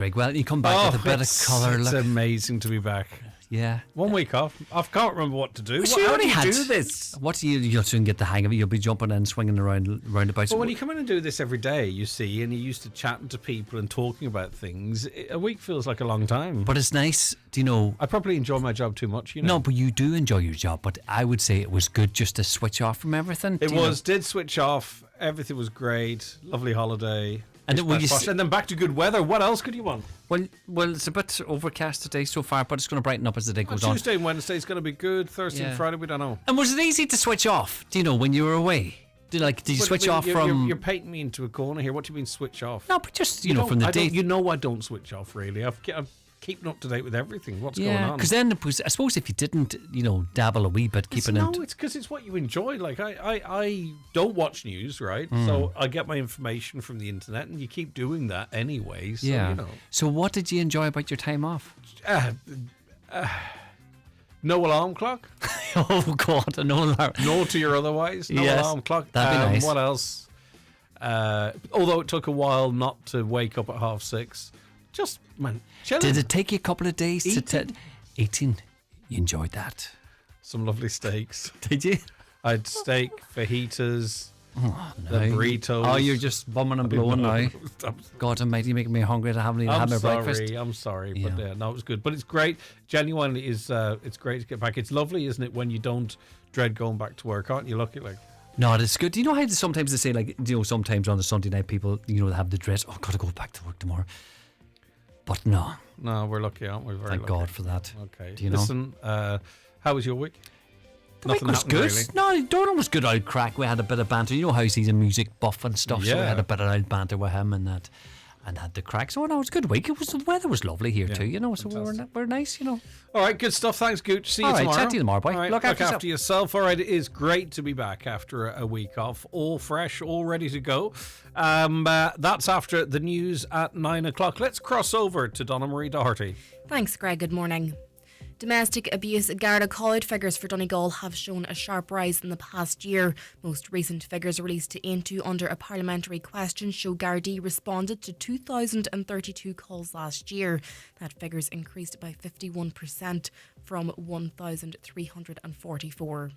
Greg, well, you come back with a bit of colour. It's amazing to be back. Yeah. 1 week off. I can't remember what to do. How do you do this? You'll soon get the hang of it. You'll be jumping and swinging around roundabouts. Well, when you come in and do this every day, you see, and you're used to chatting to people and talking about things, a week feels like a long time. But it's nice, do you know... I probably enjoy my job too much, you know. No, but you do enjoy your job, but I would say it was good just to switch off from everything. Did switch off. Everything was great. Lovely holiday. And then back to good weather. What else could you want? Well, it's a bit overcast today so far, but it's going to brighten up as the day goes on. Tuesday and Wednesday is going to be good. Thursday and Friday, we don't know. And was it easy to switch off? Do you know when you were away? Did you switch off from? You're painting me into a corner here. What do you mean switch off? No, but just from the day. I don't switch off really. I'm keeping up to date with everything. What's going on? Because then I suppose if you didn't, dabble a wee bit, it's because it's what you enjoy. Like I don't watch news, right? So I get my information from the internet, and you keep doing that anyway. So, So what did you enjoy about your time off? No alarm clock. Oh God, no alarm. No to your otherwise. No alarm clock. That'd be nice. What else? Although it took a while not to wake up at 6:30. Just, man, chilling. Did it take you a couple of days to eating? You enjoyed that. Some lovely steaks. Did you? I had steak, fajitas, the burritos. Oh, you're just bumming and blowing now. God almighty, you're making me hungry to haven't even had my breakfast. I'm sorry, but no, it was good. But it's great. Genuinely, it's great to get back. It's lovely, isn't it, when you don't dread going back to work, aren't you lucky? Like, no, it's good. Do you know how sometimes they say, like, sometimes on a Sunday night people, they have the dread, got to go back to work tomorrow. But no, we're lucky, aren't we? Thank God for that. Okay. Do you know? Listen, how was your week? The week was good. Really. No, Donald was good out crack. We had a bit of banter. You know how he's a music buff and stuff, so we had a bit of out banter with him and that, and had the crack. So no, it was a good week. The weather was lovely here too. So we're nice. All right, good stuff. Thanks, Gooch. See you tomorrow. Chat to you tomorrow, boy. Right, look after yourself. All right, it is great to be back after a week off, all fresh, all ready to go. That's after the news at 9:00. Let's cross over to Donna Marie Doherty. Thanks, Greg. Good morning. Domestic abuse Garda College figures for Donegal have shown a sharp rise in the past year. Most recent figures released to Aintu under a parliamentary question show Gardaí responded to 2,032 calls last year. That figure's increased by 51% from 1,344.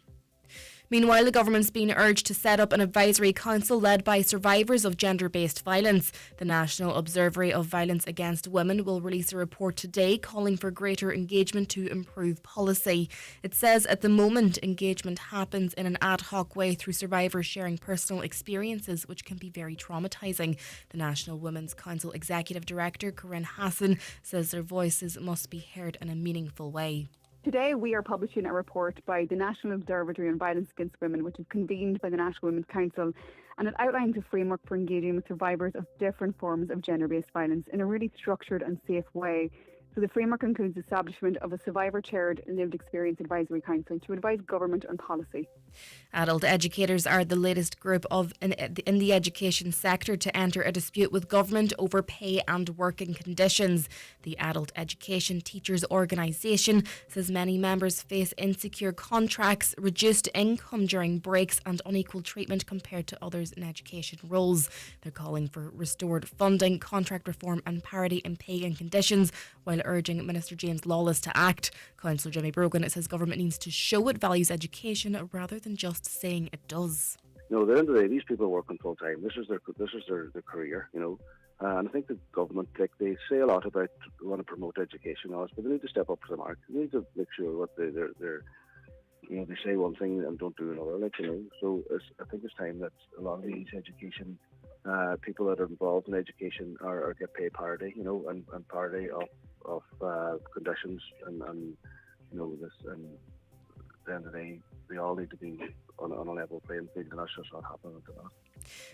Meanwhile, the government's been urged to set up an advisory council led by survivors of gender-based violence. The National Observatory of Violence Against Women will release a report today calling for greater engagement to improve policy. It says at the moment engagement happens in an ad hoc way through survivors sharing personal experiences, which can be very traumatising. The National Women's Council Executive Director, Kieran O'Farry, says their voices must be heard in a meaningful way. Today we are publishing a report by the National Observatory on Violence Against Women, which is convened by the National Women's Council, and it outlines a framework for engaging with survivors of different forms of gender-based violence in a really structured and safe way. So the framework includes the establishment of a survivor-chaired lived experience advisory council to advise government on policy. Adult educators are the latest group in the education sector to enter a dispute with government over pay and working conditions. The Adult Education Teachers Organisation says many members face insecure contracts, reduced income during breaks and unequal treatment compared to others in education roles. They're calling for restored funding, contract reform and parity in pay and conditions, while urging Minister James Lawless to act. Councillor Jimmy Brogan says government needs to show it values education rather than just saying it does. At the end of the day, these people are working full time. This is their career, and I think the government, they say a lot about they want to promote education laws, but they need to step up to the mark. They need to make sure what they say one thing and don't do another. So I think it's time that a lot of these education people that are involved in education are get paid parity, and parity of conditions and this, and at the end of the day, they all need to be on a level playing field, and that's just not happening at the moment.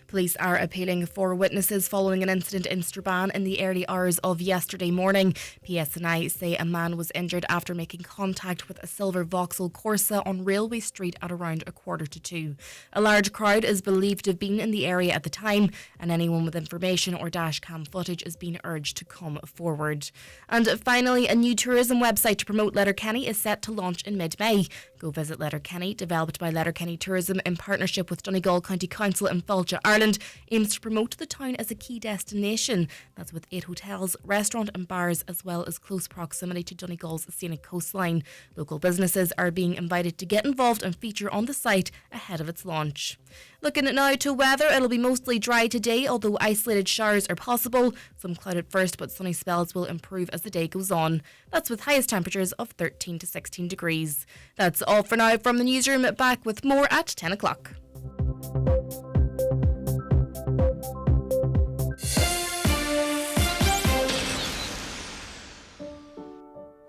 Police are appealing for witnesses following an incident in Strabane in the early hours of yesterday morning. PSNI say a man was injured after making contact with a silver Vauxhall Corsa on Railway Street at around 1:45. A large crowd is believed to have been in the area at the time, and anyone with information or dashcam footage is being urged to come forward. And finally, a new tourism website to promote Letterkenny is set to launch in mid-May. Go visit Letterkenny, developed by Letterkenny Tourism in partnership with Donegal County Council and Fáilte Ireland, aims to promote the town as a key destination. That's with 8 hotels, restaurant and bars, as well as close proximity to Donegal's scenic coastline. Local businesses are being invited to get involved and feature on the site ahead of its launch. Looking at now to weather, it'll be mostly dry today, although isolated showers are possible. Some cloud at first, but sunny spells will improve as the day goes on. That's with highest temperatures of 13 to 16 degrees. That's all for now from the newsroom. Back with more at 10 o'clock.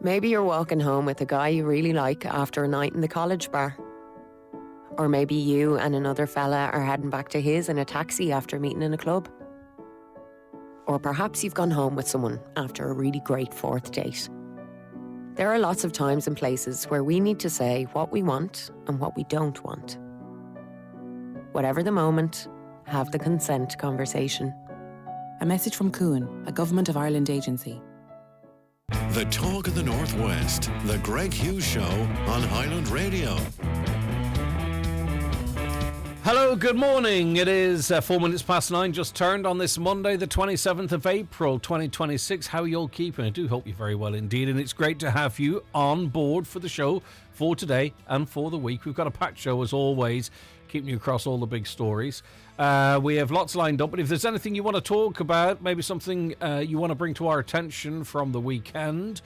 Maybe you're walking home with a guy you really like after a night in the college bar. Or maybe you and another fella are heading back to his in a taxi after meeting in a club. Or perhaps you've gone home with someone after a really great fourth date. There are lots of times and places where we need to say what we want and what we don't want. Whatever the moment, have the consent conversation. A message from Cuan, a Government of Ireland agency. The Talk of the Northwest, the Greg Hughes Show on Highland Radio. Hello, good morning. It is 9:04, just turned on this Monday, the 27th of April, 2026. How are you all keeping? I do hope you're very well indeed, and it's great to have you on board for the show for today and for the week. We've got a packed show as always, keeping you across all the big stories. We have lots lined up, but if there's anything you want to talk about, maybe something you want to bring to our attention from the weekend,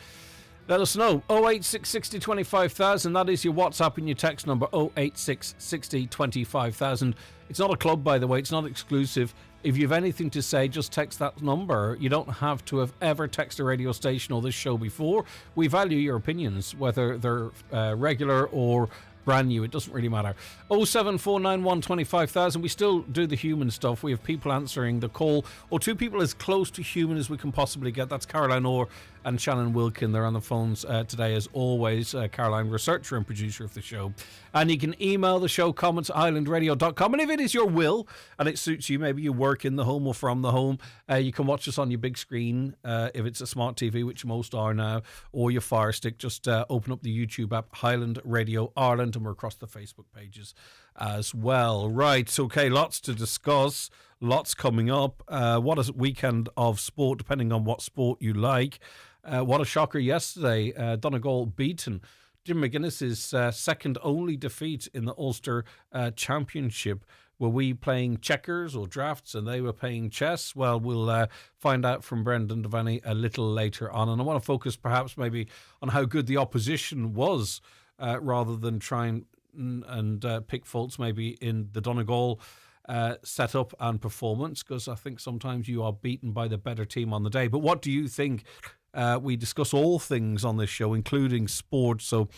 let us know. 086 60 25,000. That is your WhatsApp and your text number. 086 60 25,000. It's not a club, by the way. It's not exclusive. If you have anything to say, just text that number. You don't have to have ever texted a radio station or this show before. We value your opinions, whether they're regular or brand new. It doesn't really matter. 07491 25,000. We still do the human stuff. We have people answering the call, or two people as close to human as we can possibly get. That's Caroline Orr and Shannon Wilkin. They're on the phones today as always. Caroline, researcher and producer of the show. And you can email the show, comments at highlandradio.com. And if it is your will and it suits you, maybe you work in the home or from the home, you can watch us on your big screen if it's a smart TV, which most are now, or your Fire Stick. Just open up the YouTube app, Highland Radio Ireland, and we're across the Facebook pages as well. Right, okay, lots to discuss, lots coming up. What a weekend of sport, depending on what sport you like. What a shocker yesterday. Donegal beaten Jim McGuinness's second only defeat in the Ulster Championship. Were we playing checkers or drafts and they were playing chess? Well, we'll find out from Brendan Deanny a little later on. And I want to focus perhaps maybe on how good the opposition was rather than try and pick faults maybe in the Donegal setup and performance, because I think sometimes you are beaten by the better team on the day. But what do you think? We discuss all things on this show, including sport. So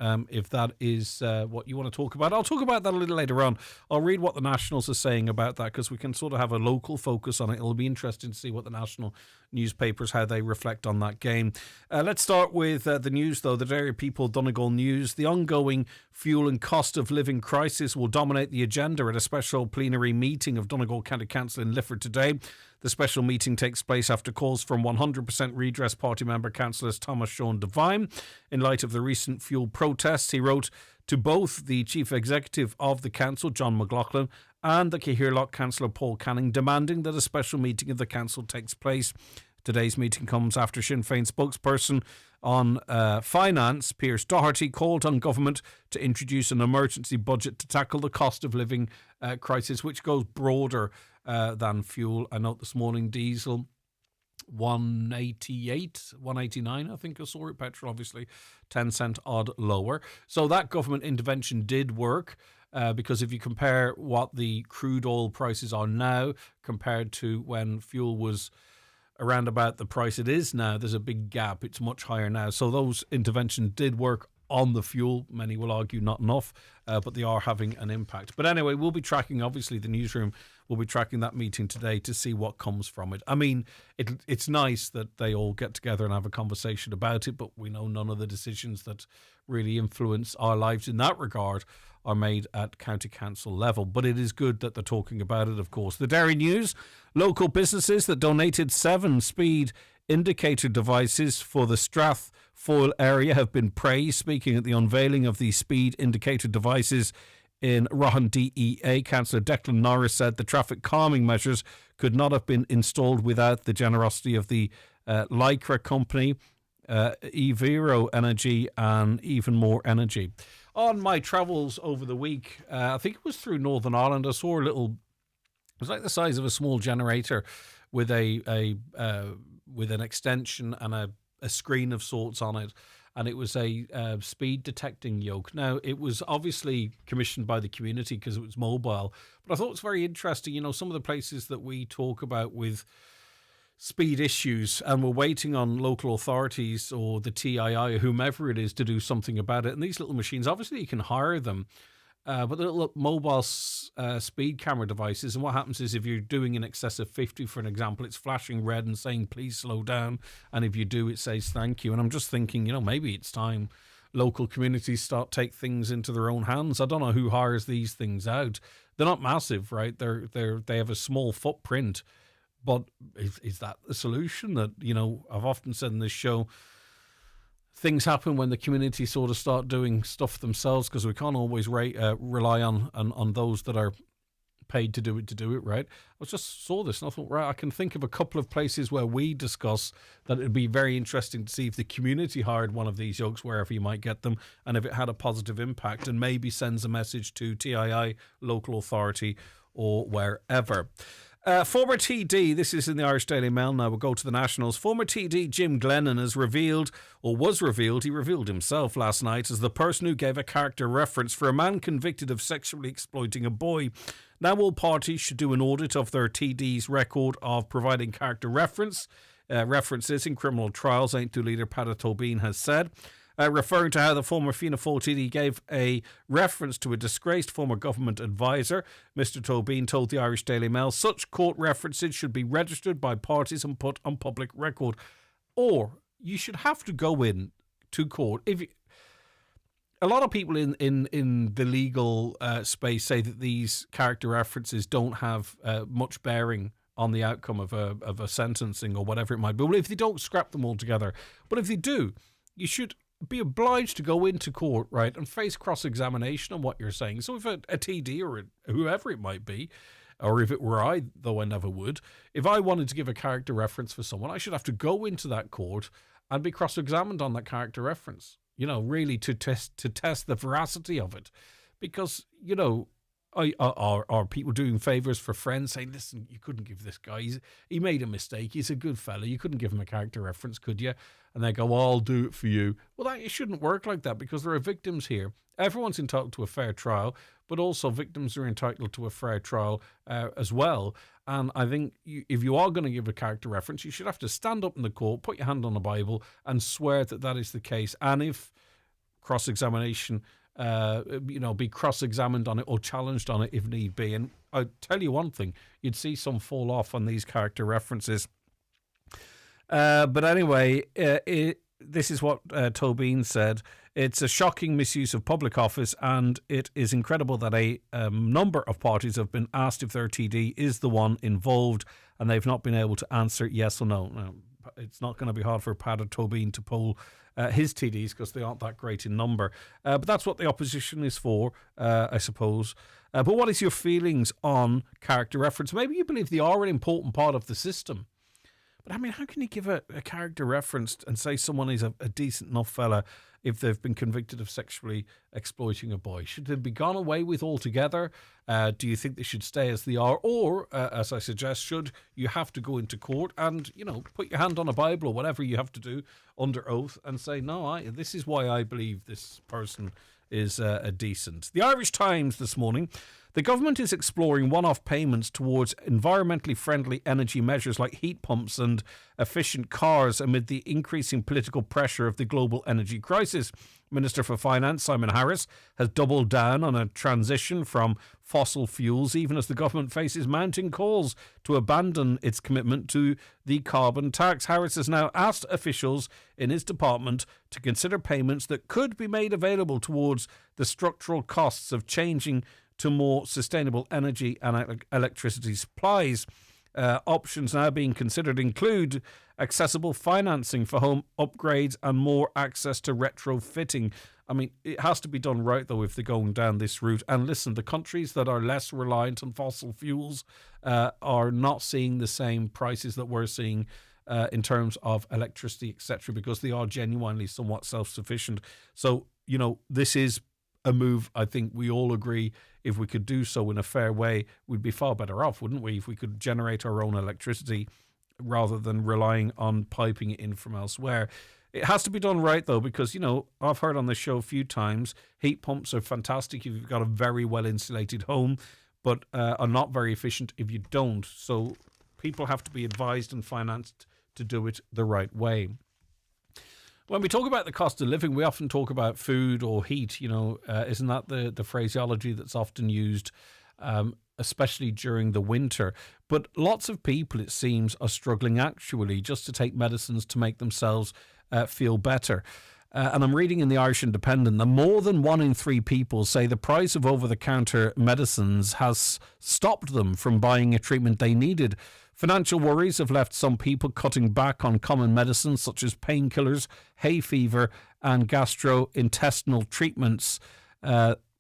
if that is what you want to talk about, I'll talk about that a little later on. I'll read what the Nationals are saying about that, because we can sort of have a local focus on it. It'll be interesting to see what the national newspapers, how they reflect on that game. Let's start with the news, though. The Dairy People Donegal News. The ongoing fuel and cost of living crisis will dominate the agenda at a special plenary meeting of Donegal County Council in Lifford today. The special meeting takes place after calls from 100% Redress Party member councillors Thomas Sean Devine. In light of the recent fuel protests, he wrote to both the Chief Executive of the Council, John McLaughlin, and the Cahirlock Councillor Paul Canning, demanding that a special meeting of the Council takes place. Today's meeting comes after Sinn Féin spokesperson on finance, Piers Doherty, called on government to introduce an emergency budget to tackle the cost of living crisis, which goes broader than fuel. I note this morning diesel 188, 189, I think I saw it. Petrol, obviously, 10 cent odd lower. So that government intervention did work. Because if you compare what the crude oil prices are now compared to when fuel was around about the price it is now, there's a big gap. It's much higher now. So those interventions did work on the fuel. Many will argue not enough, but they are having an impact. But anyway, we'll be tracking, obviously, the newsroom will be tracking that meeting today to see what comes from it. I mean, it's nice that they all get together and have a conversation about it, but we know none of the decisions that really influence our lives in that regard are made at county council level. But it is good that they're talking about it, of course. The Dairy News, local businesses that donated 7 speed indicator devices for the Strathfoyle area have been praised. Speaking at the unveiling of the speed indicator devices in Rohan DEA, Councillor Declan Norris said the traffic calming measures could not have been installed without the generosity of the Lycra company, Evero Energy and Even More Energy. On my travels over the week, I think it was through Northern Ireland, I saw a little, it was like the size of a small generator with with an extension and a screen of sorts on it, and it was a speed detecting yoke. Now, it was obviously commissioned by the community because it was mobile, but I thought it was very interesting. You know, some of the places that we talk about with speed issues, and we're waiting on local authorities or the TII or whomever it is to do something about it. And these little machines, obviously you can hire them, but the little mobile speed camera devices, and what happens is if you're doing in excess of 50, for an example, it's flashing red and saying, please slow down. And if you do, it says thank you. And I'm just thinking, you know, maybe it's time local communities start take things into their own hands. I don't know who hires these things out. They're not massive, right? They have a small footprint. But is that the solution? That, you know, I've often said in this show, things happen when the community sort of start doing stuff themselves, because we can't always rely on those that are paid to do it, right? I just saw this and I thought, right, I can think of a couple of places where we discuss that it'd be very interesting to see if the community hired one of these yokes, wherever you might get them, and if it had a positive impact and maybe sends a message to TII, local authority, or wherever. Former TD, this is in the Irish Daily Mail now, we'll go to the Nationals. Former TD Jim Glennon was revealed he revealed himself last night as the person who gave a character reference for a man convicted of sexually exploiting a boy. Now all parties should do an audit of their TD's record of providing character references in criminal trials, Aintrú leader Peadar Tóibín has said. Referring to how the former Fianna Fáil TD gave a reference to a disgraced former government advisor, Mr Tóibín told the Irish Daily Mail such court references should be registered by parties and put on public record. Or you should have to go in to court. A lot of people in the legal space say that these character references don't have much bearing on the outcome of a sentencing or whatever it might be. Well, if they don't, scrap them altogether. But if they do, you should be obliged to go into court, right, and face cross-examination on what you're saying. So if a TD or whoever it might be, or if it were I, though I never would, if I wanted to give a character reference for someone, I should have to go into that court and be cross-examined on that character reference, you know, really to test the veracity of it. Because, you know, are people doing favours for friends, saying, listen, you couldn't give this guy, he made a mistake, he's a good fella, you couldn't give him a character reference, could you? And they go, I'll do it for you. Well, it shouldn't work like that, because there are victims here. Everyone's entitled to a fair trial, but also victims are entitled to a fair trial as well. And I think if you are going to give a character reference, you should have to stand up in the court, put your hand on the Bible and swear that that is the case. And if cross-examination, be cross-examined on it or challenged on it if need be. And I'll tell you one thing, you'd see some fall off on these character references. But anyway, this is what Tóibín said. It's a shocking misuse of public office, and it is incredible that a number of parties have been asked if their TD is the one involved, and they've not been able to answer yes or no. Now, it's not going to be hard for Peadar Tóibín to poll his TDs because they aren't that great in number. But that's what the opposition is for, I suppose. But what is your feelings on character reference? Maybe you believe they are an important part of the system. But I mean, how can you give a character reference and say someone is a decent enough fella if they've been convicted of sexually exploiting a boy? Should they be gone away with altogether? Do you think they should stay as they are? Or, as I suggest, should you have to go into court and, put your hand on a Bible or whatever you have to do under oath and say, no, this is why I believe this person is decent. The Irish Times this morning. The government is exploring one-off payments towards environmentally friendly energy measures like heat pumps and efficient cars amid the increasing political pressure of the global energy crisis. Minister for Finance Simon Harris has doubled down on a transition from fossil fuels, even as the government faces mounting calls to abandon its commitment to the carbon tax. Harris has now asked officials in his department to consider payments that could be made available towards the structural costs of changing to more sustainable energy and electricity supplies. Options now being considered include accessible financing for home upgrades and more access to retrofitting. I mean, it has to be done right, though, if they're going down this route. And listen, the countries that are less reliant on fossil fuels are not seeing the same prices that we're seeing in terms of electricity, etc., because they are genuinely somewhat self-sufficient. So, you know, this is a move I think we all agree, if we could do so in a fair way, we'd be far better off, wouldn't we, if we could generate our own electricity rather than relying on piping it in from elsewhere. It has to be done right, though, because, you know, I've heard on the show a few times, heat pumps are fantastic if you've got a very well-insulated home, but are not very efficient if you don't. So people have to be advised and financed to do it the right way. When we talk about the cost of living, we often talk about food or heat, you know, isn't that the phraseology that's often used, especially during the winter? But lots of people, it seems, are struggling actually just to take medicines to make themselves feel better. And I'm reading in the Irish Independent that more than 1 in 3 people say the price of over-the-counter medicines has stopped them from buying a treatment they needed. Financial worries have left some people cutting back on common medicines such as painkillers, hay fever and gastrointestinal treatments,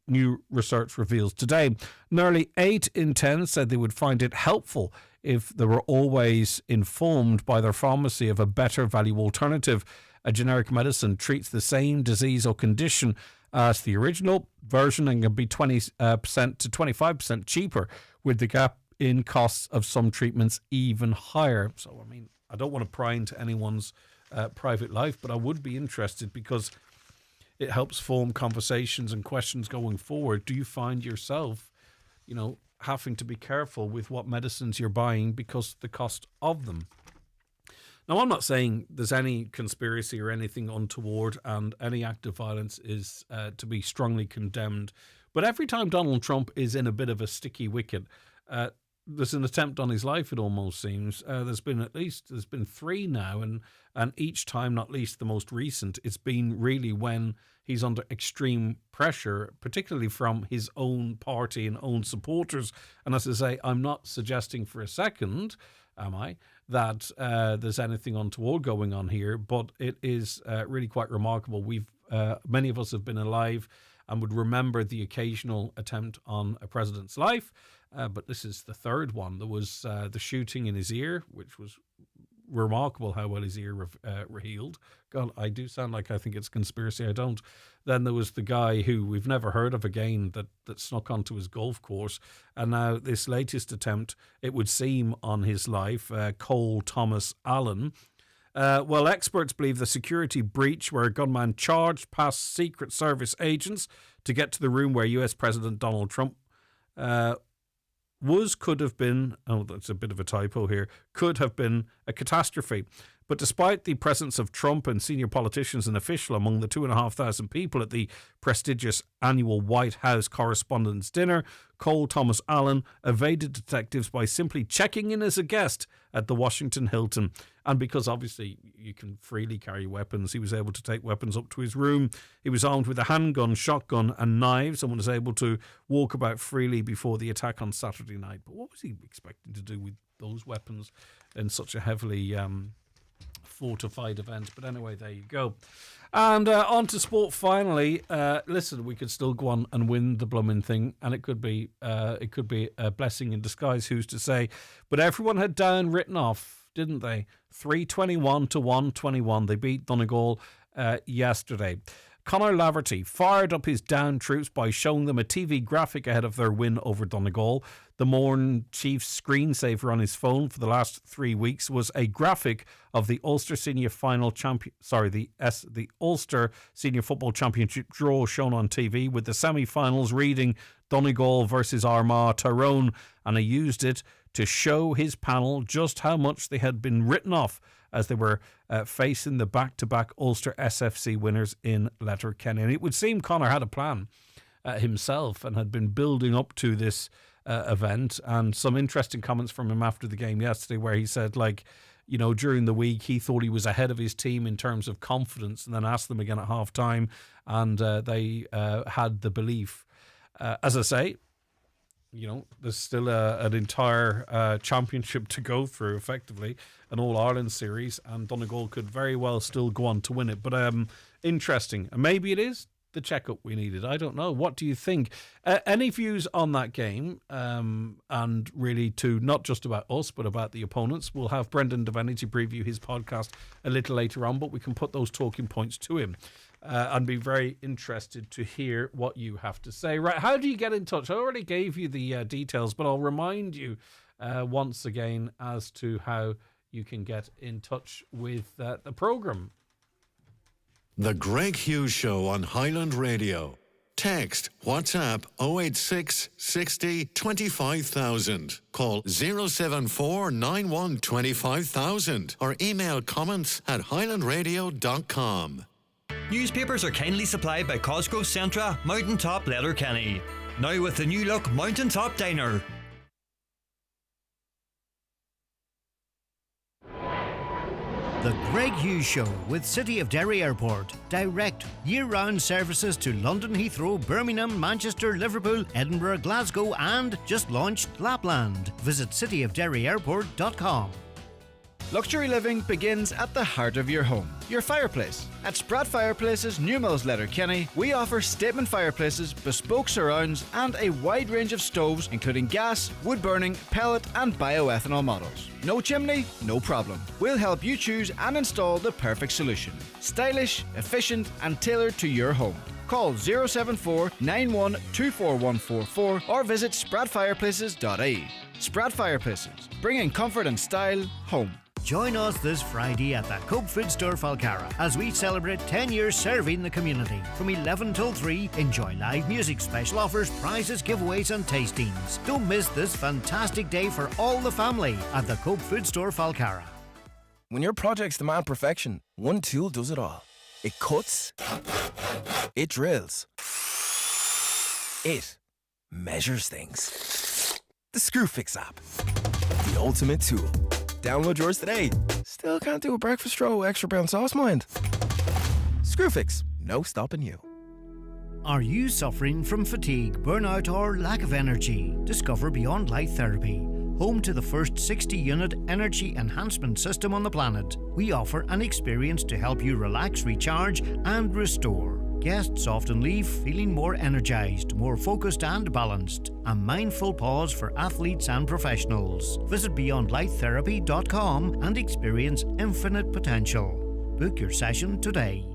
new research reveals today. Nearly 8 in 10 said they would find it helpful if they were always informed by their pharmacy of a better value alternative. A generic medicine treats the same disease or condition as the original version and can be 20% to 25% cheaper, with the gap in costs of some treatments even higher. So, I mean, I don't want to pry into anyone's private life, but I would be interested because it helps form conversations and questions going forward. Do you find yourself, you know, having to be careful with what medicines you're buying because of the cost of them? Now, I'm not saying there's any conspiracy or anything untoward, and any act of violence is to be strongly condemned. But every time Donald Trump is in a bit of a sticky wicket, there's an attempt on his life, it almost seems. There's been 3 now, and each time, not least the most recent, it's been really when he's under extreme pressure, particularly from his own party and own supporters. And as I say, I'm not suggesting for a second, am I, that there's anything untoward going on here, but it is really quite remarkable. Many of us have been alive and would remember the occasional attempt on a president's life, but this is the third one. There was the shooting in his ear, which was remarkable how well his ear healed. God, I do sound like I think it's conspiracy. I don't. Then there was the guy who we've never heard of again that snuck onto his golf course. And now this latest attempt, it would seem, on his life, Cole Thomas Allen. Well, experts believe the security breach where a gunman charged past Secret Service agents to get to the room where US President Donald Trump could have been, oh, that's a bit of a typo here, could have been a catastrophe. But despite the presence of Trump and senior politicians and officials among the 2,500 people at the prestigious annual White House Correspondents' Dinner, Cole Thomas Allen evaded detectives by simply checking in as a guest at the Washington Hilton. And because obviously you can freely carry weapons, he was able to take weapons up to his room. He was armed with a handgun, shotgun and knives and was able to walk about freely before the attack on Saturday night. But what was he expecting to do with those weapons in such a heavily fortified event? But anyway, there you go. And on to sport finally. Listen, we could still go on and win the blooming thing, and it could be a blessing in disguise, who's to say. But everyone had Down written off, didn't they? 321 to 121. They beat Donegal yesterday. Conor Laverty fired up his Down troops by showing them a TV graphic ahead of their win over Donegal. The Mourne Chief's screensaver on his phone for the last 3 weeks was a graphic of the Ulster Senior the Ulster Senior Football Championship draw shown on TV, with the semi-finals reading Donegal versus Armagh Tyrone, and he used it to show his panel just how much they had been written off as they were facing the back-to-back Ulster SFC winners in Letterkenny. And it would seem Conor had a plan himself and had been building up to this event, and some interesting comments from him after the game yesterday where he said, like, you know, during the week he thought he was ahead of his team in terms of confidence, and then asked them again at half-time, and they had the belief. As I say, there's still an entire championship to go through, effectively, an All-Ireland series, and Donegal could very well still go on to win it. But interesting. And maybe it is the checkup we needed. I don't know. What do you think? Any views on that game? And really, to not just about us, but about the opponents. We'll have Brendan Deanny to preview his podcast a little later on, but we can put those talking points to him. And be very interested to hear what you have to say. Right, how do you get in touch? I already gave you the details, but I'll remind you once again as to how you can get in touch with the programme. The Greg Hughes Show on Highland Radio. Text WhatsApp 086 60 25000. Call 074 91 25000 or email comments at highlandradio.com. Newspapers are kindly supplied by Costco Centra, Mountaintop Letterkenny. Now with the new look Mountaintop Diner. The Greg Hughes Show with City of Derry Airport. Direct, year-round services to London Heathrow, Birmingham, Manchester, Liverpool, Edinburgh, Glasgow and just launched Lapland. Visit cityofderryairport.com. Luxury living begins at the heart of your home, your fireplace. At Spratt Fireplaces, Newmills Letterkenny, we offer statement fireplaces, bespoke surrounds, and a wide range of stoves, including gas, wood burning, pellet, and bioethanol models. No chimney? No problem. We'll help you choose and install the perfect solution. Stylish, efficient, and tailored to your home. Call 074 91 24144 or visit spratfireplaces.ie. Spratt Fireplaces, bringing comfort and style home. Join us this Friday at the Cope Food Store Falcarra as we celebrate 10 years serving the community. From 11 till 3, enjoy live music, special offers, prizes, giveaways and tastings. Don't miss this fantastic day for all the family at the Cope Food Store Falcarra. When your projects demand perfection, one tool does it all. It cuts, it drills, it measures things. The Screwfix app, the ultimate tool. Download yours today. Still can't do a breakfast row, extra brown sauce, mind. Screwfix, no stopping you. Are you suffering from fatigue, burnout or lack of energy? Discover Beyond Light Therapy, home to the first 60-unit energy enhancement system on the planet. We offer an experience to help you relax, recharge and restore. Guests often leave feeling more energized, more focused and balanced. A mindful pause for athletes and professionals. Visit beyondlighttherapy.com and experience infinite potential. Book your session today.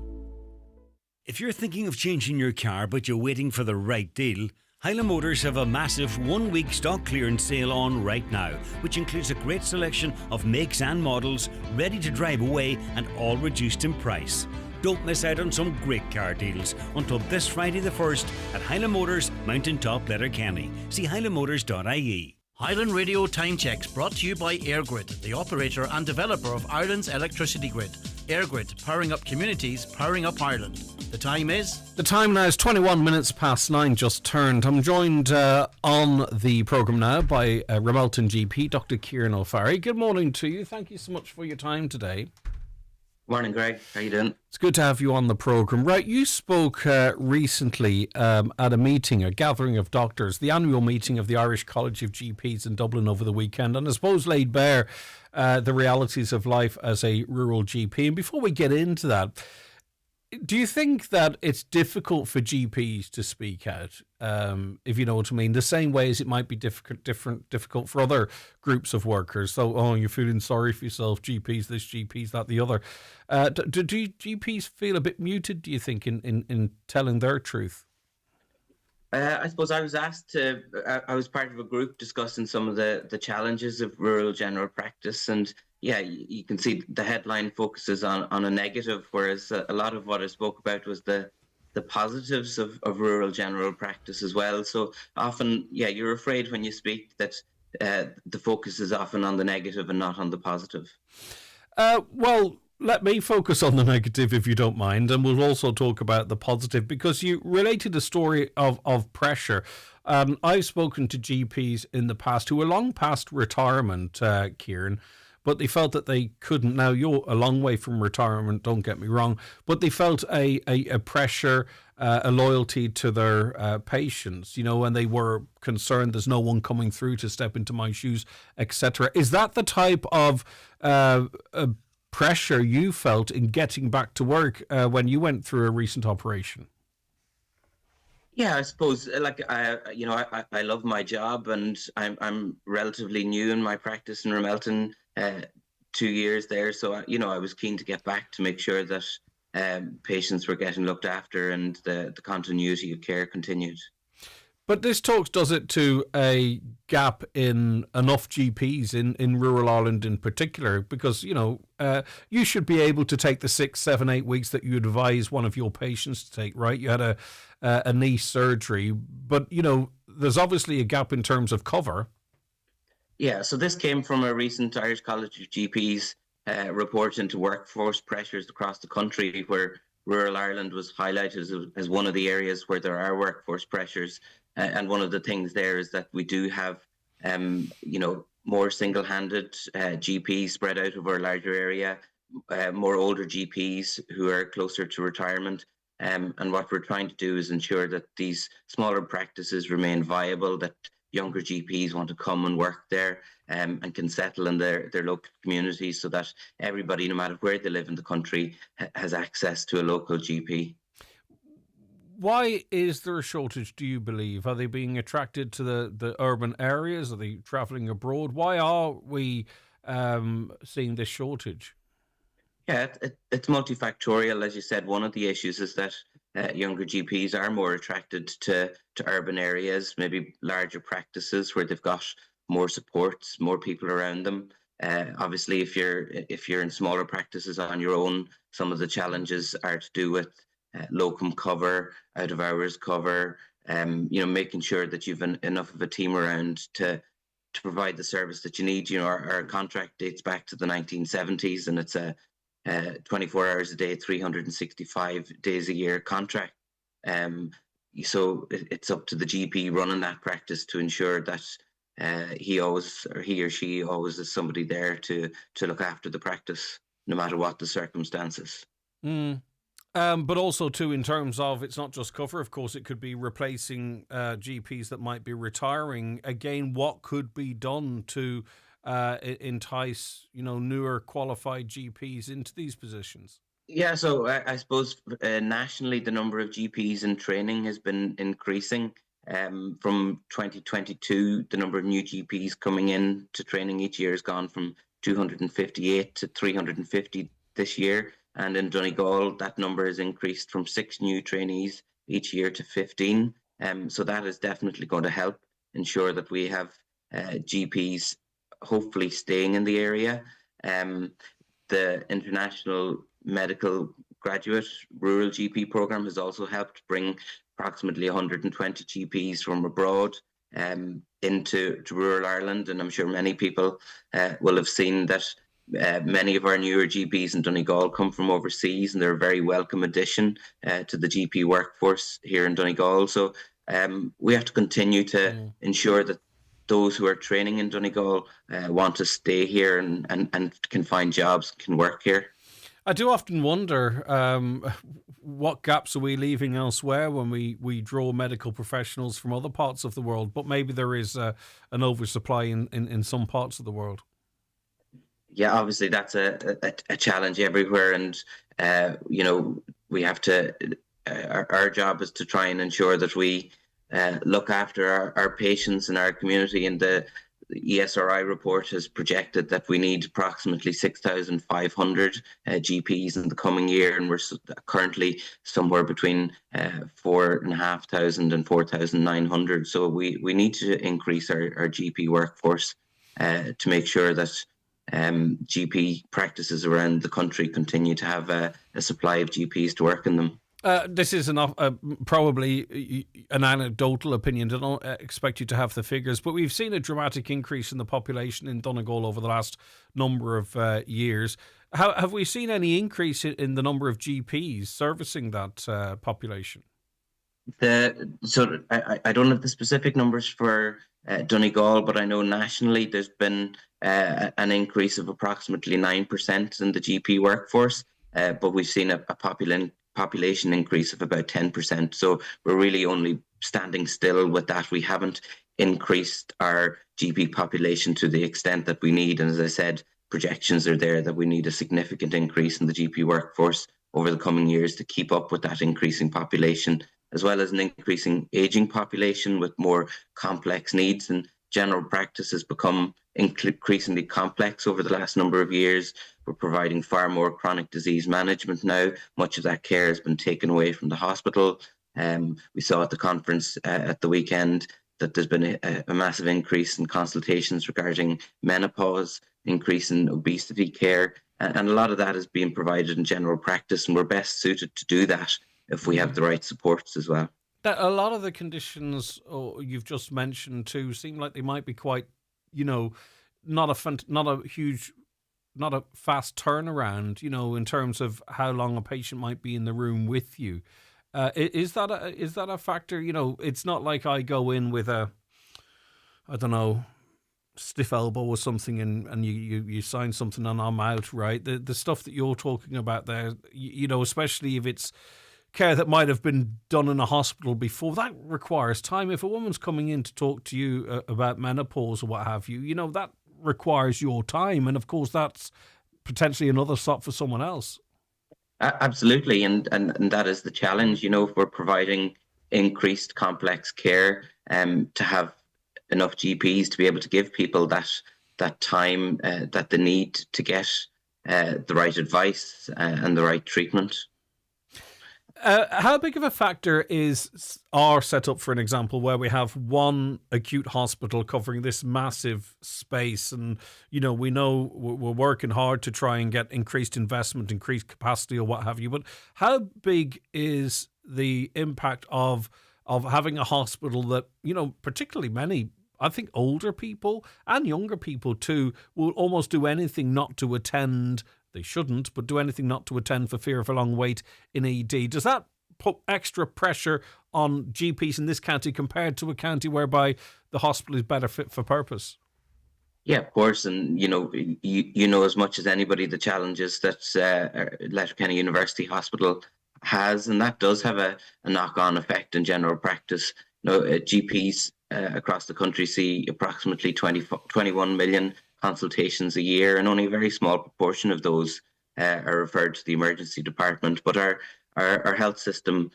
If you're thinking of changing your car but you're waiting for the right deal, Highland Motors have a massive one-week stock clearance sale on right now, which includes a great selection of makes and models ready to drive away and all reduced in price. Don't miss out on some great car deals until this Friday the 1st at Highland Motors, Mountaintop Letterkenny. See highlandmotors.ie. Highland Radio Time Checks brought to you by EirGrid, the operator and developer of Ireland's electricity grid. EirGrid, powering up communities, powering up Ireland. The time is? The time now is 21 minutes past 9, just turned. I'm joined on the programme now by Ramelton GP, Dr. Kieran O'Farry. Good morning to you. Thank you so much for your time today. Morning, Greg. How you doing? It's good to have you on the programme. Right, you spoke recently at a meeting, a gathering of doctors, the annual meeting of the Irish College of GPs in Dublin over the weekend, and I suppose laid bare the realities of life as a rural GP. And before we get into that, do you think that it's difficult for GPs to speak out, if you know what I mean, the same way as it might be difficult for other groups of workers? So, you're feeling sorry for yourself, GPs this, GPs that, the other. Do GPs feel a bit muted, do you think, in telling their truth? I suppose I was asked to, I was part of a group discussing some of the challenges of rural general practice, and yeah, you can see the headline focuses on a negative, whereas a lot of what I spoke about was the positives of rural general practice as well. So often, yeah, you're afraid when you speak that the focus is often on the negative and not on the positive. Well, let me focus on the negative, if you don't mind, and we'll also talk about the positive, because you related a story of pressure. I've spoken to GPs in the past who are long past retirement, Kieran, but they felt that they couldn't. Now, you're a long way from retirement, don't get me wrong, but they felt a pressure, a loyalty to their patients, and they were concerned there's no one coming through to step into my shoes, etc. Is that the type of pressure you felt in getting back to work when you went through a recent operation? Yeah, I suppose I love my job, and I'm relatively new in my practice in Ramelton, 2 years there. So I was keen to get back to make sure that patients were getting looked after and the continuity of care continued. But this talks, does it, to a gap in enough GPs in rural Ireland in particular? Because, you should be able to take the 6, 7, 8 weeks that you advise one of your patients to take, right? You had a knee surgery, but, there's obviously a gap in terms of cover. Yeah, so this came from a recent Irish College of GPs report into workforce pressures across the country, where rural Ireland was highlighted as one of the areas where there are workforce pressures. And one of the things there is that we do have, more single-handed GPs spread out over a larger area, more older GPs who are closer to retirement. And what we're trying to do is ensure that these smaller practices remain viable, that younger GPs want to come and work there and can settle in their local communities, so that everybody, no matter where they live in the country, has access to a local GP. Why is there a shortage, do you believe? Are they being attracted to the urban areas? Are they travelling abroad? Why are we seeing this shortage? Yeah, it's multifactorial. As you said, one of the issues is that younger GPs are more attracted to urban areas, maybe larger practices where they've got more supports, more people around them. Obviously, if you're in smaller practices on your own, some of the challenges are to do with locum cover, out of hours cover, making sure that you've enough of a team around to provide the service that you need. Our contract dates back to the 1970s, and it's a 24 hours a day, 365 days a year contract. So it's up to the GP running that practice to ensure that he or she always is somebody there to look after the practice, no matter what the circumstances. But also, too, in terms of, it's not just cover, of course, it could be replacing GPs that might be retiring. Again, what could be done to entice, newer qualified GPs into these positions? Yeah, so I suppose nationally, the number of GPs in training has been increasing. From 2022, the number of new GPs coming in to training each year has gone from 258 to 350 this year. And in Donegal, that number has increased from 6 new trainees each year to 15. So that is definitely going to help ensure that we have GPs hopefully staying in the area. The International Medical Graduate Rural GP Programme has also helped bring approximately 120 GPs from abroad into rural Ireland. And I'm sure many people will have seen that many of our newer GPs in Donegal come from overseas, and they're a very welcome addition to the GP workforce here in Donegal. So we have to continue to ensure that those who are training in Donegal want to stay here and can find jobs, can work here. I do often wonder what gaps are we leaving elsewhere when we draw medical professionals from other parts of the world, but maybe there is an oversupply in some parts of the world. Yeah, obviously that's a challenge everywhere, and we have to. Our job is to try and ensure that we look after our patients and our community. And the ESRI report has projected that we need approximately 6,500 GPs in the coming year, and we're currently somewhere between 4,500 and 4,900. So we need to increase our GP workforce to make sure that GP practices around the country continue to have a supply of GPs to work in them. This is probably an anecdotal opinion. I don't expect you to have the figures, but we've seen a dramatic increase in the population in Donegal over the last number of years. Have we seen any increase in the number of GPs servicing that population? I don't have the specific numbers for Donegal, but I know nationally there's been an increase of approximately 9% in the GP workforce, but we've seen a population increase of about 10%. So we're really only standing still with that. We haven't increased our GP population to the extent that we need. And as I said, projections are there that we need a significant increase in the GP workforce over the coming years to keep up with that increasing population, as well as an increasing aging population with more complex needs. And general practice has become increasingly complex over the last number of years. We're providing far more chronic disease management now. Much of that care has been taken away from the hospital. We saw at the conference at the weekend that there's been a massive increase in consultations regarding menopause, increase in obesity care, and a lot of that is being provided in general practice, and we're best suited to do that if we have the right supports as well. A lot of the conditions you've just mentioned too seem like they might be quite, not a fast turnaround, in terms of how long a patient might be in the room with you. Is that a factor? It's not like I go in with a, I don't know, stiff elbow or something and you sign something and I'm out, right? The stuff that you're talking about there, especially if it's care that might have been done in a hospital before, that requires time. If a woman's coming in to talk to you about menopause or what have you, that requires your time. And of course, that's potentially another stop for someone else. Absolutely. And that is the challenge, if we're providing increased complex care, to have enough GPs to be able to give people that time that they need to get the right advice and the right treatment. How big of a factor is our setup, for an example, where we have one acute hospital covering this massive space? And, we know we're working hard to try and get increased investment, increased capacity or what have you. But how big is the impact of having a hospital that, particularly many, I think older people and younger people too, will almost do anything not to attend. They shouldn't, but do anything not to attend for fear of a long wait in ED. Does that put extra pressure on GPs in this county compared to a county whereby the hospital is better fit for purpose? Yeah, of course. And, you know as much as anybody the challenges that Letterkenny University Hospital has, and that does have a knock-on effect in general practice. GPs across the country see approximately 21 million consultations a year, and only a very small proportion of those are referred to the emergency department. But our health system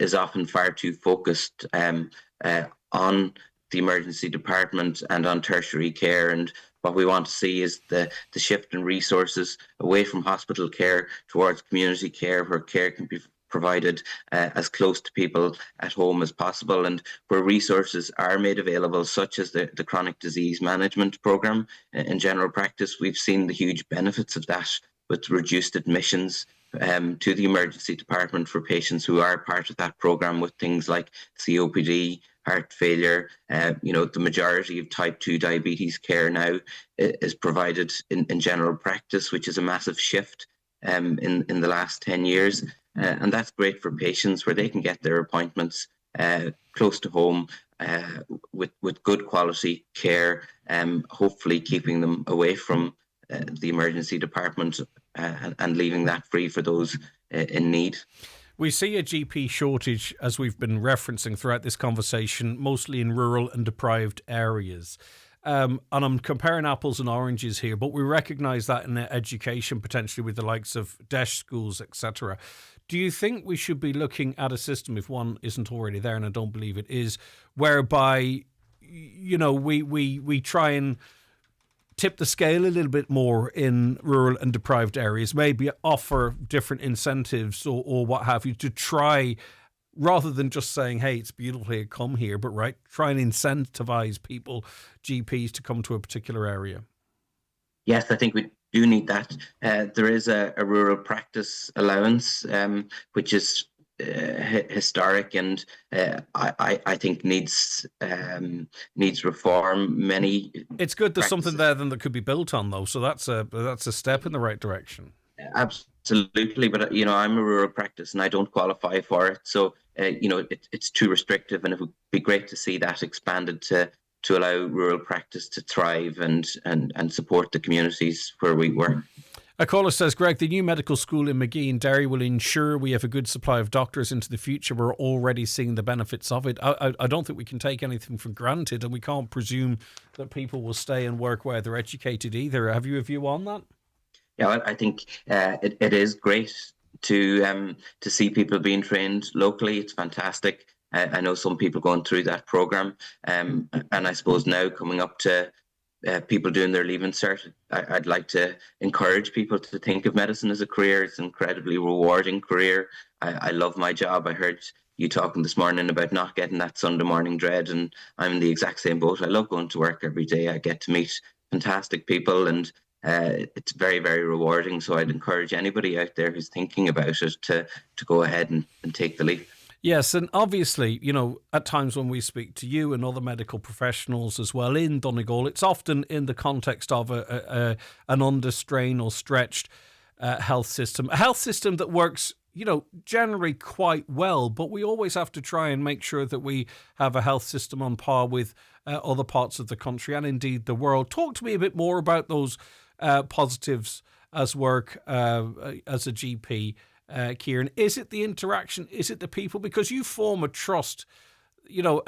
is often far too focused on the emergency department and on tertiary care. And what we want to see is the shift in resources away from hospital care towards community care, where care can be provided as close to people at home as possible, and where resources are made available, such as the chronic disease management programme. In general practice, we've seen the huge benefits of that with reduced admissions to the emergency department for patients who are part of that programme, with things like COPD, heart failure. The majority of type 2 diabetes care now is provided in general practice, which is a massive shift in the last 10 years. And that's great for patients, where they can get their appointments close to home with good quality care, hopefully keeping them away from the emergency department and leaving that free for those in need. We see a GP shortage, as we've been referencing throughout this conversation, mostly in rural and deprived areas. And I'm comparing apples and oranges here, but we recognise that in education, potentially with the likes of DESH schools, etc. Do you think we should be looking at a system, if one isn't already there, and I don't believe it is, whereby, we try and tip the scale a little bit more in rural and deprived areas, maybe offer different incentives or what have you, to try, rather than just saying, hey, it's beautiful here, come here, but try and incentivize people, GPs, to come to a particular area? Yes, I think we do need that. There is a rural practice allowance, which is historic, and I think needs reform. It's good there's something there then that could be built on, though. So that's a step in the right direction. Absolutely, but I'm a rural practice and I don't qualify for it. So it's too restrictive, and it would be great to see that expanded to allow rural practice to thrive and support the communities where we work. A caller says, Greg, the new medical school in Magee in Derry will ensure we have a good supply of doctors into the future. We're already seeing the benefits of it. I don't think we can take anything for granted, and we can't presume that people will stay and work where they're educated either. Have you a view on that? Yeah, I think it is great to see people being trained locally. It's fantastic. I know some people going through that programme, and I suppose now coming up to people doing their Leaving Cert, I'd like to encourage people to think of medicine as a career. It's an incredibly rewarding career. I love my job. I heard you talking this morning about not getting that Sunday morning dread, and I'm in the exact same boat. I love going to work every day. I get to meet fantastic people, and it's very, very rewarding. So I'd encourage anybody out there who's thinking about it to go ahead and take the leap. Yes, and obviously, at times when we speak to you and other medical professionals as well in Donegal, it's often in the context of an under strain or stretched health system. A health system that works, generally quite well, but we always have to try and make sure that we have a health system on par with other parts of the country and indeed the world. Talk to me a bit more about those positives as work as a GP. Kieran, is it the interaction? Is it the people? Because you form a trust. Your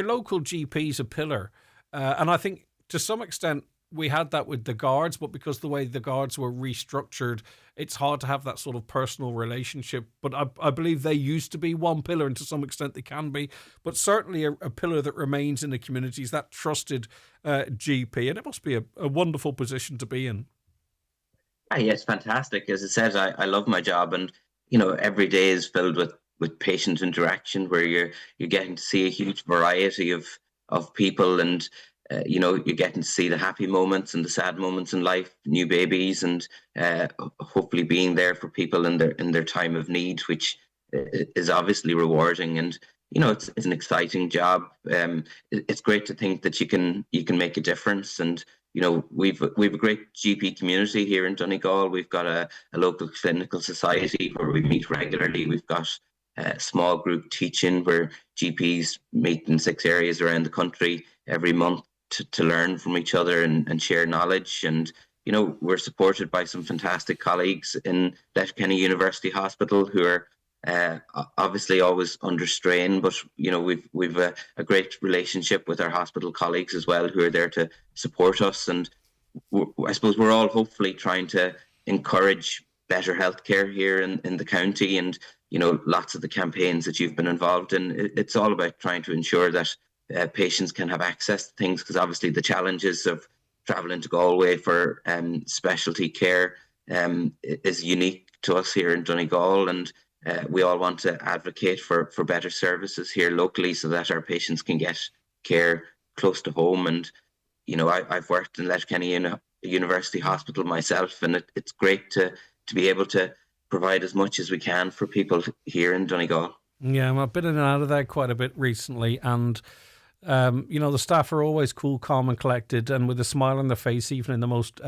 local GP is a pillar, and I think to some extent we had that with the guards, but because the way the guards were restructured, it's hard to have that sort of personal relationship. But I believe they used to be one pillar, and to some extent they can be, but certainly a pillar that remains in the communities, that trusted GP, and it must be a wonderful position to be in. Yeah, it's fantastic. As I said, I love my job, and every day is filled with patient interaction where you're getting to see a huge variety of people, and you're getting to see the happy moments and the sad moments in life, new babies, and hopefully being there for people in their time of need, which is obviously rewarding. And it's an exciting job. It's great to think that you can make a difference. And we've a great GP community here in Donegal. We've got a local clinical society where we meet regularly. We've got a small group teaching where GPs meet in 6 areas around the country every month to learn from each other and share knowledge. And we're supported by some fantastic colleagues in Letterkenny University Hospital who are obviously always under strain, but we've a great relationship with our hospital colleagues as well, who are there to support us. And I suppose we're all hopefully trying to encourage better healthcare here in the county. And lots of the campaigns that you've been involved in, it's all about trying to ensure that patients can have access to things, because obviously the challenges of travelling to Galway for specialty care is unique to us here in Donegal, and we all want to advocate for better services here locally so that our patients can get care close to home. And I've worked in Letterkenny in a university hospital myself, and it's great to be able to provide as much as we can for people here in Donegal. Yeah, I've been in and out of there quite a bit recently, and the staff are always cool, calm and collected, and with a smile on their face, even in the most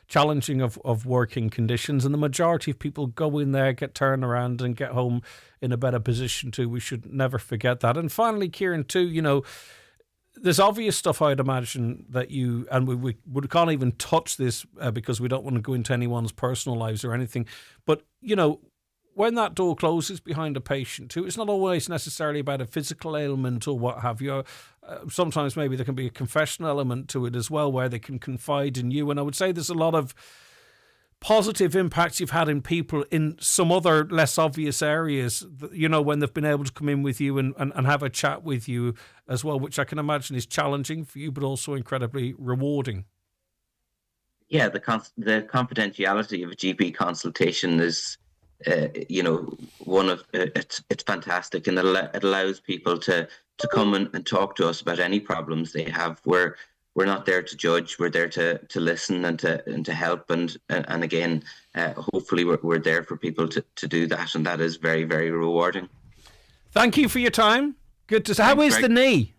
challenging of working conditions. And the majority of people go in there, get turned around and get home in a better position too. We should never forget that. And finally, Kieran, too, there's obvious stuff I'd imagine that you, and we can't even touch this because we don't want to go into anyone's personal lives or anything, but when that door closes behind a patient too, it's not always necessarily about a physical ailment or what have you. Sometimes maybe there can be a confession element to it as well, where they can confide in you. And I would say there's a lot of positive impacts you've had in people in some other less obvious areas, when they've been able to come in with you and have a chat with you as well, which I can imagine is challenging for you, but also incredibly rewarding. Yeah, the confidentiality of a GP consultation is one of it's fantastic, and it allows people to come and talk to us about any problems they have. We're not there to judge. We're there to listen and to help, and again, hopefully we're there for people to do that, and that is very, very rewarding. Thank you for your time. Good to see. How is the knee?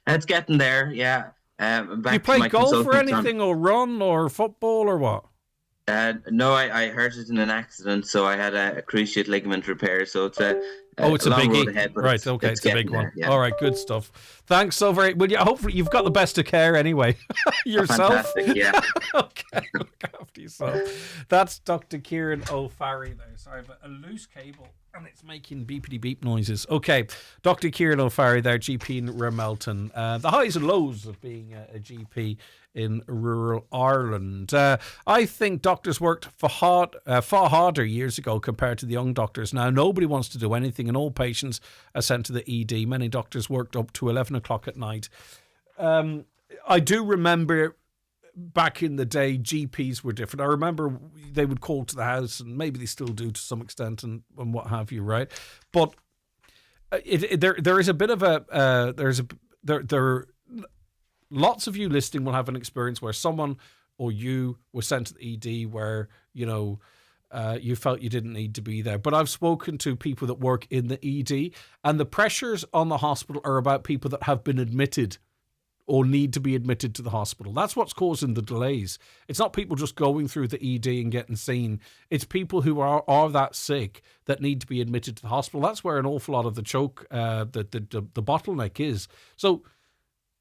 It's getting there. Yeah. You play golf or anything, or run or football or what? No, I hurt it in an accident, so I had a cruciate ligament repair. So it's a long road biggie. ahead, but Right, okay, it's a big getting one. there, yeah. All right, good stuff. Thanks so very much. Well, hopefully you've got the best of care anyway. Yourself. Fantastic, yeah. Okay, look after yourself. That's Dr. Kieran O'Farry there. Sorry, but a loose cable and it's making beepity beep noises. Okay, Dr. Kieran O'Farry there, GP in Ramelton. The highs and lows of being a GP in rural Ireland. I think doctors worked far harder years ago compared to the young doctors. Now, nobody wants to do anything and all patients are sent to the ED. Many doctors worked up to 11 o'clock at night. I do remember back in the day, GPs were different. I remember they would call to the house, and maybe they still do to some extent, and what have you, right? But there is a bit of a lots of you listening will have an experience where someone or you were sent to the ED where you felt you didn't need to be there. But I've spoken to people that work in the ED, and the pressures on the hospital are about people that have been admitted or need to be admitted to the hospital. That's what's causing the delays. It's not people just going through the ED and getting seen. It's people who are that sick that need to be admitted to the hospital. That's where an awful lot of the choke, the bottleneck is. So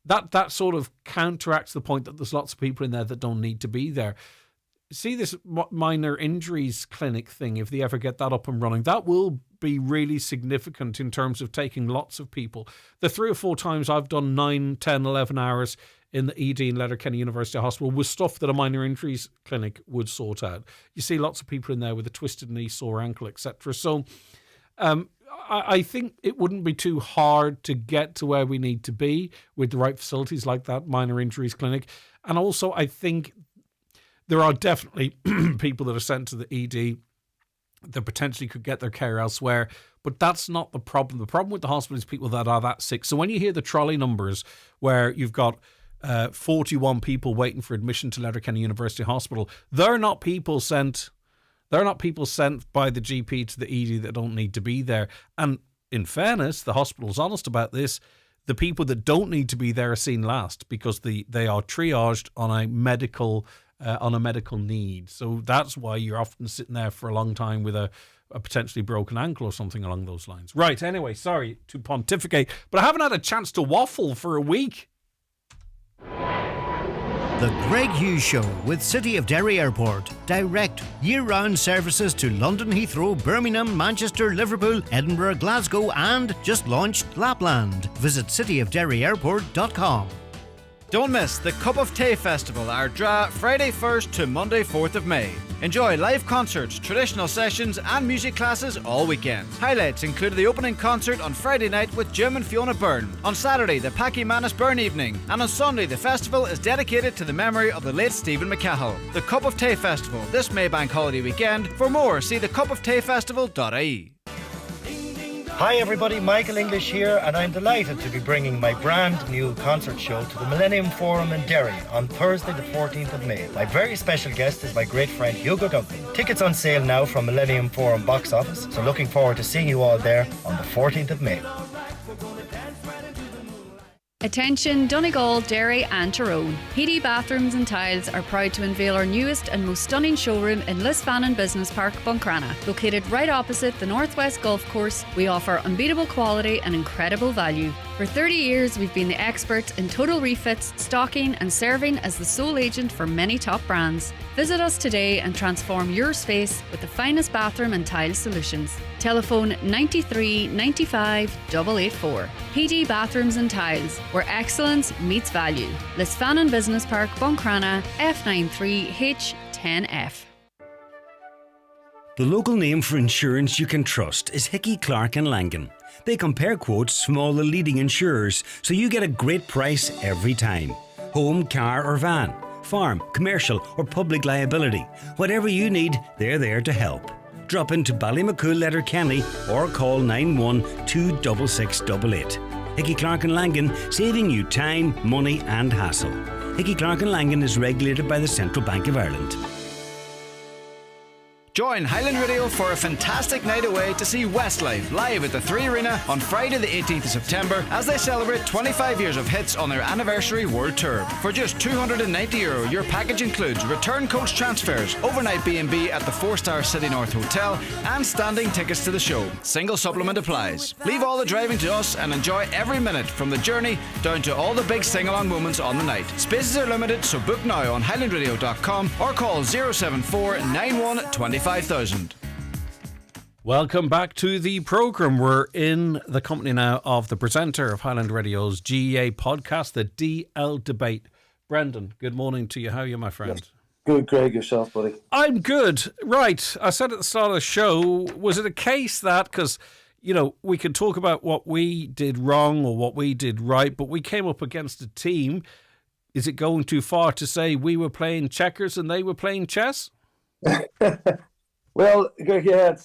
that sort of counteracts the point that there's lots of people in there that don't need to be there. See this minor injuries clinic thing, if they ever get that up and running, that will be really significant in terms of taking lots of people. The 3 or 4 times I've done 9, 10, 11 hours in the ED in Letterkenny University Hospital was stuff that a minor injuries clinic would sort out. You see lots of people in there with a twisted knee, sore ankle, etc. So I think it wouldn't be too hard to get to where we need to be with the right facilities like that minor injuries clinic. And also I think there are definitely people that are sent to the ED that potentially could get their care elsewhere, but that's not the problem. The problem with the hospital is people that are that sick. So when you hear the trolley numbers where you've got 41 people waiting for admission to Letterkenny University Hospital, they're not people sent by the GP to the ED that don't need to be there. And in fairness, the hospital's honest about this. The people that don't need to be there are seen last because they are triaged on a medical need. So that's why you're often sitting there for a long time with a potentially broken ankle or something along those lines. Right, anyway, sorry to pontificate, but I haven't had a chance to waffle for a week. The Greg Hughes Show with City of Derry Airport. Direct, year-round services to London Heathrow, Birmingham, Manchester, Liverpool, Edinburgh, Glasgow and just launched Lapland. Visit cityofderryairport.com. Don't miss the Cup of Tea Festival, our Dra, Friday 1st to Monday 4th of May. Enjoy live concerts, traditional sessions and music classes all weekend. Highlights include the opening concert on Friday night with Jim and Fiona Byrne. On Saturday, the Packy Manus Byrne evening. And on Sunday, the festival is dedicated to the memory of the late Stephen McCahill. The Cup of Tea Festival, this May Bank holiday weekend. For more, see thecupofteafestival.ie. Hi everybody, Michael English here, and I'm delighted to be bringing my brand new concert show to the Millennium Forum in Derry on Thursday the 14th of May. My very special guest is my great friend Hugo Duncan. Tickets on sale now from Millennium Forum box office, so looking forward to seeing you all there on the 14th of May. Attention Donegal, Derry and Tyrone. PD Bathrooms and Tiles are proud to unveil our newest and most stunning showroom in Lisfannon Business Park, Buncrana. Located right opposite the Northwest Golf Course, we offer unbeatable quality and incredible value. For 30 years, we've been the experts in total refits, stocking and serving as the sole agent for many top brands. Visit us today and transform your space with the finest bathroom and tile solutions. Telephone 93 95 884. PD Bathrooms and Tiles, where excellence meets value. Lisfannon Business Park, Buncrana, F93H10F. The local name for insurance you can trust is Hickey, Clark and Langan. They compare quotes from all the leading insurers, so you get a great price every time. Home, car or van, farm, commercial or public liability. Whatever you need, they're there to help. Drop into Ballymacool, Letterkenny or call 9126688. Hickey, Clark and Langan, saving you time, money and hassle. Hickey, Clark and Langan is regulated by the Central Bank of Ireland. Join Highland Radio for a fantastic night away to see Westlife live at the 3 Arena on Friday the 18th of September as they celebrate 25 years of hits on their anniversary world tour. For just €290, your package includes return coach transfers, overnight B&B at the 4-star City North Hotel, and standing tickets to the show. Single supplement applies. Leave all the driving to us and enjoy every minute from the journey down to all the big sing-along moments on the night. Spaces are limited, so book now on highlandradio.com or call 074 91 25,000. Welcome back to the programme. We're in the company now of the presenter of Highland Radio's GEA podcast, the DL Debate. Brendan, good morning to you. How are you, my friend? Yes. Good, Greg. Yourself, buddy? I'm good. Right. I said at the start of the show, was it a case that, because, you know, we could talk about what we did wrong or what we did right, but we came up against a team. Is it going too far to say we were playing checkers and they were playing chess? Well, Greg, yeah,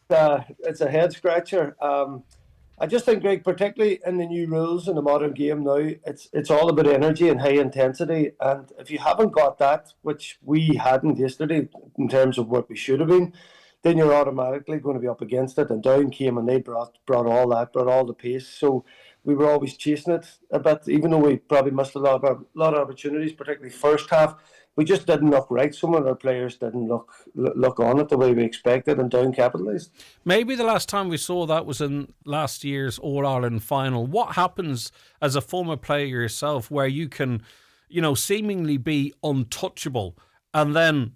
it's a head scratcher. I just think, Greg, particularly in the new rules in the modern game now, it's all about energy and high intensity. And if you haven't got that, which we hadn't yesterday in terms of what we should have been, then you're automatically going to be up against it. And down came and they brought all that, brought all the pace. So we were always chasing it a bit, even though we probably missed a lot of opportunities, particularly first half. We just didn't look right. Some of our players didn't look on it the way we expected and down capitalised. Maybe the last time we saw that was in last year's All-Ireland final. What happens as a former player yourself where you can, you know, seemingly be untouchable and then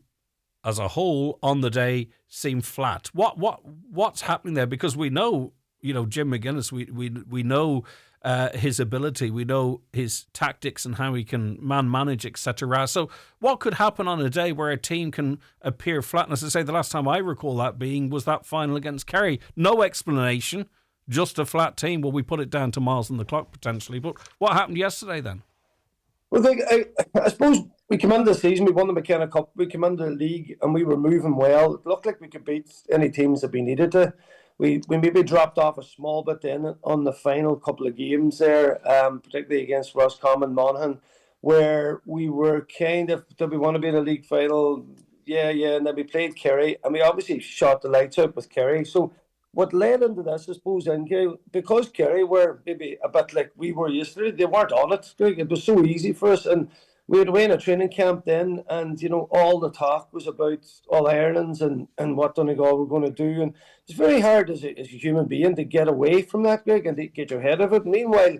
as a whole on the day seem flat? What's happening there? Because we know, you know, Jim McGuinness, we know his ability, we know his tactics and how he can manage, etc. So what could happen on a day where a team can appear flat? And as I say, the last time I recall that being was that final against Kerry. No explanation, just a flat team. Well, we put it down to miles on the clock potentially. But what happened yesterday then? Well, I suppose we came into the season, we won the McKenna Cup, we came into the league and we were moving well. It looked like we could beat any teams that we needed to. We maybe dropped off a small bit then on the final couple of games there, particularly against Roscommon and Monaghan, where we were kind of, did we want to be in a league final? Yeah, and then we played Kerry, and we obviously shot the lights out with Kerry. So what led into this, I suppose, because Kerry were maybe a bit like we were yesterday, they weren't on it. It was so easy for us, and we had away in a training camp then, and, you know, all the talk was about All-Irelands and what Donegal were going to do. And it's very hard as a human being to get away from that, Greg, and to get your head of it. Meanwhile,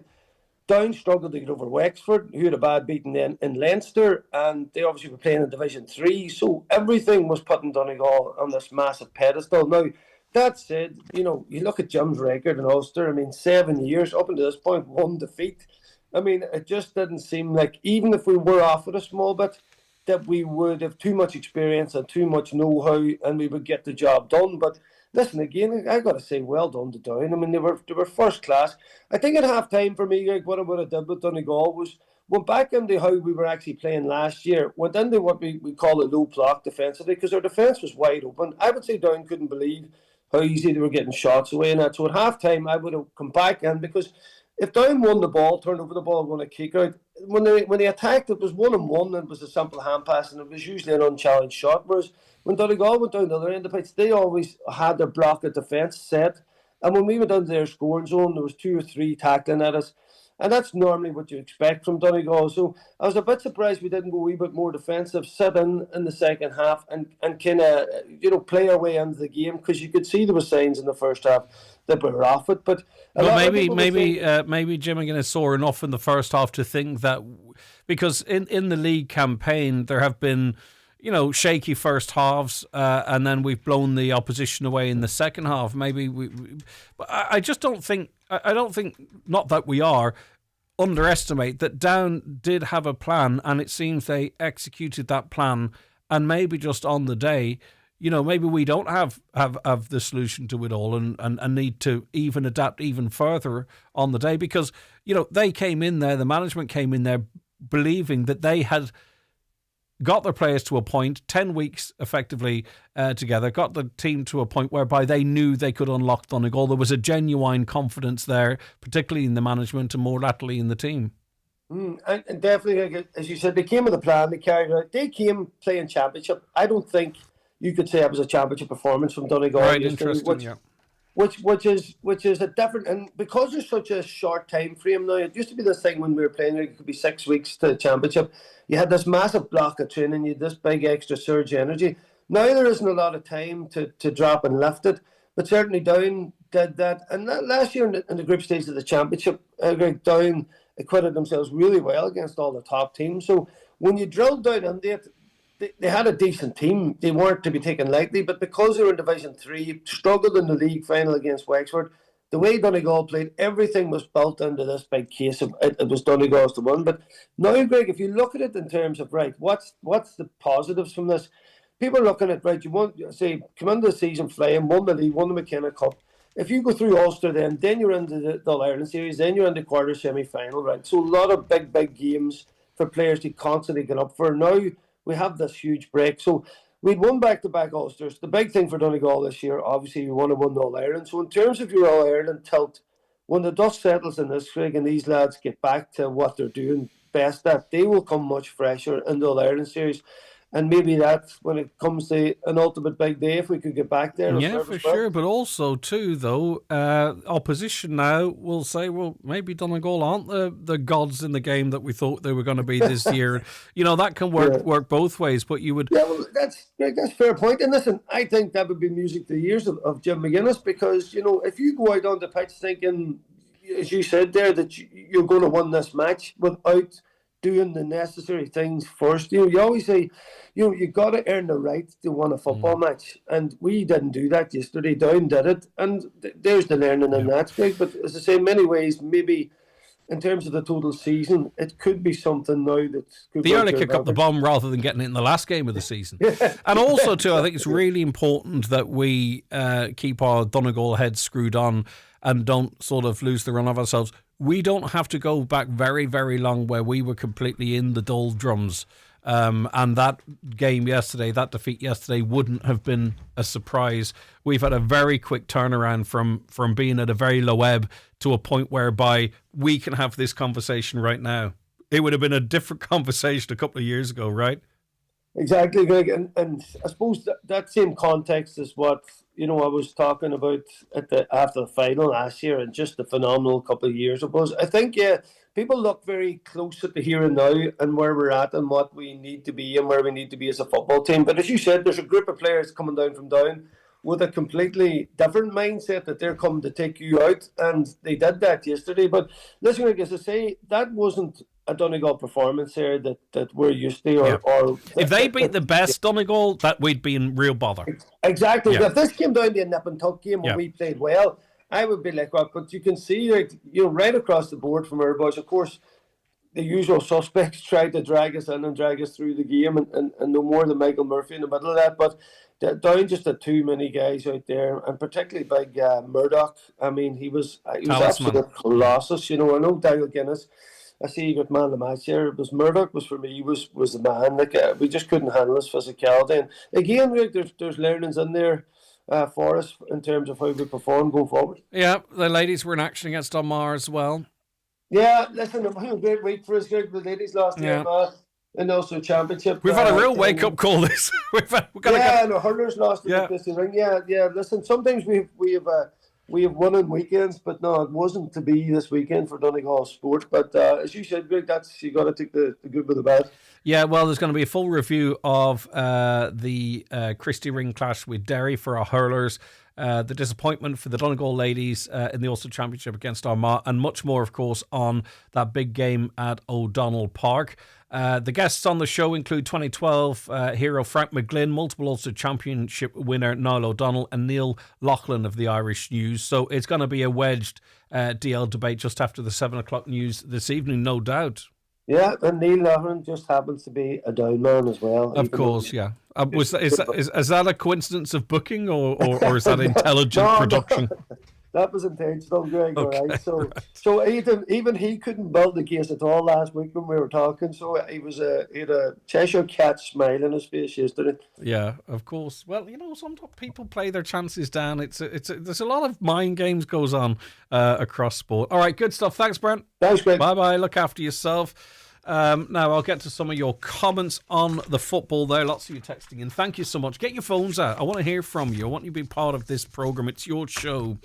Down struggled to get over Wexford, who had a bad beating then in Leinster, and they obviously were playing in Division 3. So everything was putting Donegal on this massive pedestal. Now, that said, you know, you look at Jim's record in Ulster, I mean, 7 years, up until this point, 1 defeat. I mean, it just didn't seem like, even if we were off it a small bit, that we would have too much experience and too much know-how and we would get the job done. But listen, again, I got to say, well done to Down. I mean, they were first class. I think at half-time for me, like, what I would have done with Donegal was went back into how we were actually playing last year, went into what we call a low block defensively, because our defence was wide open. I would say Down couldn't believe how easy they were getting shots away and that. So at half-time, I would have come back in, because if Down won the ball, turned over the ball, won a kick out, when they attacked, it was 1-on-1 and it was a simple hand pass and it was usually an unchallenged shot. Whereas when Donegal went down the other end of the pitch, they always had their block of defence set. And when we went down to their scoring zone, there was 2 or 3 tackling at us. And that's normally what you expect from Donegal. So I was a bit surprised we didn't go a wee bit more defensive, sit in the second half and kind of, you know, play our way into the game, because you could see there were signs in the first half that we were off it. But maybe Jim McGuinness saw enough in the first half to think that, because in the league campaign there have been, you know, shaky first halves, and then we've blown the opposition away in the second half. Maybe but I just don't think. I don't think, not that we underestimate that Down did have a plan, and it seems they executed that plan. And maybe just on the day, you know, maybe we don't have the solution to it all, and need to even adapt even further on the day, because, you know, they came in there, the management came in there believing that they had got their players to a point, 10 weeks effectively together, got the team to a point whereby they knew they could unlock Donegal. There was a genuine confidence there, particularly in the management and more latterly in the team. And definitely, as you said, they came with a plan, they carried it out. They came playing championship. I don't think you could say it was a championship performance from Donegal. Right, interesting, which is a different, and because there's such a short time frame now, it used to be this thing when we were playing, it could be 6 weeks to the championship. You had this massive block of training, you had this big extra surge energy. Now there isn't a lot of time to drop and lift it, but certainly Down did that. And last year in the group stage of the championship, Down acquitted themselves really well against all the top teams. So when you drill down into it, they had a decent team. They weren't to be taken lightly, but because they were in Division 3, struggled in the league final against Wexford, the way Donegal played, everything was built into this big case of it was Donegal's to win. But now, Greg, if you look at it in terms of, right, what's the positives from this? People are looking at, right, you want to say, come into the season flying, won the league, won the McKenna Cup. If you go through Ulster, then you're into the All-Ireland series, then you're in the quarter semi-final, right? So a lot of big games for players to constantly get up for. Now we have this huge break. So we'd won back-to-back Ulsters. The big thing for Donegal this year, obviously, you want to win the All-Ireland. So in terms of your All-Ireland tilt, when the dust settles in this, Craig, and these lads get back to what they're doing best at, they will come much fresher in the All-Ireland series. And maybe that's when it comes to an ultimate big day, if we could get back there. Yeah, for sure. But also, too, though, opposition now will say, well, maybe Donegal aren't the gods in the game that we thought they were going to be this year. You know, that can work both ways, but you would... Yeah, well, that's a fair point. And listen, I think that would be music to the ears of Jim McGuinness, because, you know, if you go out on the pitch thinking, as you said there, that you're going to win this match without doing the necessary things first. You always say, you got to earn the right to win a football match, and we didn't do that yesterday. Down did it, and there's the learning in that, Greg. But as I say, in many ways, maybe in terms of the total season, it could be something now that could the early kick up the bomb rather than getting it in the last game of the season. And also, too, I think it's really important that we keep our Donegal heads screwed on and don't sort of lose the run of ourselves. We don't have to go back very, very long where we were completely in the doldrums. And that game yesterday, that defeat yesterday, wouldn't have been a surprise. We've had a very quick turnaround from being at a very low ebb to a point whereby we can have this conversation right now. It would have been a different conversation a couple of years ago, right? Exactly, Greg. And I suppose that same context is what, I was talking about after the final last year, and just the phenomenal couple of years it was. I think, people look very close at the here and now and where we're at and what we need to be and where we need to be as a football team. But as you said, there's a group of players coming down from Down with a completely different mindset that they're coming to take you out, and they did that yesterday. But listen, as I say, that wasn't a Donegal performance here that we're used to. Or if they beat the best Donegal, that we'd be in real bother. Exactly. Yeah. If this came down to a nip and tuck game where we played well, I would be like, well, but you can see, right across the board from our boys, of course, the usual suspects tried to drag us in and drag us through the game, and no more than Michael Murphy in the middle of that. But Down just had too many guys out there, and particularly big Murdoch. I mean, he was absolute colossus. I know Daniel Guinness. I see you got man of the match here. It was Murdoch was for me was the man. We just couldn't handle his physicality. And again, Rick, there's learnings in there for us in terms of how we perform going forward. Yeah, the ladies were in action against Dunmar as well. Yeah, listen, it was a great week for us. The ladies lost the and also championship. We've had a real wake up call. This the hurlers lost the ring. Yeah. Listen, sometimes we have won on weekends, but no, it wasn't to be this weekend for Donegal sport. But as you said, Greg, you got to take the good with the bad. Yeah, well, there's going to be a full review of the Christie Ring clash with Derry for our hurlers, the disappointment for the Donegal ladies in the Ulster Championship against Armagh, and much more, of course, on that big game at O'Donnell Park. The guests on the show include 2012 hero Frank McGlynn, multiple Ulster Championship winner Niall O'Donnell, and Neil Loughlin of the Irish News. So it's going to be a wedged DL debate just after the 7 o'clock news this evening, no doubt. Yeah, and Neil Loughlin just happens to be a Down man as well. Of course, yeah. Is that a coincidence of booking or is that intelligent production? No. That was intentional, Greg. Okay, all right. So even he couldn't build the case at all last week when we were talking. So he had a Cheshire cat smile on his face yesterday. Yeah, of course. Well, sometimes people play their chances down. There's a lot of mind games goes on across sport. All right, good stuff. Thanks, Brent. Thanks, Greg. Bye bye. Look after yourself. Now, I'll get to some of your comments on the football there. Lots of you texting in. Thank you so much. Get your phones out. I want to hear from you. I want you to be part of this programme. It's your show.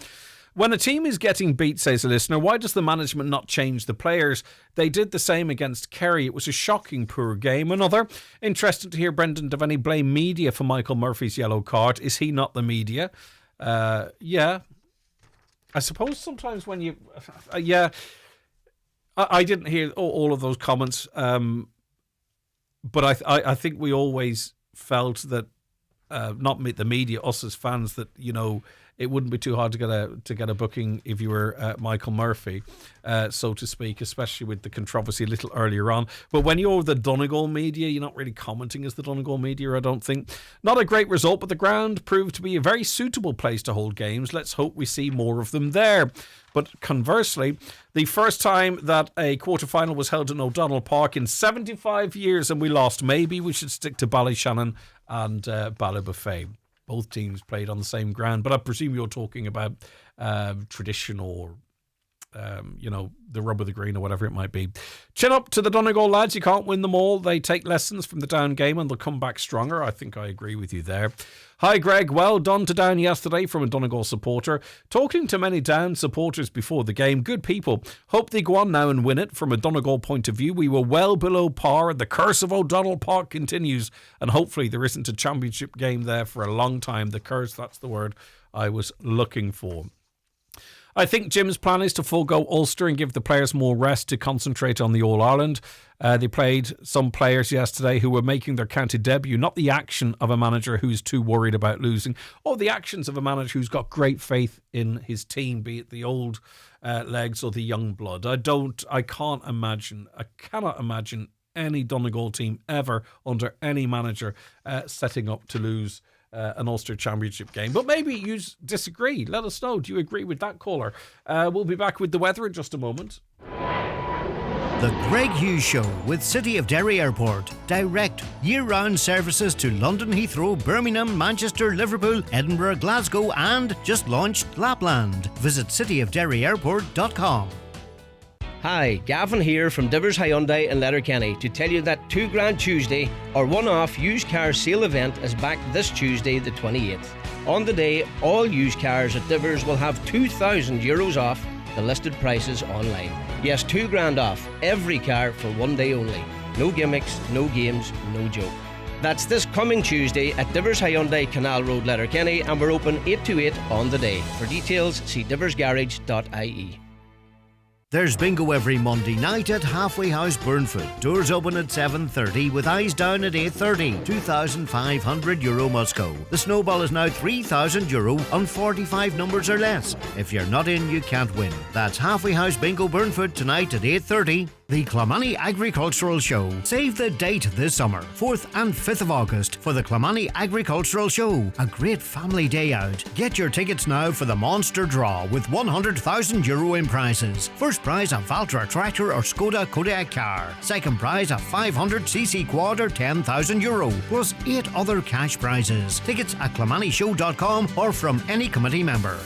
When a team is getting beat, says a listener, why does the management not change the players? They did the same against Kerry. It was a shocking poor game. Another, interested to hear Brendan Deanny blame media for Michael Murphy's yellow card. Is he not the media? Yeah. I suppose sometimes when you... yeah. I didn't hear all of those comments, but I think we always felt that, not the media, us as fans, that, you know, it wouldn't be too hard to get a booking if you were Michael Murphy, so to speak, especially with the controversy a little earlier on. But when you're the Donegal media, you're not really commenting as the Donegal media, I don't think. Not a great result, but the ground proved to be a very suitable place to hold games. Let's hope we see more of them there. But conversely, the first time that a quarter-final was held in O'Donnell Park in 75 years and we lost, maybe we should stick to Ballyshannon and Ballybuffet. Both teams played on the same ground, but I presume you're talking about tradition or, the rub of the green or whatever it might be. Chin up to the Donegal lads. You can't win them all. They take lessons from the Down game and they'll come back stronger. I think I agree with you there. Hi, Greg. Well done to Down yesterday from a Donegal supporter. Talking to many Down supporters before the game. Good people. Hope they go on now and win it. From a Donegal point of view, we were well below par and the curse of O'Donnell Park continues. And hopefully there isn't a championship game there for a long time. The curse, that's the word I was looking for. I think Jim's plan is to forego Ulster and give the players more rest to concentrate on the All-Ireland. They played some players yesterday who were making their county debut, not the action of a manager who's too worried about losing, or the actions of a manager who's got great faith in his team, be it the old legs or the young blood. I cannot imagine any Donegal team ever under any manager setting up to lose an Ulster Championship game. But maybe you disagree. Let us know. Do you agree with that caller? We'll be back with the weather in just a moment. The Greg Hughes Show with City of Derry Airport. Direct, year-round services to London Heathrow, Birmingham, Manchester, Liverpool, Edinburgh, Glasgow and just launched Lapland. Visit cityofderryairport.com. Hi, Gavin here from Divers Hyundai in Letterkenny to tell you that Two Grand Tuesday, our one-off used car sale event, is back this Tuesday the 28th. On the day, all used cars at Divers will have €2,000 off the listed prices online. Yes, £2,000 off every car for one day only. No gimmicks, no games, no joke. That's this coming Tuesday at Divers Hyundai Canal Road, Letterkenny, and we're open 8 to 8 on the day. For details, see diversgarage.ie. There's bingo every Monday night at Halfway House Burnfoot. Doors open at 7:30 with eyes down at 8:30. €2,500 must go. The snowball is now €3,000 on 45 numbers or less. If you're not in, you can't win. That's Halfway House Bingo Burnfoot tonight at 8:30. The Clonmany Agricultural Show. Save the date this summer, 4th and 5th of August, for the Clonmany Agricultural Show. A great family day out. Get your tickets now for the Monster Draw with €100,000 in prizes. First prize a Valtra tractor or Skoda Kodiaq car. Second prize a 500cc quad or €10,000, plus 8 other cash prizes. Tickets at clonmanyshow.com or from any committee member.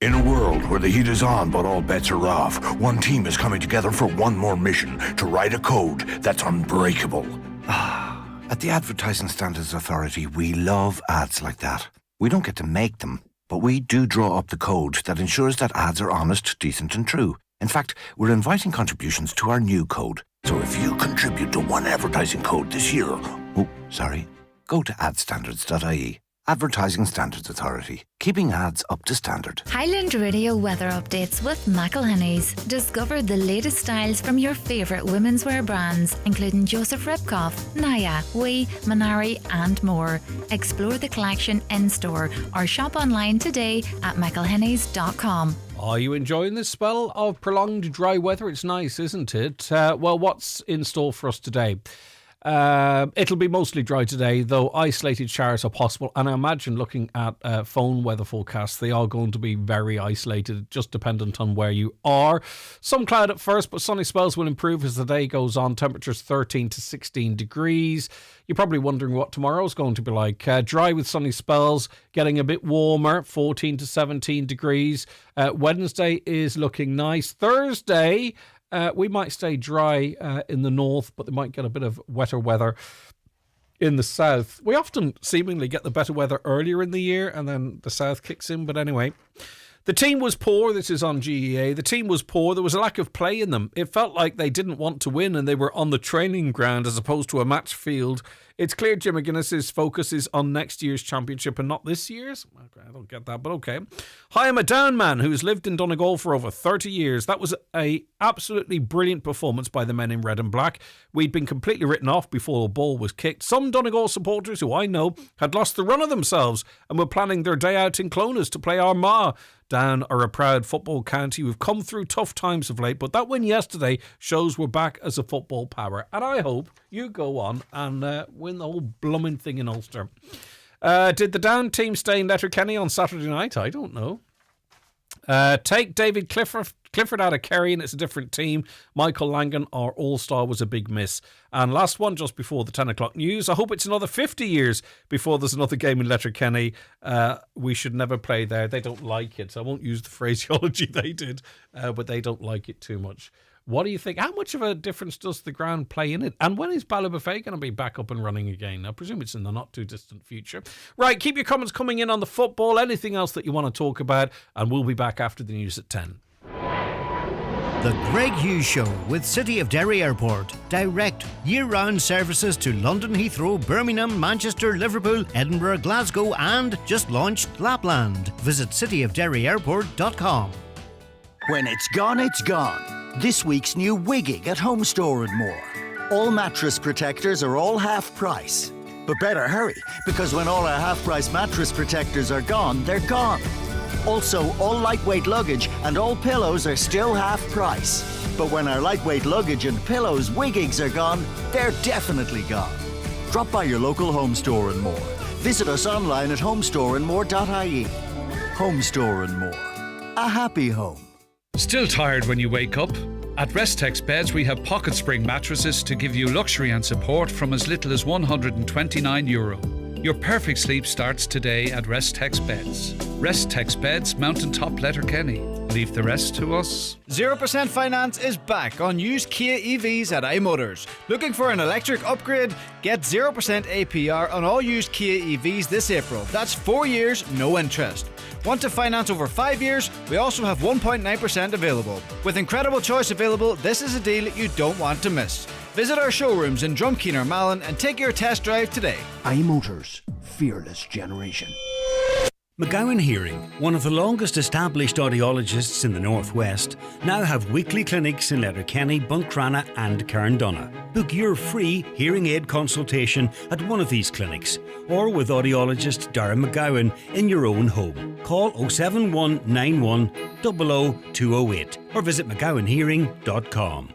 In a world where the heat is on but all bets are off, one team is coming together for one more mission: to write a code that's unbreakable. At the Advertising Standards Authority, we love ads like that. We don't get to make them, but we do draw up the code that ensures that ads are honest, decent and true. In fact, we're inviting contributions to our new code. So if you contribute to one advertising code this year, go to adstandards.ie. Advertising Standards Authority, keeping ads up to standard. Highland Radio weather updates with McElhinney's. Discover the latest styles from your favourite women's wear brands, including Joseph Ribkoff, Naya, Wee, Minari and more. Explore the collection in-store or shop online today at mcilhenneys.com. Are you enjoying this spell of prolonged dry weather? It's nice, isn't it? Well, what's in store for us today? It'll be mostly dry today, though isolated showers are possible, and I imagine looking at phone weather forecasts, they are going to be very isolated, just dependent on where you are. Some cloud at first, but sunny spells will improve as the day goes on. Temperatures 13 to 16 degrees. You're probably wondering what tomorrow's going to be like. Dry with sunny spells, getting a bit warmer, 14 to 17 degrees. Wednesday is looking nice. Thursday, We might stay dry in the north, but they might get a bit of wetter weather in the south. We often seemingly get the better weather earlier in the year and then the south kicks in. But anyway, the team was poor. This is on GEA. The team was poor. There was a lack of play in them. It felt like they didn't want to win and they were on the training ground as opposed to a match field. It's clear Jim McGuinness's focus is on next year's championship and not this year's. I don't get that, but okay. Hi, I'm a down man who's lived in Donegal for over 30 years. That was a absolutely brilliant performance by the men in red and black. We'd been completely written off before the ball was kicked. Some Donegal supporters who I know had lost the run of themselves and were planning their day out in Clonus to play Armagh. Down are a proud football county who've come through tough times of late, but that win yesterday shows we're back as a football power. And I hope you go on and win the whole blooming thing in Ulster. Did the down team stay in Letterkenny on Saturday night? I don't know. Take David Clifford out of Kerry and it's a different team. Michael Langan, our all-star, was a big miss. And last one, just before the 10 o'clock news. I hope it's another 50 years before there's another game in Letterkenny. We should never play there. They don't like it. I won't use the phraseology they did, but they don't like it too much. What do you think? How much of a difference does the ground play in it? And when is Ballybofey going to be back up and running again? I presume it's in the not too distant future. Right, keep your comments coming in on the football, anything else that you want to talk about, and we'll be back after the news at 10. The Greg Hughes Show with City of Derry Airport. Direct, year-round services to London Heathrow, Birmingham, Manchester, Liverpool, Edinburgh, Glasgow and just launched Lapland. Visit cityofderryairport.com. When it's gone, it's gone. This week's new Wigging at Home Store and More. All mattress protectors are all half price. But better hurry, because when all our half price mattress protectors are gone, they're gone. Also, all lightweight luggage and all pillows are still half price. But when our lightweight luggage and pillows Wiggings are gone, they're definitely gone. Drop by your local Home Store and More. Visit us online at homestoreandmore.ie. Home Store and More. A happy home. Still tired when you wake up? At Restex Beds, we have pocket spring mattresses to give you luxury and support from as little as €129. Your perfect sleep starts today at Restex Beds. Restex Beds, Mountaintop Letterkenny. Leave the rest to us. 0% finance is back on used Kia EVs at iMotors. Looking for an electric upgrade? Get 0% APR on all used Kia EVs this April. That's 4 years, no interest. Want to finance over 5 years? We also have 1.9% available. With incredible choice available, this is a deal you don't want to miss. Visit our showrooms in Drumkeen or Malin and take your test drive today. iMotors, fearless generation. McGowan Hearing, one of the longest established audiologists in the Northwest, now have weekly clinics in Letterkenny, Buncrana and Carndonagh. Book your free hearing aid consultation at one of these clinics or with audiologist Darren McGowan in your own home. Call 07191 00208 or visit mcgowanhearing.com.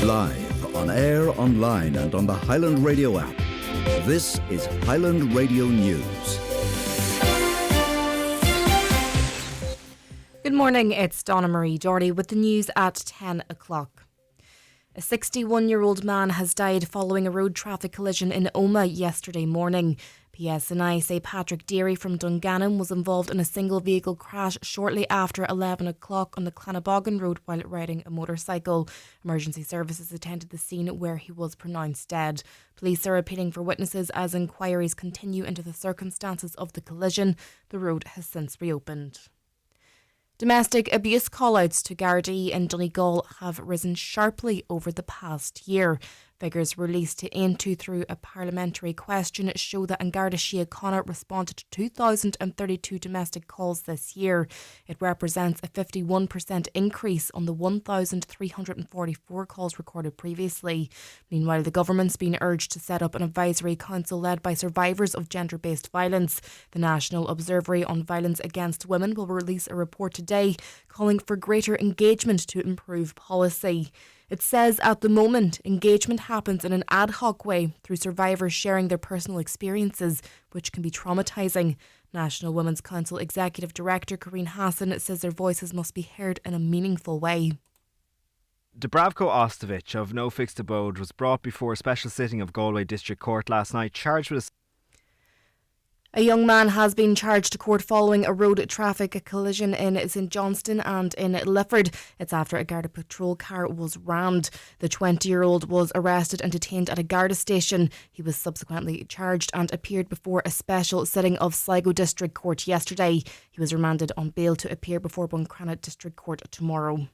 Live, on air, online and on the Highland Radio app. This is Highland Radio News. Good morning, it's Donna Marie Doherty with the news at 10 o'clock. A 61-year-old man has died following a road traffic collision in Omagh yesterday morning. PSNI say Patrick Deary from Dungannon was involved in a single vehicle crash shortly after 11 o'clock on the Clannabogan Road while riding a motorcycle. Emergency services attended the scene where he was pronounced dead. Police are appealing for witnesses as inquiries continue into the circumstances of the collision. The road has since reopened. Domestic abuse callouts to Gardaí in Donegal have risen sharply over the past year. Figures released to Aintu through a parliamentary question show that An Garda Síochána responded to 2,032 domestic calls this year. It represents a 51% increase on the 1,344 calls recorded previously. Meanwhile, the government's been urged to set up an advisory council led by survivors of gender-based violence. The National Observatory on Violence Against Women will release a report today calling for greater engagement to improve policy. It says at the moment, engagement happens in an ad hoc way through survivors sharing their personal experiences, which can be traumatising. National Women's Council Executive Director Karine Hassan says their voices must be heard in a meaningful way. Dubravko Ostovic of No Fixed Abode was brought before a special sitting of Galway District Court last night, charged with A young man has been charged to court following a road traffic collision in St Johnston and in Lifford. It's after a Garda patrol car was rammed. The 20-year-old was arrested and detained at a Garda station. He was subsequently charged and appeared before a special sitting of Sligo District Court yesterday. He was remanded on bail to appear before Buncrana District Court tomorrow.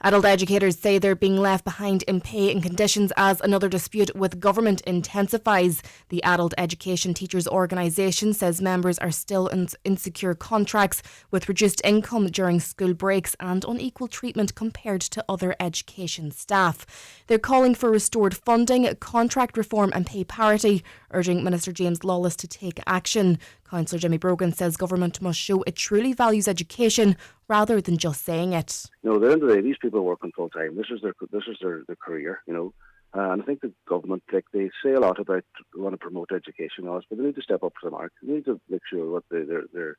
Adult educators say they're being left behind in pay and conditions as another dispute with government intensifies. The Adult Education Teachers Organisation says members are still in insecure contracts with reduced income during school breaks and unequal treatment compared to other education staff. They're calling for restored funding, contract reform and pay parity, urging Minister James Lawless to take action. Councillor Jimmy Brogan says government must show it truly values education rather than just saying it. You know, at the end of the day, these people are working full time. This is their career, you know. And I think the government, like, they say a lot about want to promote education laws, but they need to step up to the mark. They need to make sure what they're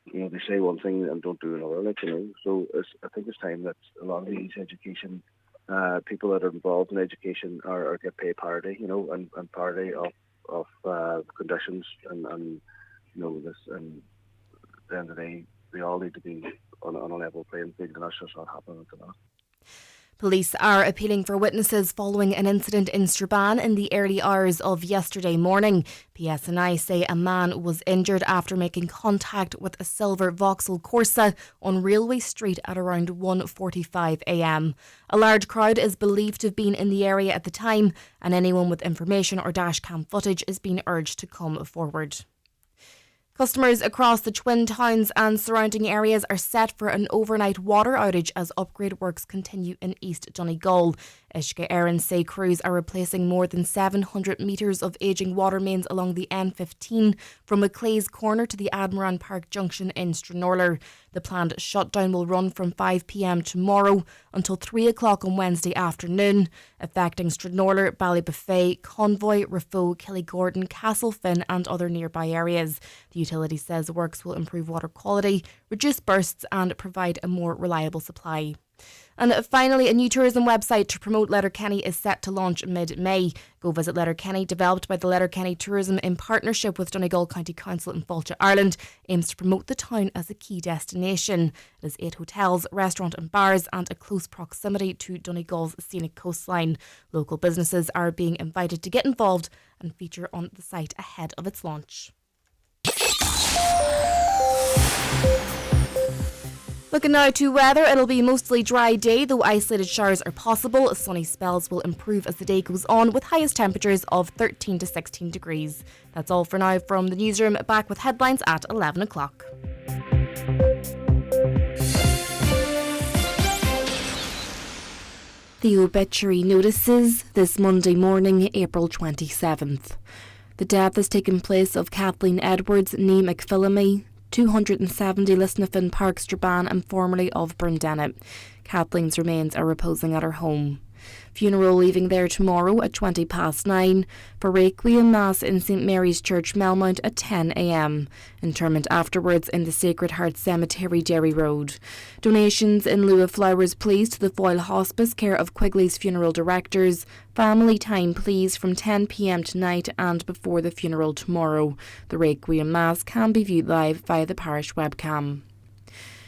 you know, they say one thing and don't do another, like, you know. So I think it's time that a lot of these education people that are involved in education are get pay parity, you know, and parity of conditions and you know, this, and at the end of the day, they all need to be on a level playing field, and that's just not happening to that. Police are appealing for witnesses following an incident in Strabane in the early hours of yesterday morning. PSNI say a man was injured after making contact with a silver Vauxhall Corsa on Railway Street at around 1:45 a.m. A large crowd is believed to have been in the area at the time, and anyone with information or dashcam footage is being urged to come forward. Customers across the Twin Towns and surrounding areas are set for an overnight water outage as upgrade works continue in East Donegal. Uisce Éireann say crews are replacing more than 700 metres of ageing water mains along the N15 from Maclay's Corner to the Admiral Park Junction in Stranorlar. The planned shutdown will run from 5 p.m. tomorrow until 3 o'clock on Wednesday afternoon, affecting Stranorlar, Ballybuffet, Convoy, Rafo, Killygordon, Castlefin and other nearby areas. The utility says works will improve water quality, reduce bursts and provide a more reliable supply. And finally, a new tourism website to promote Letterkenny is set to launch mid-May. Go visit Letterkenny, developed by the Letterkenny Tourism in partnership with Donegal County Council and Fáilte Ireland, aims to promote the town as a key destination. It has 8 hotels, restaurant and bars and a close proximity to Donegal's scenic coastline. Local businesses are being invited to get involved and feature on the site ahead of its launch. Looking now to weather, it'll be a mostly dry day, though isolated showers are possible. Sunny spells will improve as the day goes on, with highest temperatures of 13 to 16 degrees. That's all for now from the newsroom. Back with headlines at 11 o'clock. The Obituary notices this Monday morning, April 27th. The death has taken place of Kathleen Edwards, née McPhillamy, 270 Lisnafin Park, Strabane and formerly of Brendan. Kathleen's remains are reposing at her home. Funeral leaving there tomorrow at 9:20 for Requiem Mass in St Mary's Church, Melmount at 10 a.m. Interment afterwards in the Sacred Heart Cemetery, Derry Road. Donations in lieu of flowers please to the Foyle Hospice, care of Quigley's funeral directors. Family time please from 10 p.m. tonight and before the funeral tomorrow. The Requiem Mass can be viewed live via the parish webcam.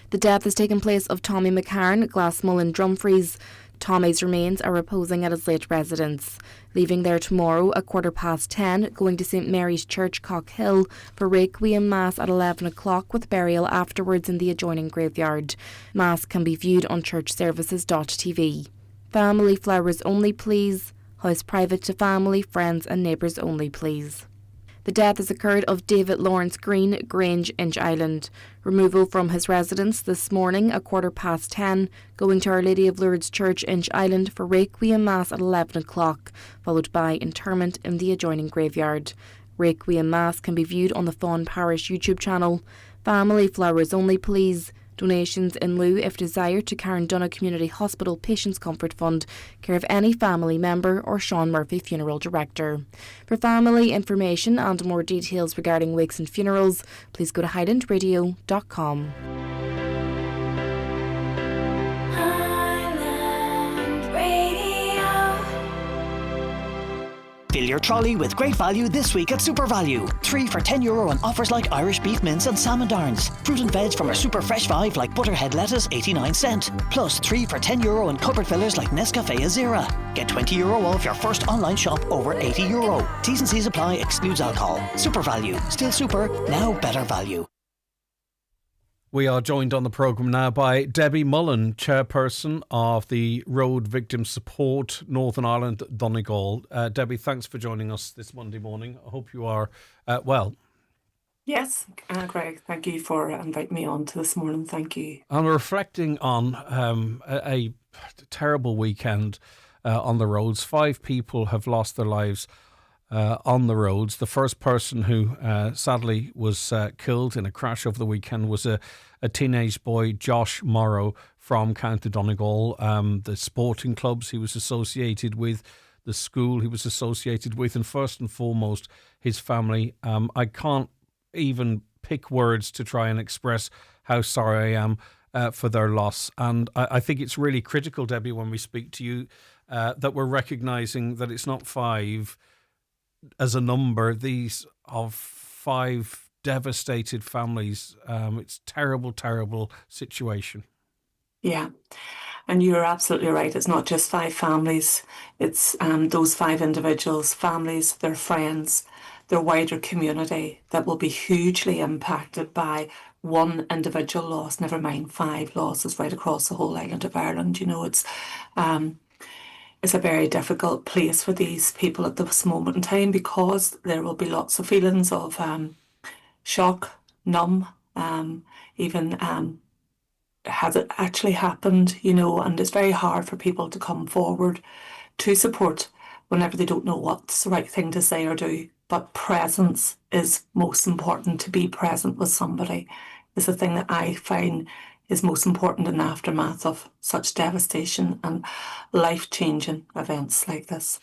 The death has taken place of Tommy McCarn, Glassmullen, Dumfries. Tommy's remains are reposing at his late residence. Leaving there tomorrow at 10:15, going to St Mary's Church, Cockhill for Requiem Mass at 11 o'clock with burial afterwards in the adjoining graveyard. Mass can be viewed on churchservices.tv. Family flowers only please. House private to family, friends and neighbours only please. The death has occurred of David Lawrence Green, Grange, Inch Island. Removal from his residence this morning at 10:15, going to Our Lady of Lourdes Church, Inch Island for Requiem Mass at 11 o'clock, followed by interment in the adjoining graveyard. Requiem Mass can be viewed on the Fawn Parish YouTube channel. Family flowers only please. Donations in lieu if desired to Carndonagh Community Hospital Patients Comfort Fund, care of any family member or Sean Murphy Funeral Director. For family information and more details regarding wakes and funerals, please go to highlandradio.com. Fill your trolley with great value this week at Super Value. 3 for €10 on offers like Irish beef mince and salmon darns. Fruit and veg from our super fresh 5 like butterhead lettuce 89¢. Plus 3 for €10 on cupboard fillers like Nescafe Azera. Get €20 off your first online shop over €80. T's and C's apply, excludes alcohol. Super Value. Still super, now better value. We are joined on the programme now by Debbie Mullen, chairperson of the Road Victim Support Northern Ireland Donegal. Debbie, thanks for joining us this Monday morning. I hope you are well. Yes, Greg, thank you for inviting me on to this morning. Thank you. I'm reflecting on a terrible weekend on the roads. 5 people have lost their lives on the roads. The first person who sadly was killed in a crash over the weekend was a teenage boy, Josh Morrow, from County Donegal. The sporting clubs he was associated with, the school he was associated with, and first and foremost, his family. I can't even pick words to try and express how sorry I am for their loss. And I think it's really critical, Debbie, when we speak to you, that we're recognising that it's not 5 as a number. These are 5 devastated families. It's terrible, terrible situation. Yeah, and you're absolutely right. It's not just 5 families. It's those 5 individuals, families, their friends, their wider community that will be hugely impacted by one individual loss, never mind 5 losses right across the whole island of Ireland. You know, it's a very difficult place for these people at this moment in time, because there will be lots of feelings of shock, numb, even has it actually happened, you know, and it's very hard for people to come forward to support whenever they don't know what's the right thing to say or do. But presence is most important. To be present with somebody is the thing that I find is most important in the aftermath of such devastation and life-changing events like this.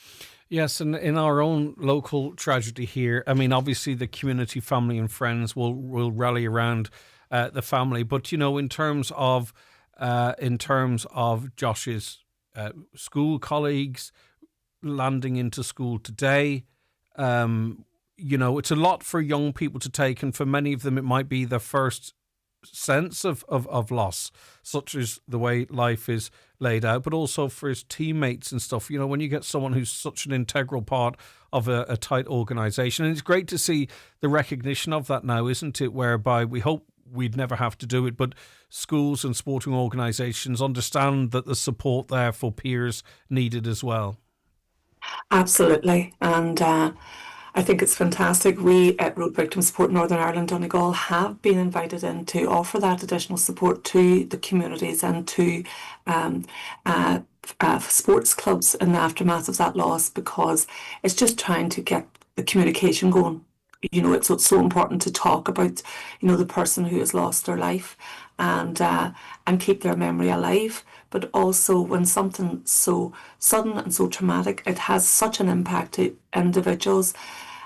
Yes, and in our own local tragedy here, I mean, obviously the community, family and friends will rally around the family. But, you know, in terms of Josh's school colleagues landing into school today, you know, it's a lot for young people to take. And for many of them, it might be their first sense of loss, such as the way life is laid out, but also for his teammates and stuff. You know, when you get someone who's such an integral part of a tight organisation, and it's great to see the recognition of that now, isn't it, whereby we hope we'd never have to do it, but schools and sporting organisations understand that the support there for peers needed as well. Absolutely, and I think it's fantastic. We at Road Victim Support Northern Ireland Donegal have been invited in to offer that additional support to the communities and to sports clubs in the aftermath of that loss, because it's just trying to get the communication going. You know, it's so important to talk about, you know, the person who has lost their life and keep their memory alive. But also when something so sudden and so traumatic, it has such an impact to individuals.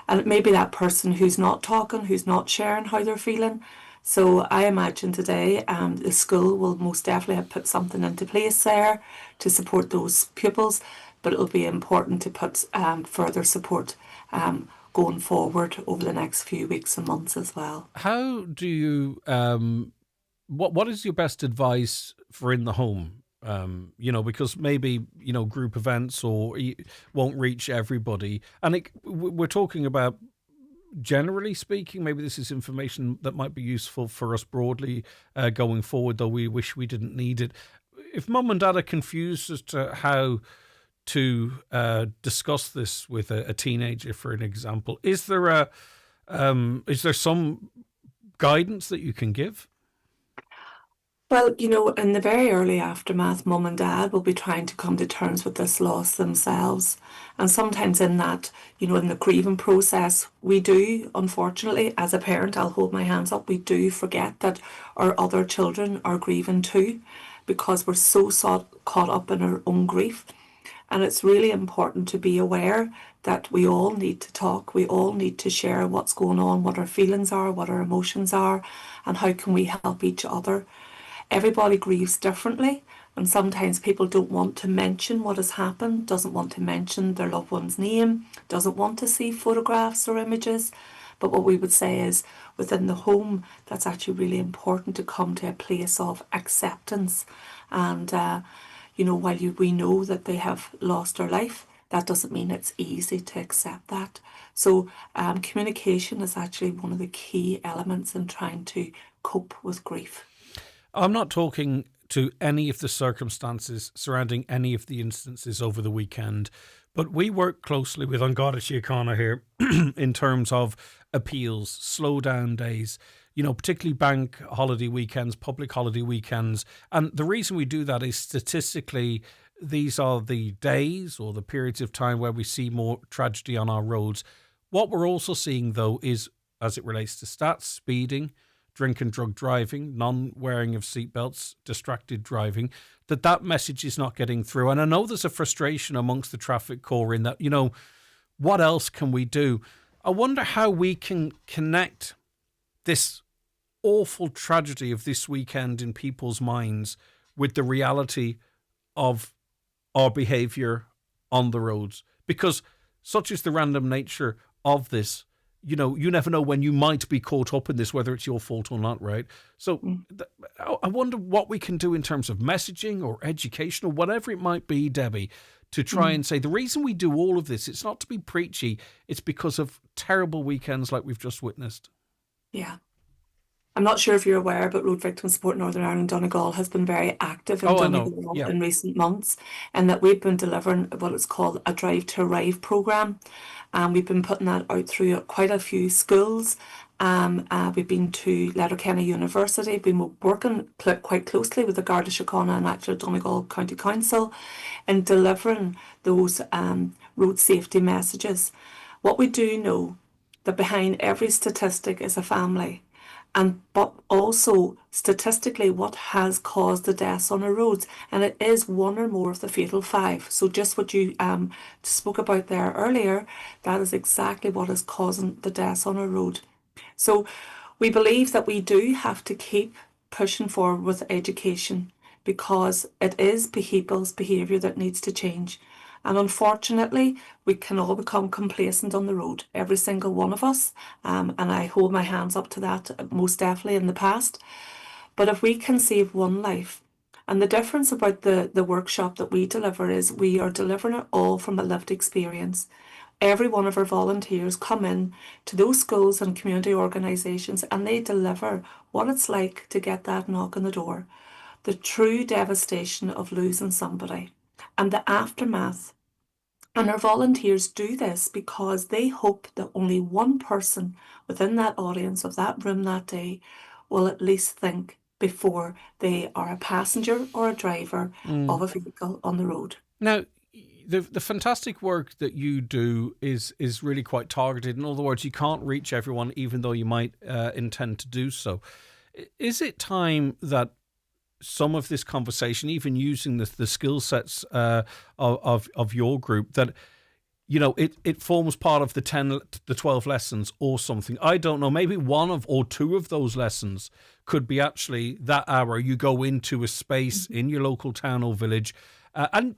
And it may be that person who's not talking, who's not sharing how they're feeling. So I imagine today the school will most definitely have put something into place there to support those pupils. But it'll be important to put further support going forward over the next few weeks and months as well. How do you, what is your best advice for in the home? You know, because maybe, you know, group events won't reach everybody. And we're talking about, generally speaking, maybe this is information that might be useful for us broadly going forward, though we wish we didn't need it. If mum and dad are confused as to how to discuss this with a teenager, for an example, is there some guidance that you can give? Well, you know, in the very early aftermath, mum and dad will be trying to come to terms with this loss themselves. And sometimes in that, you know, in the grieving process, we do, unfortunately, as a parent, I'll hold my hands up, we do forget that our other children are grieving too, because we're so caught up in our own grief. And it's really important to be aware that we all need to talk, we all need to share what's going on, what our feelings are, what our emotions are, and how can we help each other. Everybody grieves differently, And sometimes people don't want to mention what has happened, doesn't want to mention their loved one's name, doesn't want to see photographs or images. But what we would say is within the home, that's actually really important to come to a place of acceptance. And, while we know that they have lost their life, that doesn't mean it's easy to accept that. So communication is actually one of the key elements in trying to cope with grief. I'm not talking to any of the circumstances surrounding any of the instances over the weekend, but we work closely with An Garda Síochána here in terms of appeals, slow down days, particularly bank holiday weekends, public holiday weekends. And the reason we do that is statistically, these are the days or the periods of time where we see more tragedy on our roads. What we're also seeing, though, is, as it relates to stats, speeding, drink and drug driving, non-wearing of seatbelts, distracted driving, that message is not getting through. And I know there's a frustration amongst the traffic corps in that, what else can we do? I wonder how we can connect this awful tragedy of this weekend in people's minds with the reality of our behaviour on the roads. Because such is the random nature of this. You never know when you might be caught up in this, whether it's your fault or not, right? So I wonder what we can do in terms of messaging or education or whatever it might be, Debbie, to try and say the reason we do all of this, it's not to be preachy, it's because of terrible weekends like we've just witnessed. Yeah. I'm not sure if you're aware, but Road Victim Support Northern Ireland Donegal has been very active in Donegal in recent months, and that we've been delivering what is called a Drive to Arrive programme. And we've been putting that out through quite a few schools. We've been to Letterkenny University, been working quite closely with the Garda Síochána and actually Donegal County Council in delivering those road safety messages. What we do know, that behind every statistic is a family. But also statistically what has caused the deaths on our roads, and it is one or more of the fatal five. So just what you spoke about there earlier, that is exactly what is causing the deaths on our road. So we believe that we do have to keep pushing forward with education, because it is people's behaviour that needs to change. And unfortunately, we can all become complacent on the road, every single one of us. And I hold my hands up to that most definitely in the past. But if we can save one life, and the difference about the workshop that we deliver is we are delivering it all from a lived experience. Every one of our volunteers come in to those schools and community organisations, and they deliver what it's like to get that knock on the door, the true devastation of losing somebody, and the aftermath. And our volunteers do this because they hope that only one person within that audience of that room that day will at least think before they are a passenger or a driver of a vehicle on the road. Now, the fantastic work that you do is really quite targeted. In other words, you can't reach everyone, even though you might intend to do so. Is it time that some of this conversation, even using the skill sets of your group, that it forms part of the 12 lessons or something? I don't know, maybe one of or two of those lessons could be actually that hour you go into a space in your local town or village, and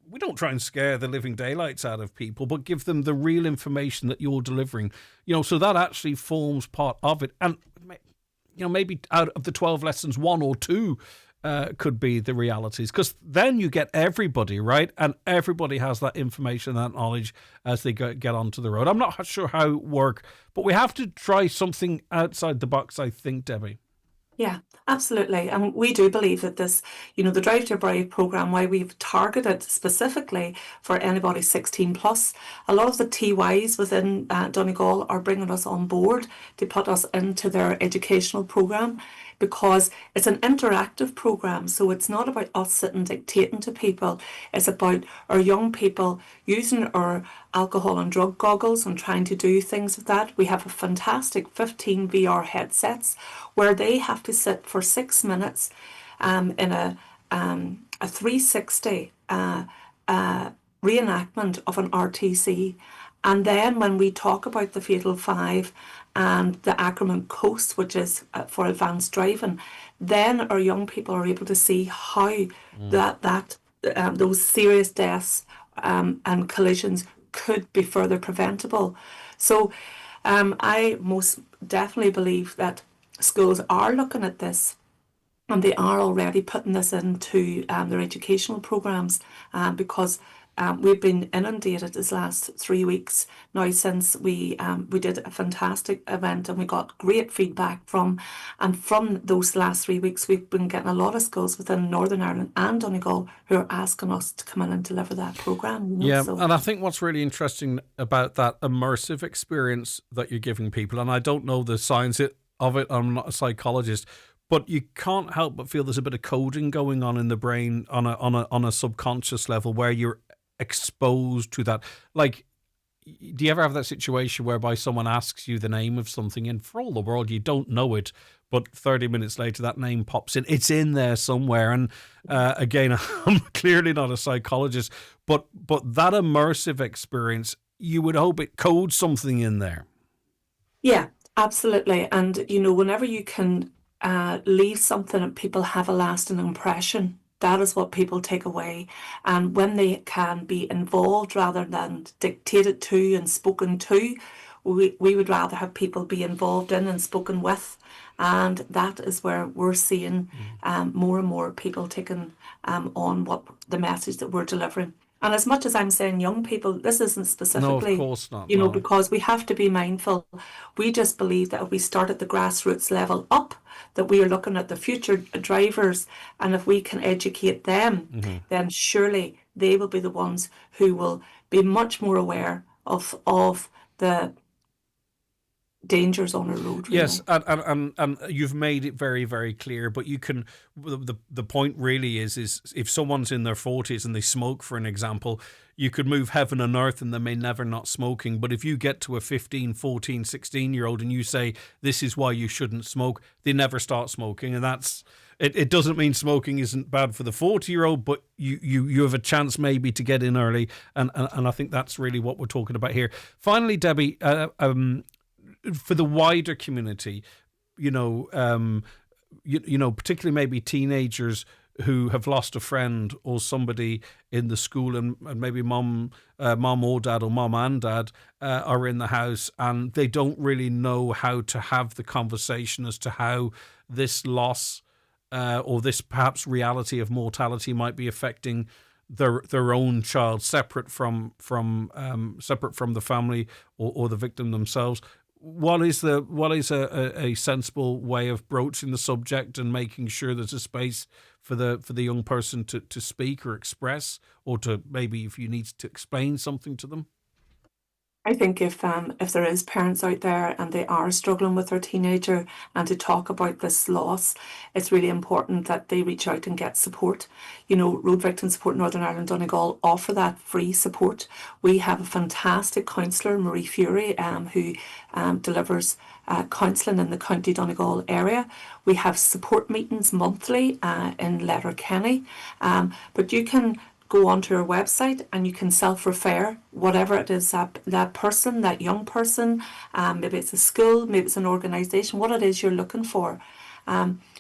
we don't try and scare the living daylights out of people, but give them the real information that you're delivering, so that actually forms part of it. And maybe out of the 12 lessons, one or two could be the realities, because then you get everybody, right? And everybody has that information, that knowledge as they get onto the road. I'm not sure how it works, but we have to try something outside the box, I think, Debbie. Yeah, absolutely. And we do believe that this, the Drive to Arrive programme, why we've targeted specifically for anybody 16 plus, a lot of the TYs within Donegal are bringing us on board to put us into their educational programme, because it's an interactive programme. So it's not about us sitting dictating to people. It's about our young people using our alcohol and drug goggles and trying to do things with that. We have a fantastic 15 VR headsets where they have to sit for 6 minutes in a 360 reenactment of an RTC. And then when we talk about the fatal five and the Ackerman Coast, which is for advanced driving, then our young people are able to see how those serious deaths and collisions could be further preventable. So I most definitely believe that schools are looking at this, and they are already putting this into their educational programs, because we've been inundated this last 3 weeks now since we did a fantastic event, and we got great feedback from those last 3 weeks. We've been getting a lot of schools within Northern Ireland and Donegal who are asking us to come in and deliver that programme. And I think what's really interesting about that immersive experience that you're giving people, and I don't know the science of it, I'm not a psychologist, but you can't help but feel there's a bit of coding going on in the brain on a subconscious level where you're exposed to that. Like, do you ever have that situation whereby someone asks you the name of something, and for all the world you don't know it, but 30 minutes later that name pops in? It's in there somewhere. And again, I'm clearly not a psychologist, but that immersive experience, you would hope it codes something in there. Yeah, absolutely. And whenever you can leave something and people have a lasting impression, that is what people take away. And when they can be involved rather than dictated to and spoken to, we would rather have people be involved in and spoken with. And that is where we're seeing more and more people taking on what the message that we're delivering. And as much as I'm saying young people, this isn't specifically, no, of course not, because we have to be mindful. We just believe that if we start at the grassroots level up, that we are looking at the future drivers, and if we can educate them, then surely they will be the ones who will be much more aware of the dangers on a road. Yes, and you've made it very, very clear, but you can, the point really is if someone's in their 40s and they smoke, for an example, you could move heaven and earth and they may never not smoking. But if you get to a 15, 14, 16-year-old and you say, this is why you shouldn't smoke, they never start smoking. And that's, it doesn't mean smoking isn't bad for the 40-year-old, but you have a chance maybe to get in early. And I think that's really what we're talking about here. Finally, Debbie, for the wider community, particularly maybe teenagers who have lost a friend or somebody in the school, and maybe mom or dad, or mom and dad are in the house, and they don't really know how to have the conversation as to how this loss or this perhaps reality of mortality might be affecting their own child, separate from the family or the victim themselves. What is a sensible way of broaching the subject and making sure there's a space for the young person to speak or express, or to maybe if you need to explain something to them? I think if there is parents out there and they are struggling with their teenager and to talk about this loss, it's really important that they reach out and get support. Road Victim Support Northern Ireland Donegal offer that free support. We have a fantastic counsellor, Marie Fury, who delivers counselling in the County Donegal area. We have support meetings monthly in Letterkenny, but you can go onto our website and you can self-refer whatever it is that person, that young person, maybe it's a school, maybe it's an organisation, what it is you're looking for.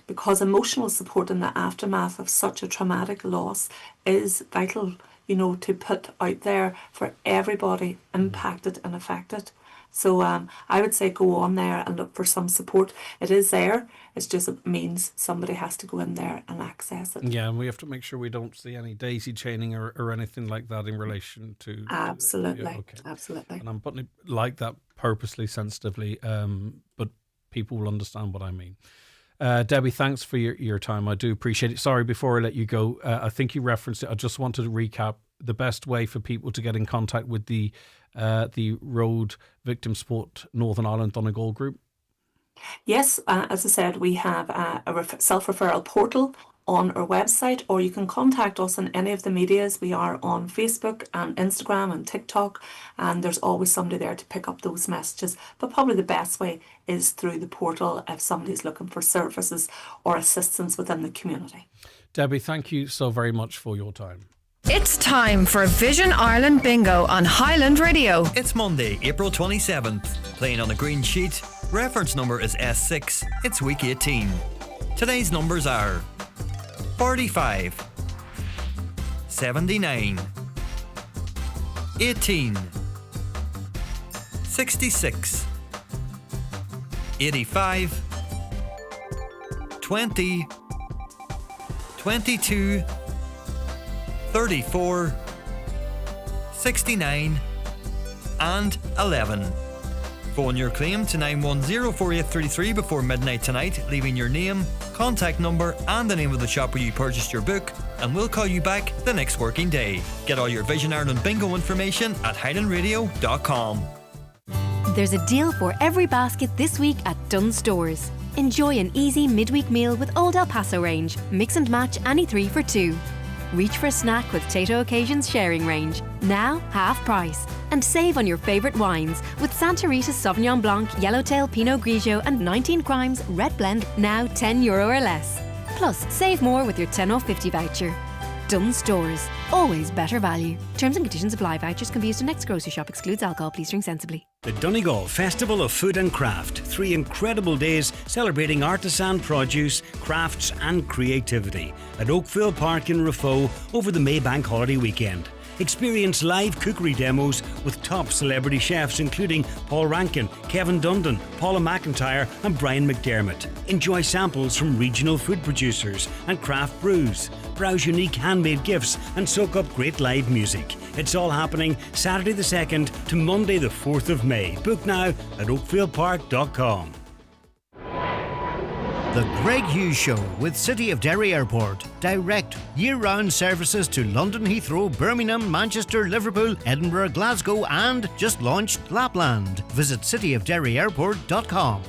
Because emotional support in the aftermath of such a traumatic loss is vital, to put out there for everybody impacted and affected. So I would say go on there and look for some support. It is there. It's just, it means somebody has to go in there and access it. Yeah, and we have to make sure we don't see any daisy chaining or anything like that in relation to... Absolutely, okay. Absolutely. And I'm putting it like that purposely, sensitively, but people will understand what I mean. Debbie, thanks for your time. I do appreciate it. Sorry, before I let you go, I think you referenced it. I just wanted to recap the best way for people to get in contact with the Road Victim Support Northern Ireland Donegal group. Yes, as I said, we have a self-referral portal on our website, or you can contact us on any of the medias. We are on Facebook and Instagram and TikTok, and there's always somebody there to pick up those messages. But probably the best way is through the portal if somebody's looking for services or assistance within the community. Debbie, thank you so very much for your time. It's time for Vision Ireland Bingo on Highland Radio. It's Monday, April 27th. Playing on a green sheet, Reference number is S6. It's week 18. Today's numbers are 45, 79, 18, 66, 85, 20, 22, 34, 69 and 11. Phone your claim to 910-4833 before midnight tonight, leaving your name, contact number and the name of the shop where you purchased your book, and we'll call you back the next working day. Get all your Vision Ireland bingo information at highlandradio.com. There's a deal for every basket this week at Dunnes Stores. Enjoy an easy midweek meal with Old El Paso range. Mix and match any 3 for $2. Reach for a snack with Tato Occasions sharing range. Now half price. And save on your favourite wines with Santa Rita Sauvignon Blanc, Yellowtail Pinot Grigio and 19 Crimes Red Blend, now €10 or less. Plus, save more with your 10 off 50 voucher. Dunnes Stores. Always better value. Terms and conditions apply. Vouchers can be used in next grocery shop. Excludes alcohol. Please drink sensibly. The Donegal Festival of Food and Craft. 3 incredible days celebrating artisan produce, crafts and creativity at Oakville Park in Rafo over the Maybank holiday weekend. Experience live cookery demos with top celebrity chefs including Paul Rankin, Kevin Dundon, Paula McIntyre and Brian McDermott. Enjoy samples from regional food producers and craft brews. Browse unique handmade gifts and soak up great live music. It's all happening Saturday the 2nd to Monday the 4th of May. Book now at oakvillepark.com. The Greg Hughes Show with City of Derry Airport. Direct, year-round services to London Heathrow, Birmingham, Manchester, Liverpool, Edinburgh, Glasgow and just launched Lapland. Visit cityofderryairport.com.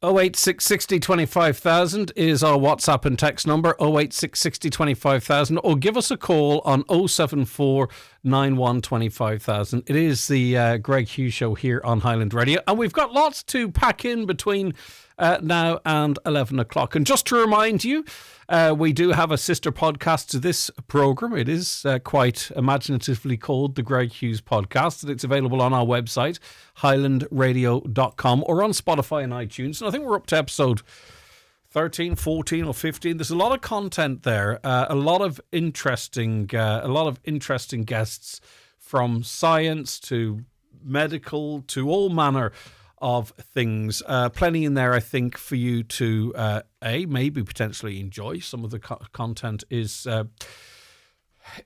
086 60 25,000 is our WhatsApp and text number, 086 60 25,000, or give us a call on 074 91 25,000. It is the Greg Hughes Show here on Highland Radio, and we've got lots to pack in between now and 11 o'clock. And just to remind you, we do have a sister podcast to this programme. It is quite imaginatively called the Greg Hughes Podcast, and it's available on our website, highlandradio.com, or on Spotify and iTunes. And I think we're up to episode 13, 14 or 15. There's a lot of content there, a lot of interesting guests, from science to medical to all manner of things. Plenty in there, I think, for you to maybe potentially enjoy. Some of the content is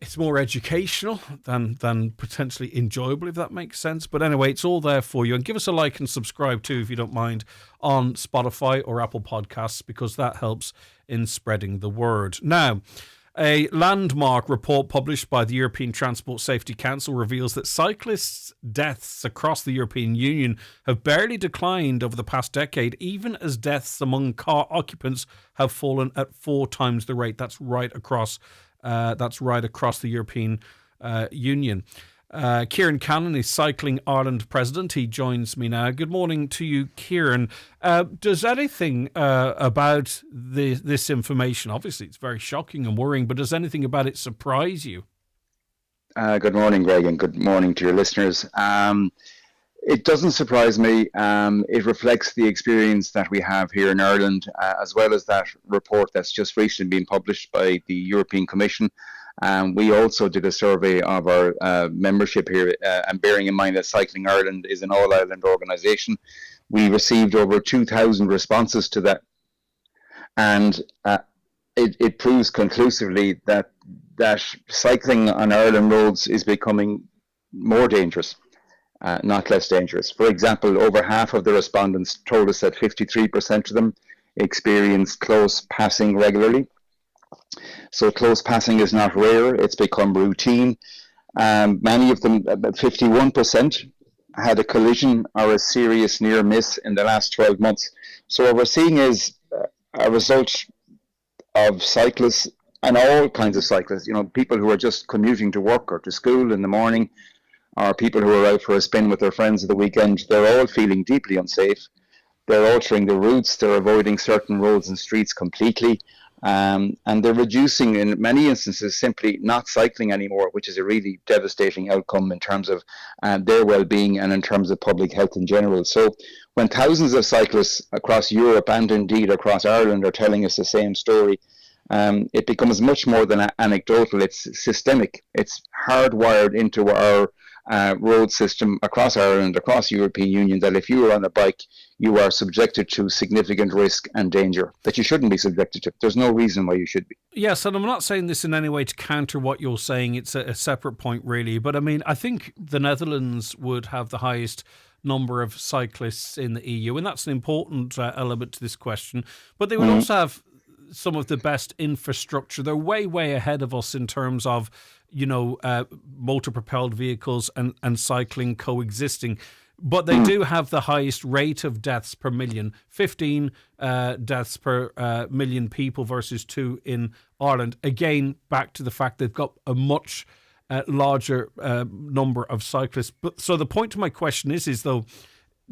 it's more educational than potentially enjoyable, if that makes sense. But anyway, it's all there for you. And give us a like and subscribe too, if you don't mind, on Spotify or Apple Podcasts, because that helps in spreading the word. Now, a landmark report published by the European Transport Safety Council reveals that cyclists' deaths across the European Union have barely declined over the past decade, even as deaths among car occupants have fallen at 4 times the rate. That's right across the European Union. Kieran Cannon is Cycling Ireland president. He joins me now. Good morning to you, Kieran. Does anything about this information, obviously it's very shocking and worrying, but does anything about it surprise you? Good morning, Greg, and good morning to your listeners. It doesn't surprise me. It reflects the experience that we have here in Ireland, as well as that report that's just recently been published by the European Commission. We also did a survey of our membership here, and bearing in mind that Cycling Ireland is an all-Ireland organisation, we received over 2,000 responses to that. And it proves conclusively that cycling on Ireland roads is becoming more dangerous, not less dangerous. For example, over half of the respondents told us that 53% of them experienced close passing regularly. So close passing is not rare, it's become routine. Many of them, about 51%, had a collision or a serious near miss in the last 12 months. So what we're seeing is a result of cyclists, and all kinds of cyclists, people who are just commuting to work or to school in the morning, or people who are out for a spin with their friends at the weekend. They're all feeling deeply unsafe. They're altering the routes, they're avoiding certain roads and streets completely. And they're reducing, in many instances, simply not cycling anymore, which is a really devastating outcome in terms of their well-being and in terms of public health in general. So when thousands of cyclists across Europe and indeed across Ireland are telling us the same story, it becomes much more than anecdotal. It's systemic. It's hardwired into our road system across Ireland, across the European Union, that if you are on a bike, you are subjected to significant risk and danger that you shouldn't be subjected to. There's no reason why you should be. Yes, and I'm not saying this in any way to counter what you're saying. It's a separate point, really. But I mean, I think the Netherlands would have the highest number of cyclists in the EU, and that's an important element to this question. But they would also have some of the best infrastructure. They're way, way ahead of us in terms of, motor-propelled vehicles and cycling coexisting. But they do have the highest rate of deaths per million, 15 deaths per million people versus 2 in Ireland. Again, back to the fact they've got a much larger number of cyclists. But so the point to my question is though,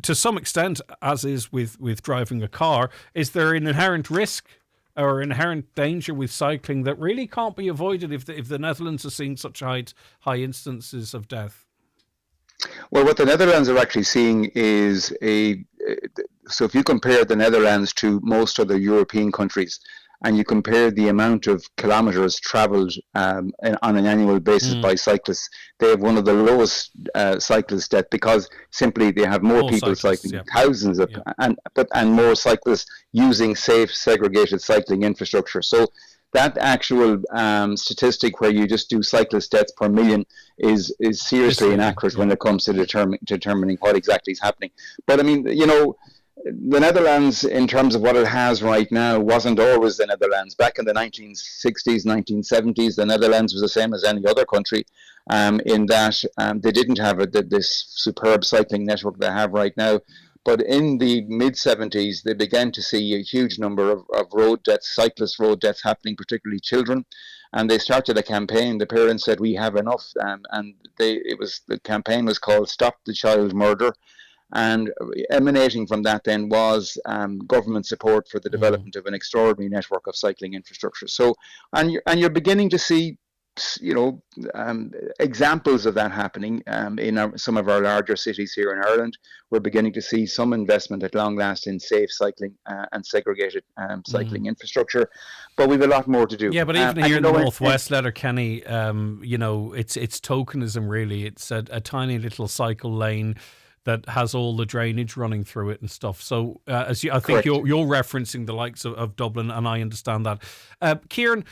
to some extent, as is with driving a car, is there an inherent risk or inherent danger with cycling that really can't be avoided if the Netherlands are seeing such high instances of death? Well, what the Netherlands are actually seeing is so if you compare the Netherlands to most other European countries, and you compare the amount of kilometres travelled on an annual basis by cyclists, they have one of the lowest cyclist death, because simply they have more people cycling, thousands of, and more cyclists using safe, segregated cycling infrastructure. So that actual statistic where you just do cyclist deaths per million is seriously inaccurate when it comes to determining what exactly is happening. But I mean, the Netherlands, in terms of what it has right now, wasn't always the Netherlands. Back in the 1960s, 1970s, the Netherlands was the same as any other country, in that they didn't have this superb cycling network they have right now. But in the mid-70s, they began to see a huge number of road deaths, cyclist road deaths happening, particularly children. And they started a campaign. The parents said, "We have enough." And the campaign was called Stop the Child Murder. And emanating from that then was government support for the development of an extraordinary network of cycling infrastructure. So, and you're beginning to see, examples of that happening in some of our larger cities here in Ireland. We're beginning to see some investment at long last in safe cycling and segregated cycling infrastructure, but we've a lot more to do. Yeah, but even here in the northwest, Letterkenny, it's tokenism really. It's a tiny little cycle lane that has all the drainage running through it and stuff. So I think you're referencing the likes of Dublin, and I understand that. Kieran,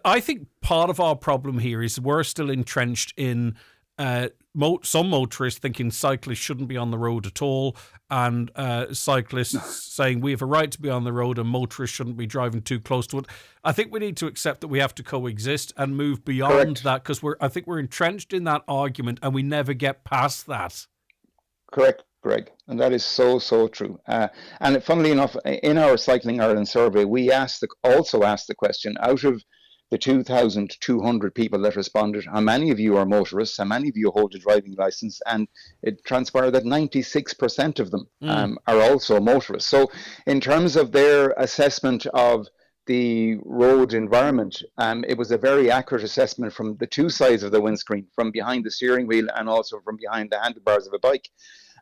I think part of our problem here is we're still entrenched in some motorists thinking cyclists shouldn't be on the road at all, and cyclists saying we have a right to be on the road and motorists shouldn't be driving too close to it. I think we need to accept that we have to coexist and move beyond that, because I think we're entrenched in that argument and we never get past that. Correct, Greg, and that is so true. And funnily enough, in our Cycling Ireland survey, we also asked the question, out of the 2,200 people that responded, how many of you are motorists, how many of you hold a driving licence? And it transpired that 96% of them are also motorists. So in terms of their assessment of the road environment, it was a very accurate assessment from the two sides of the windscreen, from behind the steering wheel and also from behind the handlebars of a bike.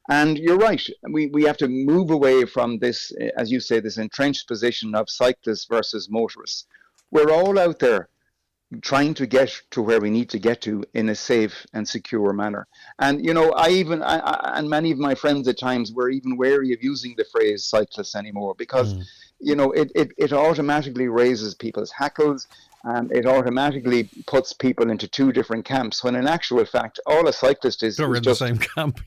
And you're right, we have to move away from this, as you say, this entrenched position of cyclists versus motorists. We're all out there trying to get to where we need to get to in a safe and secure manner. And, and many of my friends at times were even wary of using the phrase cyclists anymore, because, it automatically raises people's hackles. It automatically puts people into two different camps, when in actual fact, all a cyclist is in just the same camp.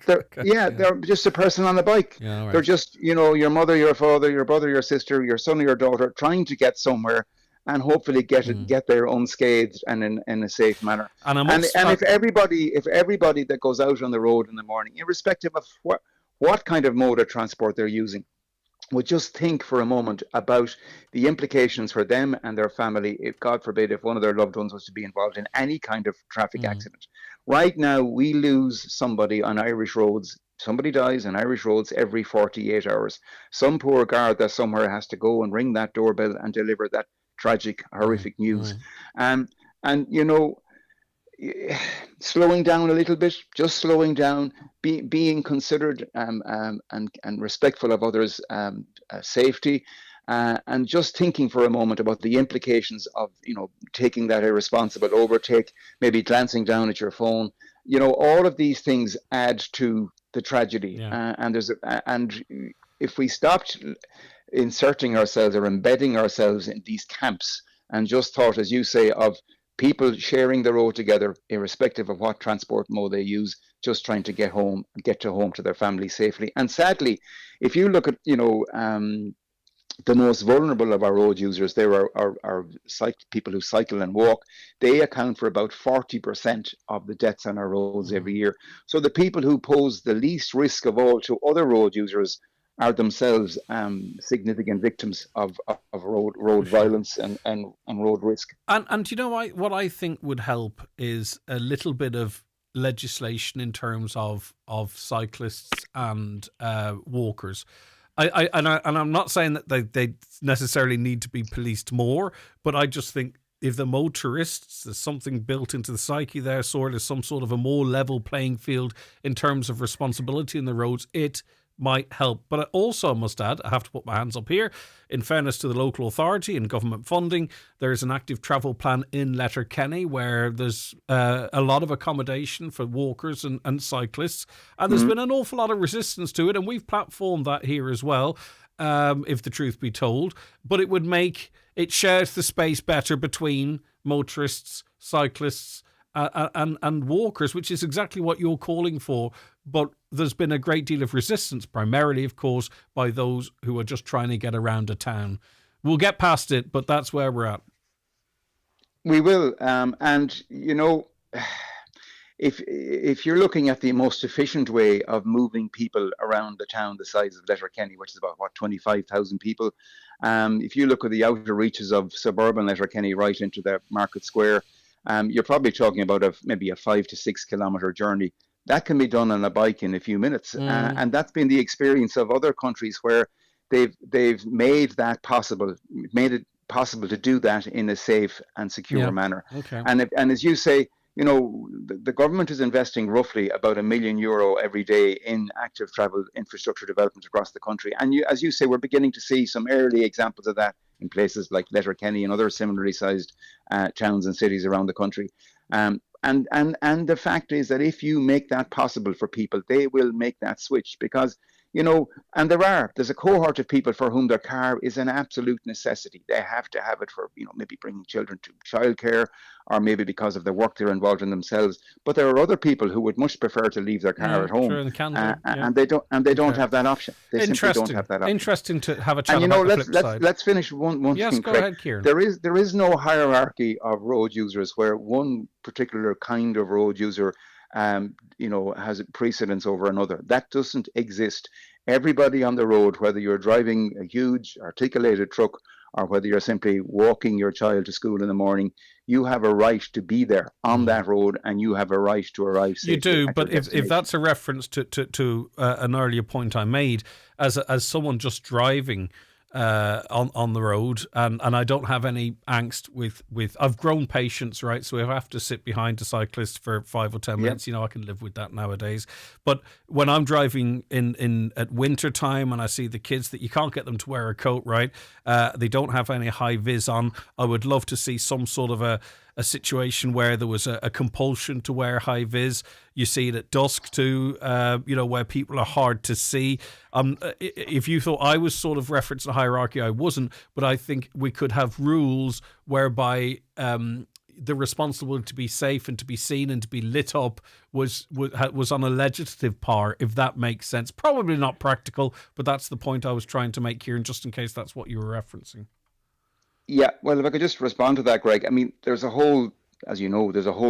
They're just a person on a bike. Yeah, right. They're just, your mother, your father, your brother, your sister, your son or your daughter, trying to get somewhere and hopefully get there unscathed and in a safe manner. And if everybody that goes out on the road in the morning, irrespective of what kind of mode of transport they're using, would just think for a moment about the implications for them and their family, if God forbid, if one of their loved ones was to be involved in any kind of traffic accident. Right now, we lose somebody on Irish roads Somebody dies on Irish roads every 48 hours. Some poor guard that somewhere has to go and ring that doorbell and deliver that tragic, horrific news. And slowing down a little bit, just slowing down, being considered and respectful of others' safety, and just thinking for a moment about the implications of taking that irresponsible overtake, maybe glancing down at your phone. All of these things add to the tragedy. And if we stopped inserting ourselves or embedding ourselves in these camps and just thought, as you say, of people sharing the road together, irrespective of what transport mode they use, just trying to get to home to their family safely. And sadly, if you look at the most vulnerable of our road users, they are people who cycle and walk. They account for about 40% of the deaths on our roads every year. So the people who pose the least risk of all to other road users are themselves significant victims of road violence and road risk. And what I think would help is a little bit of legislation in terms of cyclists and walkers. I'm not saying that they necessarily need to be policed more, but I just think if the motorists, there's something built into the psyche there, there's some sort of a more level playing field in terms of responsibility in the roads, it might help. But I also must add, I have to put my hands up here, in fairness to the local authority and government funding, there is an active travel plan in Letterkenny where there's a lot of accommodation for walkers and cyclists, and there's been an awful lot of resistance to it, and we've platformed that here as well, if the truth be told. But it would make it shares the space better between motorists, cyclists and walkers, which is exactly what you're calling for. But there's been a great deal of resistance, primarily, of course, by those who are just trying to get around a town. We'll get past it, but that's where we're at. We will. And, if you're looking at the most efficient way of moving people around the town the size of Letterkenny, which is about, 25,000 people, if you look at the outer reaches of suburban Letterkenny right into the market square, you're probably talking about maybe a 5 to 6 kilometre journey. That can be done on a bike in a few minutes. And that's been the experience of other countries where they've made it possible to do that in a safe and secure manner. Okay. And as you say, the government is investing roughly about €1 million every day in active travel infrastructure development across the country. And as you say, we're beginning to see some early examples of that in places like Letterkenny and other similarly sized towns and cities around the country. And the fact is that if you make that possible for people, they will make that switch because, and there's a cohort of people for whom their car is an absolute necessity. They have to have it for, maybe bringing children to childcare or maybe because of the work they're involved in themselves. But there are other people who would much prefer to leave their car at home. And they don't have that option. They simply don't have that option. Interesting to have a chat about the flip side. Let's finish one yes, thing. Yes, go ahead, Kieran. There is no hierarchy of road users where one particular kind of road user has precedence over another. That doesn't exist. Everybody on the road, whether you're driving a huge articulated truck or whether you're simply walking your child to school in the morning, you have a right to be there on that road and you have a right to arrive safely. You do, but if that's a reference to an earlier point I made, as someone just driving on the road, and I don't have any angst with I've grown patience, right? So if I have to sit behind a cyclist for 5 or 10 minutes, I can live with that nowadays. But when I'm driving in at winter time and I see the kids that you can't get them to wear a coat, right? They don't have any high vis on. I would love to see some sort of a situation where there was a compulsion to wear high vis. You see it at dusk too, where people are hard to see. If you thought I was sort of referencing a hierarchy, I wasn't, but I think we could have rules whereby the responsibility to be safe and to be seen and to be lit up was on a legislative par, if that makes sense. Probably not practical, but that's the point I was trying to make here, and just in case that's what you were referencing. Yeah, well, if I could just respond to that, Greg. I mean, there's a whole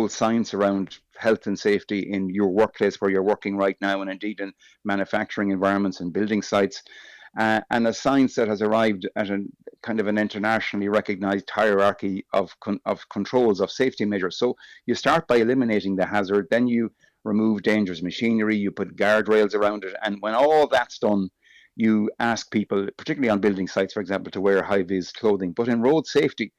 science around health and safety in your workplace where you're working right now, and indeed in manufacturing environments and building sites, and a science that has arrived at a kind of an internationally recognized hierarchy of controls, of safety measures. So you start by eliminating the hazard, then you remove dangerous machinery, you put guardrails around it. And when all that's done, you ask people, particularly on building sites, for example, to wear high-vis clothing. But in road safety,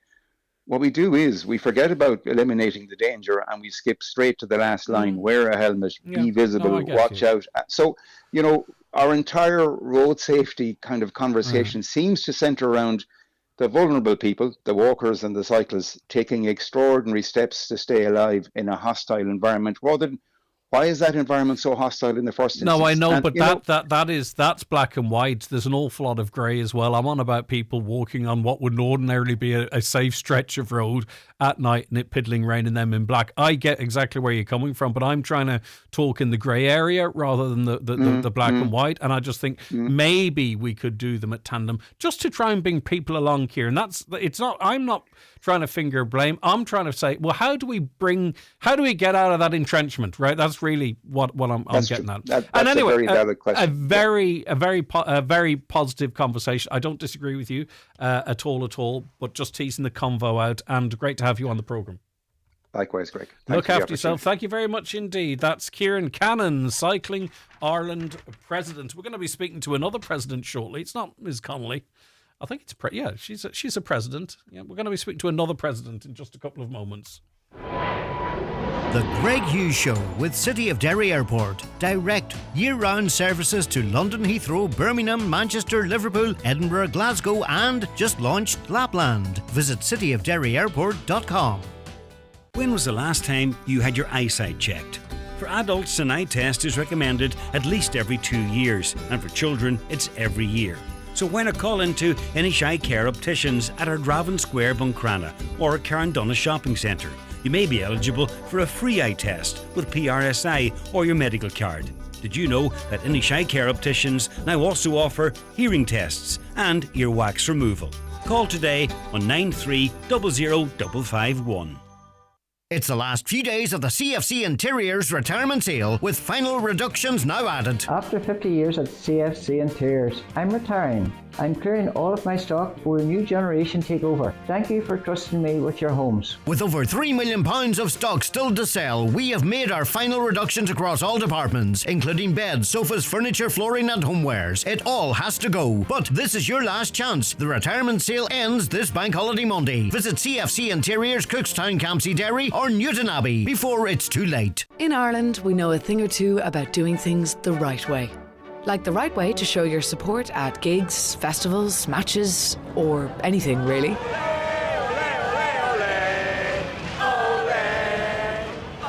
what we do is we forget about eliminating the danger and we skip straight to the last line. Wear a helmet, be visible, watch out. So, you know, our entire road safety kind of conversation seems to center around the vulnerable people, the walkers and the cyclists, taking extraordinary steps to stay alive in a hostile environment, rather than why is that environment so hostile in the first instance? No, I know, but that's black and white. There's an awful lot of grey as well. I'm on about people walking on what would ordinarily be a safe stretch of road at night and it piddling rain and them in black. I get exactly where you're coming from, but I'm trying to talk in the grey area rather than the black and white. And I just think maybe we could do them at tandem just to try and bring people along here. And I'm not trying to finger blame. I'm trying to say, well, how do we get out of that entrenchment, right? That's really what I'm getting at. That's anyway, a very valid question. A very positive conversation. I don't disagree with you at all, but just teasing the convo out, and great to have you on the programme. Likewise, Greg. Look after yourself. Thank you very much indeed. That's Kieran Cannon, Cycling Ireland President. We're going to be speaking to another president shortly. It's not Ms. Connolly. I think it's she's a president. Yeah, we're going to be speaking to another president in just a couple of moments. The Greg Hughes Show with City of Derry Airport. Direct, year-round services to London Heathrow, Birmingham, Manchester, Liverpool, Edinburgh, Glasgow and just launched Lapland. Visit cityofderryairport.com. When was the last time you had your eyesight checked? For adults, an eye test is recommended at least every 2 years, and for children, it's every year. So why not call into Inish Eye Care Opticians at Ardravin Square, Buncrana, or at Carndonagh Shopping Centre? You may be eligible for a free eye test with PRSI or your medical card. Did you know that Inish Eye Care Opticians now also offer hearing tests and earwax removal? Call today on 93000551. It's the last few days of the CFC Interiors retirement sale with final reductions now added. After 50 years at CFC Interiors, I'm retiring. I'm clearing all of my stock before a new generation take over. Thank you for trusting me with your homes. With over £3 million of stock still to sell, we have made our final reductions across all departments, including beds, sofas, furniture, flooring and homewares. It all has to go. But this is your last chance. The retirement sale ends this bank holiday Monday. Visit CFC Interiors, Cookstown, Campsie, Derry or Newton Abbey before it's too late. In Ireland, we know a thing or two about doing things the right way. Like the right way to show your support at gigs, festivals, matches, or anything really.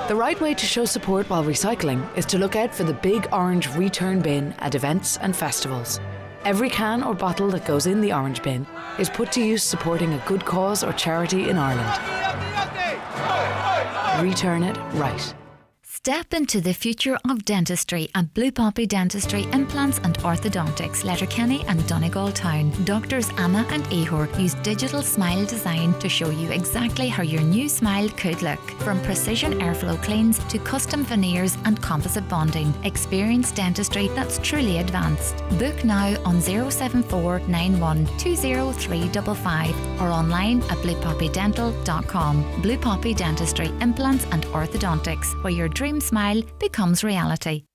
The right way to show support while recycling is to look out for the big orange return bin at events and festivals. Every can or bottle that goes in the orange bin is put to use supporting a good cause or charity in Ireland. Return it right. Step into the future of dentistry at Blue Poppy Dentistry Implants and Orthodontics, Letterkenny and Donegal Town. Doctors Anna and Ehor use digital smile design to show you exactly how your new smile could look. From precision airflow cleans to custom veneers and composite bonding. Experience dentistry that's truly advanced. Book now on 074 91 20355 or online at bluepoppydental.com. Blue Poppy Dentistry Implants and Orthodontics, where your dream smile becomes reality.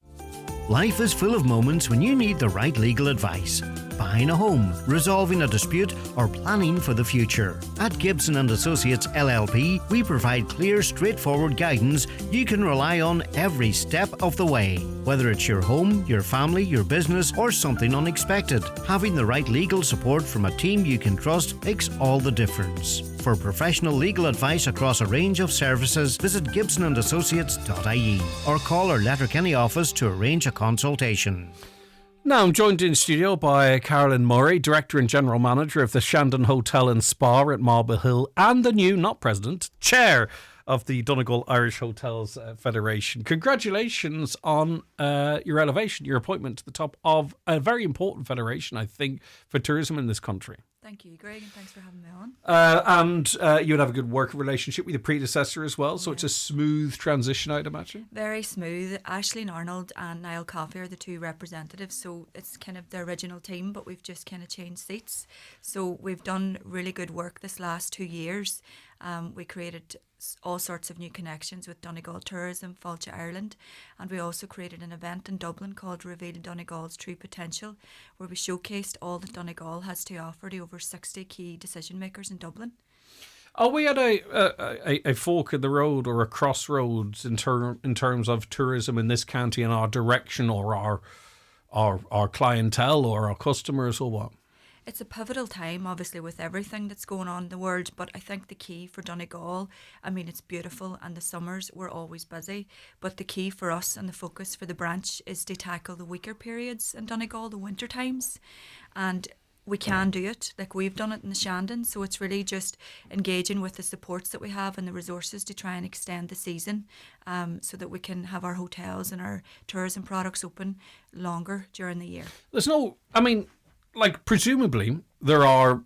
Life is full of moments when you need the right legal advice. Buying a home, resolving a dispute, or planning for the future. At Gibson & Associates LLP, we provide clear, straightforward guidance you can rely on every step of the way. Whether it's your home, your family, your business, or something unexpected, having the right legal support from a team you can trust makes all the difference. For professional legal advice across a range of services, visit gibsonandassociates.ie or call our Letterkenny office to arrange a consultation. Now I'm joined in studio by Carolyn Murray, Director and General Manager of the Shandon Hotel and Spa at Marble Hill and the new, not President, Chair of the Donegal Irish Hotels Federation. Congratulations on your elevation, your appointment to the top of a very important federation, I think, for tourism in this country. Thank you, Greg, and thanks for having me on. And you would have a good working relationship with your predecessor as well, so it's a smooth transition, I'd imagine. Very smooth. Aisling Arnold and Niall Coffey are the two representatives, so it's kind of the original team, but we've just kind of changed seats. So we've done really good work this last 2 years, We created all sorts of new connections with Donegal Tourism, Fáilte Ireland, and we also created an event in Dublin called Reveal Donegal's True Potential, where we showcased all that Donegal has to offer to over 60 key decision makers in Dublin. Are we at a fork in the road or a crossroads in terms of tourism in this county and our direction or our clientele or our customers or what? It's a pivotal time, obviously, with everything that's going on in the world, but I think the key for Donegal, I mean, it's beautiful and the summers we're always busy, but the key for us and the focus for the branch is to tackle the weaker periods in Donegal, the winter times, and we can do it, like we've done it in the Shandon, so it's really just engaging with the supports that we have and the resources to try and extend the season, so that we can have our hotels and our tourism products open longer during the year. Presumably there are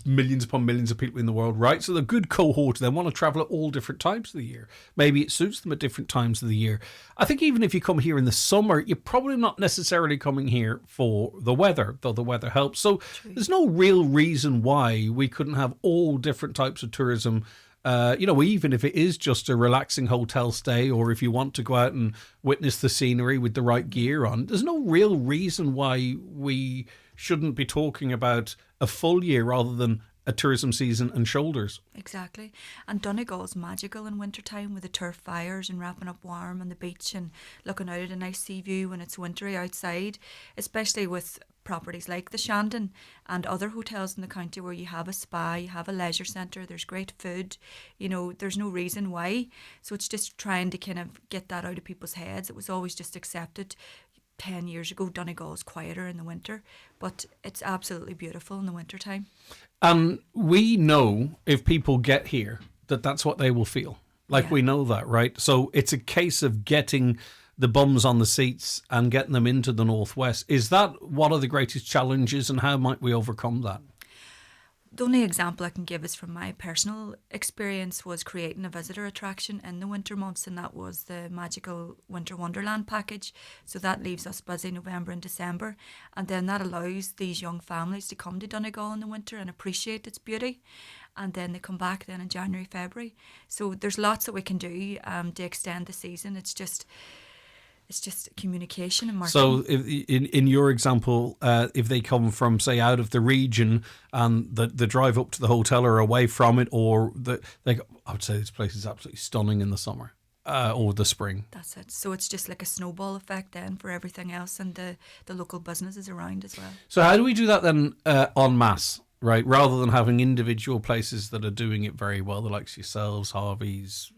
millions upon millions of people in the world, right? So the good cohort then want to travel at all different times of the year. Maybe it suits them at different times of the year. I think even if you come here in the summer, you're probably not necessarily coming here for the weather, though the weather helps. So there's no real reason why we couldn't have all different types of tourism. Even if it is just a relaxing hotel stay, or if you want to go out and witness the scenery with the right gear on, there's no real reason why we shouldn't be talking about a full year rather than a tourism season and shoulders. Exactly. And Donegal's magical in wintertime with the turf fires and wrapping up warm on the beach and looking out at a nice sea view when it's wintry outside, especially with properties like the Shandon and other hotels in the county where you have a spa, you have a leisure centre, there's great food, there's no reason why. So it's just trying to kind of get that out of people's heads. It was always just accepted 10 years ago, Donegal is quieter in the winter, but it's absolutely beautiful in the winter time. We know if people get here that that's what they will feel. We know that, right? So it's a case of getting the bums on the seats and getting them into the Northwest. Is that one of the greatest challenges, and how might we overcome that? The only example I can give is from my personal experience was creating a visitor attraction in the winter months, and that was the Magical Winter Wonderland package. So that leaves us busy November and December, and then that allows these young families to come to Donegal in the winter and appreciate its beauty, and then they come back then in January, February. So there's lots that we can do to extend the season. It's just communication and marketing. So in your example, if they come from, say, out of the region and the drive up to the hotel or away from it, or I would say this place is absolutely stunning in the summer or the spring. That's it. So it's just like a snowball effect then for everything else and the local businesses around as well. So how do we do that then en masse? Right, rather than having individual places that are doing it very well, the likes of yourselves, Harvey's,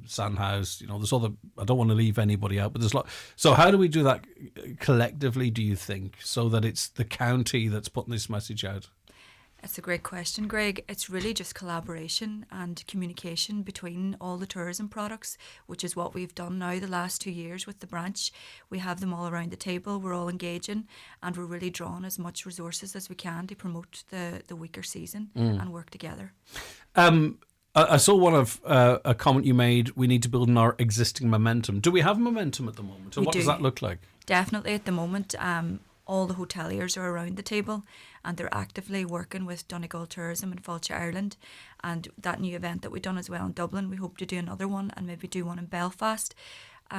Sandhouse, there's other, I don't want to leave anybody out, but there's a lot. So how do we do that collectively, do you think, so that it's the county that's putting this message out? It's a great question, Greg. It's really just collaboration and communication between all the tourism products, which is what we've done now the last 2 years with the branch. We have them all around the table, we're all engaging, and we're really drawing as much resources as we can to promote the weaker season and work together. I saw one of a comment you made, we need to build on our existing momentum. Do we have momentum at the moment? And what does that look like? Definitely at the moment. All the hoteliers are around the table and they're actively working with Donegal Tourism and Fáilte Ireland, and that new event that we've done as well in Dublin, we hope to do another one and maybe do one in Belfast.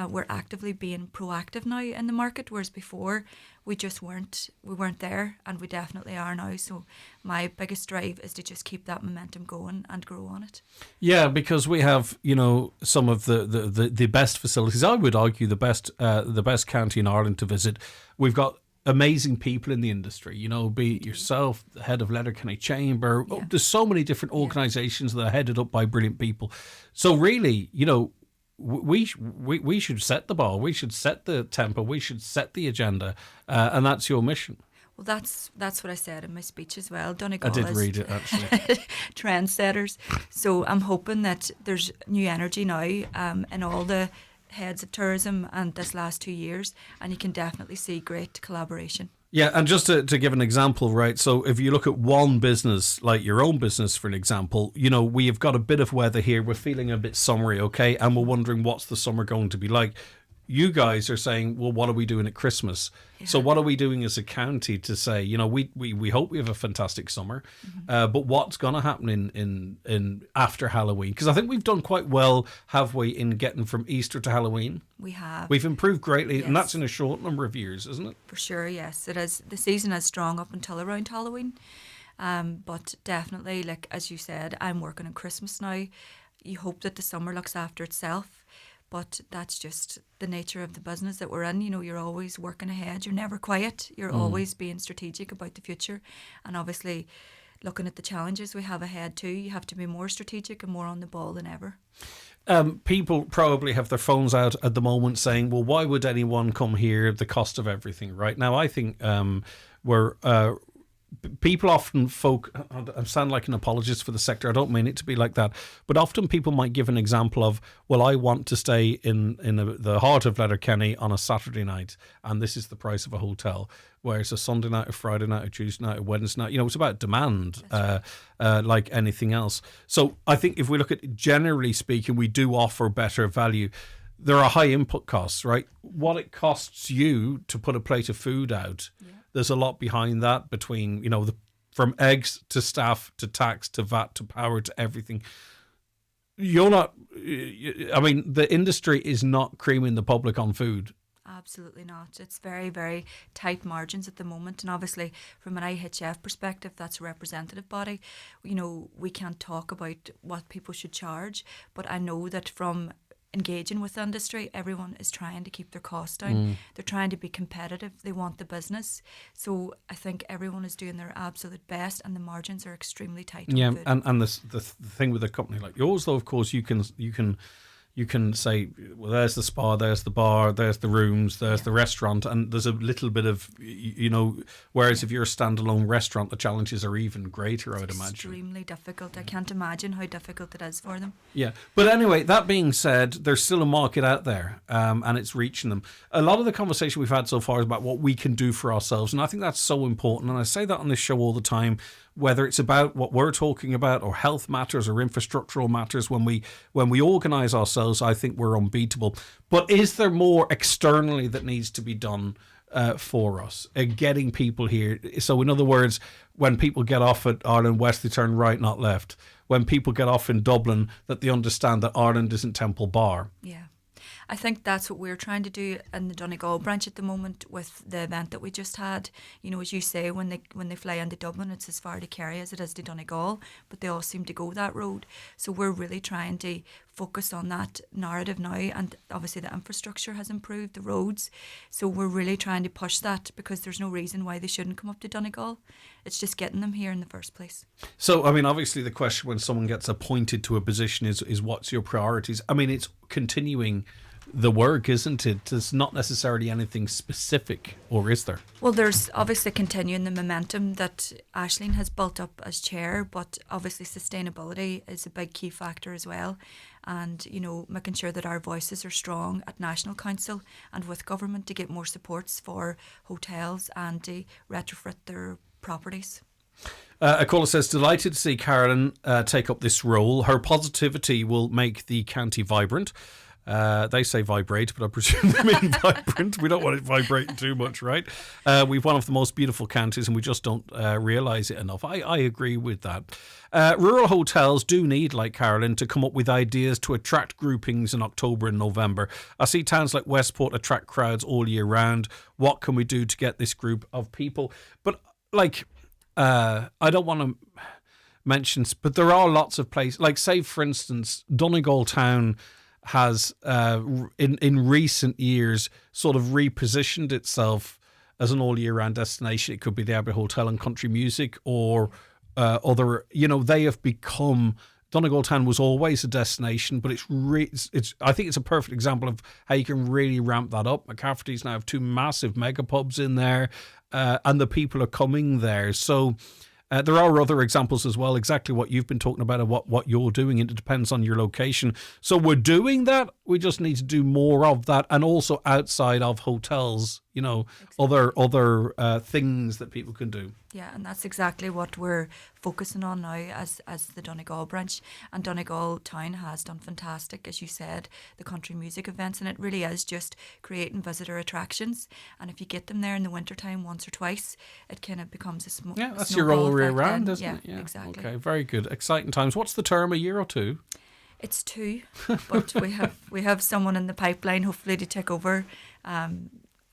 We're actively being proactive now in the market, whereas before we weren't there, and we definitely are now. So my biggest drive is to just keep that momentum going and grow on it. Yeah, because we have, some of the best facilities. I would argue the best county in Ireland to visit. We've got amazing people in the industry, be it yourself, the head of Letterkenny Chamber. Yeah. There's so many different organisations that are headed up by brilliant people. So really, we should set the bar, we should set the tempo, we should set the agenda, and that's your mission. Well, that's what I said in my speech as well. Donegal I did read it, actually. Trendsetters. So I'm hoping that there's new energy now in all the heads of tourism and this last 2 years, and you can definitely see great collaboration. Yeah, and just to give an example, right, so if you look at one business, like your own business, for an example, we have got a bit of weather here, we're feeling a bit summery, okay, and we're wondering what's the summer going to be like. you guys are saying, well, what are we doing at Christmas? Yeah. So what are we doing as a county to say, we hope we have a fantastic summer, but what's going to happen in after Halloween? Because I think we've done quite well, have we, in getting from Easter to Halloween? We have. We've improved greatly, and that's in a short number of years, isn't it? For sure, yes. It is. The season is strong up until around Halloween. But definitely, like as you said, I'm working on Christmas now. You hope that the summer looks after itself, but that's just the nature of the business that we're in. You're always working ahead. You're never quiet. You're always being strategic about the future, and obviously looking at the challenges we have ahead too. You have to be more strategic and more on the ball than ever. People probably have their phones out at the moment saying, well, why would anyone come here? The cost of everything right now. I think people often I sound like an apologist for the sector. I don't mean it to be like that. But often people might give an example of, well, I want to stay in the heart of Letterkenny on a Saturday night, and this is the price of a hotel. Whereas a Sunday night, a Friday night, a Tuesday night, a Wednesday night, it's about demand, like anything else. So I think if we look at, generally speaking, we do offer better value. There are high input costs, right? What it costs you to put a plate of food out, there's a lot behind that, between, from eggs to staff to tax to VAT to power to everything. The industry is not creaming the public on food. Absolutely not. It's very, very tight margins at the moment. And obviously, from an IHF perspective, that's a representative body. We can't talk about what people should charge, but I know that from engaging with the industry, everyone is trying to keep their costs down. They're trying to be competitive. They want the business. So I think everyone is doing their absolute best, and the margins are extremely tight. Yeah, and the thing with a company like yours, though, of course, you can say, well, there's the spa, there's the bar, there's the rooms, there's the restaurant, and there's a little bit of, whereas if you're a standalone restaurant, the challenges are even greater, I would imagine. Extremely difficult. I can't imagine how difficult it is for them. Yeah. But anyway, that being said, there's still a market out there, and it's reaching them. A lot of the conversation we've had so far is about what we can do for ourselves, and I think that's so important, and I say that on this show all the time. Whether it's about what we're talking about, or health matters, or infrastructural matters, when we organise ourselves, I think we're unbeatable. But is there more externally that needs to be done for us, getting people here? So in other words, when people get off at Ireland West, they turn right, not left. When people get off in Dublin, that they understand that Ireland isn't Temple Bar. Yeah. I think that's what we're trying to do in the Donegal branch at the moment with the event that we just had. As you say, when they fly into Dublin, it's as far to Kerry as it is to Donegal, but they all seem to go that road. So we're really trying to focus on that narrative now, and obviously the infrastructure has improved, the roads. So we're really trying to push that, because there's no reason why they shouldn't come up to Donegal. It's just getting them here in the first place. So, obviously the question when someone gets appointed to a position is what's your priorities? It's continuing the work, isn't it? There's not necessarily anything specific, or is there? Well, there's obviously continuing the momentum that Aisling has built up as chair, but obviously sustainability is a big key factor as well. And, making sure that our voices are strong at National Council and with government to get more supports for hotels and to retrofit their properties. A caller says, delighted to see Carolyn take up this role. Her positivity will make the county vibrant. They say vibrate, but I presume they mean vibrant. We don't want it vibrating too much, right? We've one of the most beautiful counties, and we just don't realise it enough. I agree with that. Rural hotels do need, like Carolyn, to come up with ideas to attract groupings in October and November. I see towns like Westport attract crowds all year round. What can we do to get this group of people? But, I don't want to mention, but there are lots of places, like, say, for instance, Donegal town has in recent years sort of repositioned itself as an all year round destination. It could be the Abbey Hotel and Country Music, or other. They have become. Donegal town was always a destination, but it's I think it's a perfect example of how you can really ramp that up. McCafferty's now have 2 massive mega pubs in there, and the people are coming there. So. There are other examples as well, exactly what you've been talking about and what you're doing. It depends on your location. So we're doing that. We just need to do more of that, and also outside of hotels other things that people can do. Yeah, and that's exactly what we're focusing on now as the Donegal branch. And Donegal town has done fantastic, as you said, the country music events, and it really is just creating visitor attractions. And if you get them there in the wintertime once or twice, it kind of becomes a yeah, that's your all year round, then. isn't it? Yeah, exactly. Okay, very good. Exciting times. What's the term, a year or two? It's 2, but we have someone in the pipeline, hopefully, to take over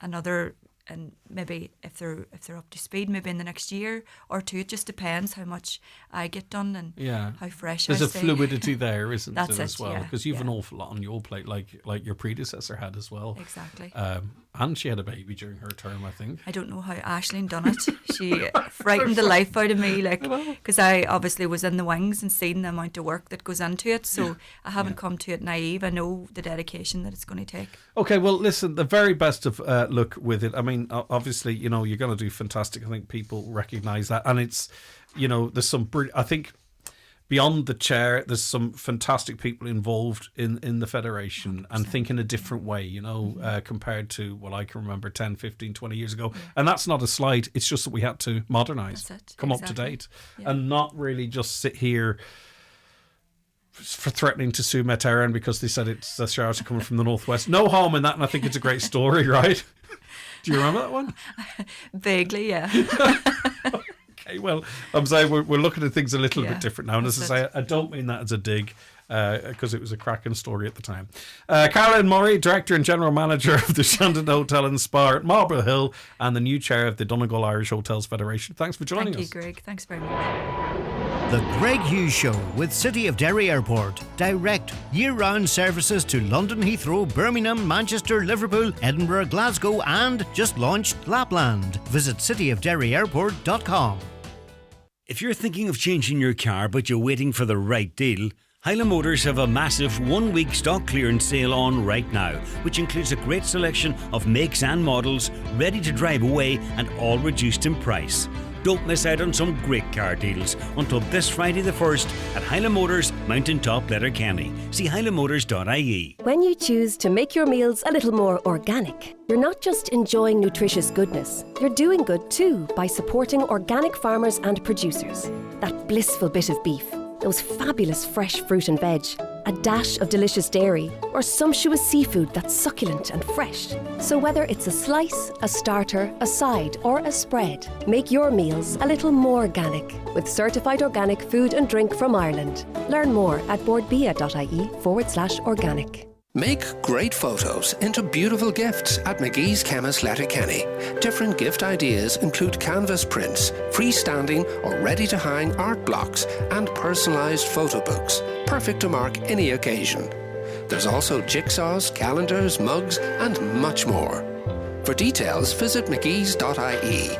another. And maybe if they're up to speed, maybe in the next year or 2. It just depends how much I get done and how fresh There's I a stay. fluidity there, isn't That's there, as well? yeah, Because you've an awful lot on your plate, like your predecessor had as well. Exactly. And she had a baby during her term, I think. I don't know how Aisling done it. She frightened the life out of me, because I obviously was in the wings and seen the amount of work that goes into it. So I haven't come to it naive. I know the dedication that it's going to take. Okay, well, listen, the very best of luck with it. I mean, obviously, you're going to do fantastic. I think people recognise that. And it's, there's some I think beyond the chair, there's some fantastic people involved in the federation 100%. And think in a different way, compared to what I can remember 10, 15, 20 years ago. Yeah. And that's not a slight. It's just that we had to modernise, come up to date, and not really just sit here for threatening to sue Met Éireann because they said it's the showers are coming from the northwest. No harm in that, and I think it's a great story, right? Do you remember that one? Vaguely, yeah. Okay, well, I'm saying we're looking at things a little bit different now. And as I say, I don't mean that as a dig, because it was a cracking story at the time. Caroline Murray, Director and General Manager of the Shandon Hotel and Spa at Marlborough Hill and the new Chair of the Donegal Irish Hotels Federation. Thanks for joining us. Thank you, Greg. Thanks very much. The Greg Hughes Show with City of Derry Airport. Direct, year-round services to London Heathrow, Birmingham, Manchester, Liverpool, Edinburgh, Glasgow and just launched Lapland. Visit cityofderryairport.com. If you're thinking of changing your car but you're waiting for the right deal, Highland Motors have a massive 1-week stock clearance sale on right now, which includes a great selection of makes and models ready to drive away and all reduced in price. Don't miss out on some great car deals until this Friday the 1st at Highland Motors, Mountain Top, Letterkenny. See highlandmotors.ie. When you choose to make your meals a little more organic, you're not just enjoying nutritious goodness, you're doing good too by supporting organic farmers and producers. That blissful bit of beef, those fabulous fresh fruit and veg, a dash of delicious dairy, or sumptuous seafood that's succulent and fresh. So whether it's a slice, a starter, a side, or a spread, make your meals a little more organic with certified organic food and drink from Ireland. Learn more at boardbia.ie/organic. Make great photos into beautiful gifts at McGee's Chemist Letterkenny. Different gift ideas include canvas prints, freestanding or ready-to-hang art blocks, and personalised photo books, perfect to mark any occasion. There's also jigsaws, calendars, mugs, and much more. For details, visit mcgees.ie.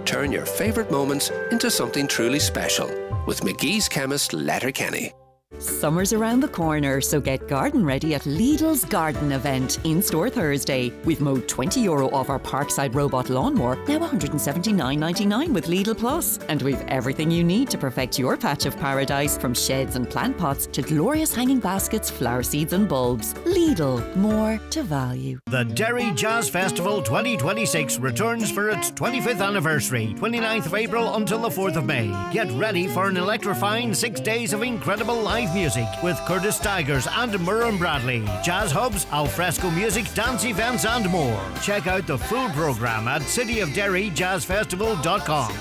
Turn your favourite moments into something truly special with McGee's Chemist Letterkenny. Summer's around the corner, so get garden ready at Lidl's Garden Event in-store Thursday. We've mowed €20 off our Parkside Robot Lawnmower, now $179.99 with Lidl Plus. And we've everything you need to perfect your patch of paradise, from sheds and plant pots to glorious hanging baskets, flower seeds and bulbs. Lidl, more to value. The Derry Jazz Festival 2026 returns for its 25th anniversary, 29th of April until the 4th of May. Get ready for an electrifying 6 days of incredible live music with Curtis Stigers and Murren Bradley, jazz hubs, alfresco music, dance events and more. Check out the full programme at cityofderryjazzfestival.com.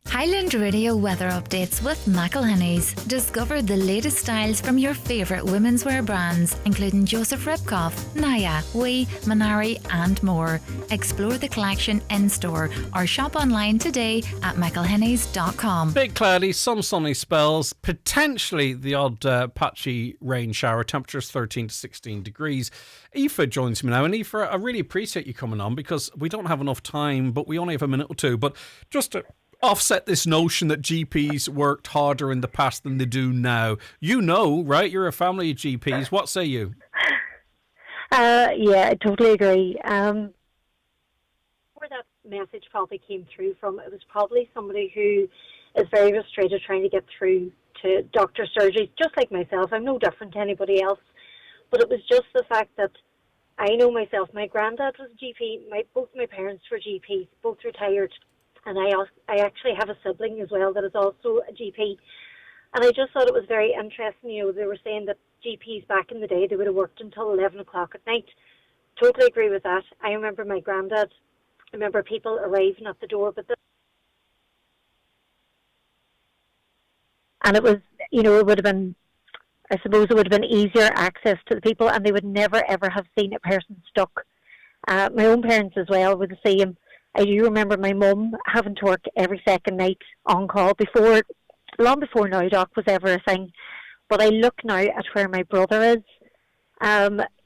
Highland Radio weather updates with McElhinney's. Discover the latest styles from your favourite women's wear brands, including Joseph Ribkoff, Naya, Wee, Minari and more. Explore the collection in-store or shop online today at mcElhinney's.com. Big cloudy, some sunny spells, potentially the odd patchy rain shower, temperatures 13 to 16 degrees. Aoife joins me now, and Aoife, I really appreciate you coming on because we don't have enough time, but we only have a minute or two. But just to offset this notion that GPs worked harder in the past than they do now. Right? You're a family of GPs. What say you? Yeah, I totally agree. Where that message probably came through from, it was probably somebody who is very frustrated trying to get through to doctor surgeries, just like myself. I'm no different to anybody else. But it was just the fact that I know myself, my granddad was a GP, both my parents were GPs, both retired, and I actually have a sibling as well that is also a GP. And I just thought it was very interesting, they were saying that GPs back in the day, they would have worked until 11 o'clock at night. Totally agree with that. I remember my granddad, I remember people arriving at the door, and it was, it would have been, I suppose it would have been easier access to the people, and they would never ever have seen a person stuck. My own parents as well were the same. I do remember my mum having to work every second night on call long before Now Doc was ever a thing. But I look now at where my brother is.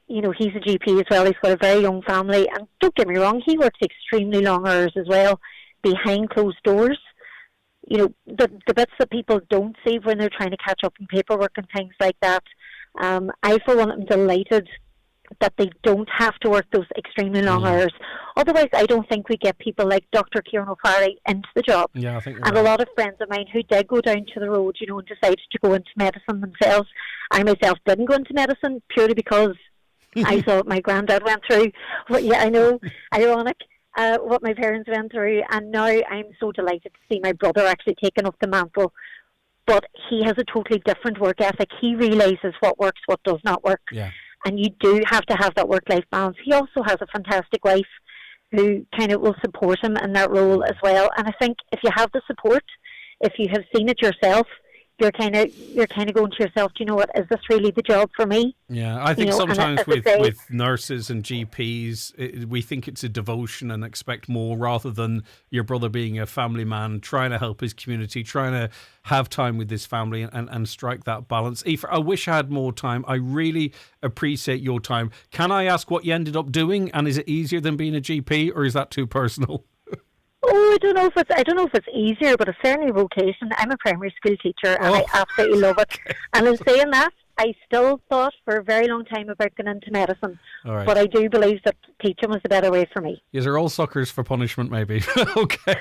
He's a GP as well. He's got a very young family, and don't get me wrong, he works extremely long hours as well behind closed doors. The bits that people don't see when they're trying to catch up on paperwork and things like that. I, for one, am delighted that they don't have to work those extremely long hours. Otherwise, I don't think we get people like Dr. Kieran O'Farry into the job. Yeah, I think and a lot of friends of mine who did go down to the road, and decided to go into medicine themselves. I myself didn't go into medicine purely because I saw what my granddad went through. But yeah, I know, ironic. What my parents went through, and now I'm so delighted to see my brother actually taking up the mantle. But he has a totally different work ethic. He realises what works, what does not work. Yeah. And you do have to have that work-life balance. He also has a fantastic wife who kind of will support him in that role as well. And I think if you have the support, if you have seen it yourself, you're kind of going to yourself, do you know what, is this really the job for me? Yeah, I think sometimes with nurses and GPs, we think it's a devotion and expect more, rather than your brother being a family man, trying to help his community, trying to have time with his family and strike that balance. Aoife, I wish I had more time. I really appreciate your time. Can I ask what you ended up doing, and is it easier than being a GP, or is that too personal? Oh, I don't know if it's easier, but it's certainly a vocation. I'm a primary school teacher, and I absolutely love it. And in saying that, I still thought for a very long time about going into medicine. All right. But I do believe that teaching was the better way for me. Yes, are all suckers for punishment, maybe. Okay.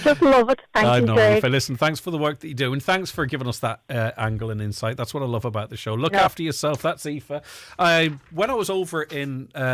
Just love it. Thank you, Greg. Listen, thanks for the work that you do, and thanks for giving us that angle and insight. That's what I love about the show. Look after yourself. That's Aoife. When I was over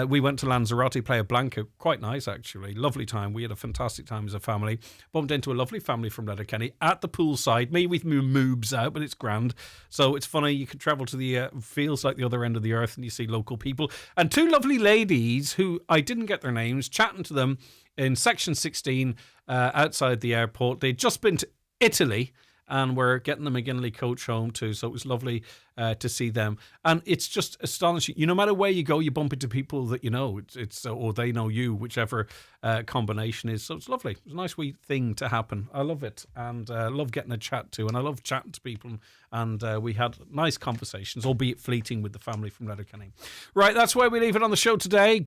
we went to Lanzarote, Playa Blanca. Quite nice, actually. Lovely time. We had a fantastic time as a family. Bumped into a lovely family from Letterkenny at the poolside. Me with my moobs out, but it's grand. So it's funny. You can travel to the feels like the other end of the earth, and you see local people. And two lovely ladies who I didn't get their names, chatting to them in section 16 outside the airport. They'd just been to Italy, and we're getting the McGinley coach home too, so it was lovely to see them. And it's just astonishing. No matter where you go, you bump into people that you know, it's or they know you, whichever combination is. So it's lovely. It's a nice wee thing to happen. I love it, and I love getting a chat to, and I love chatting to people. And we had nice conversations, albeit fleeting, with the family from Letterkenny. Right, that's where we leave it on the show today.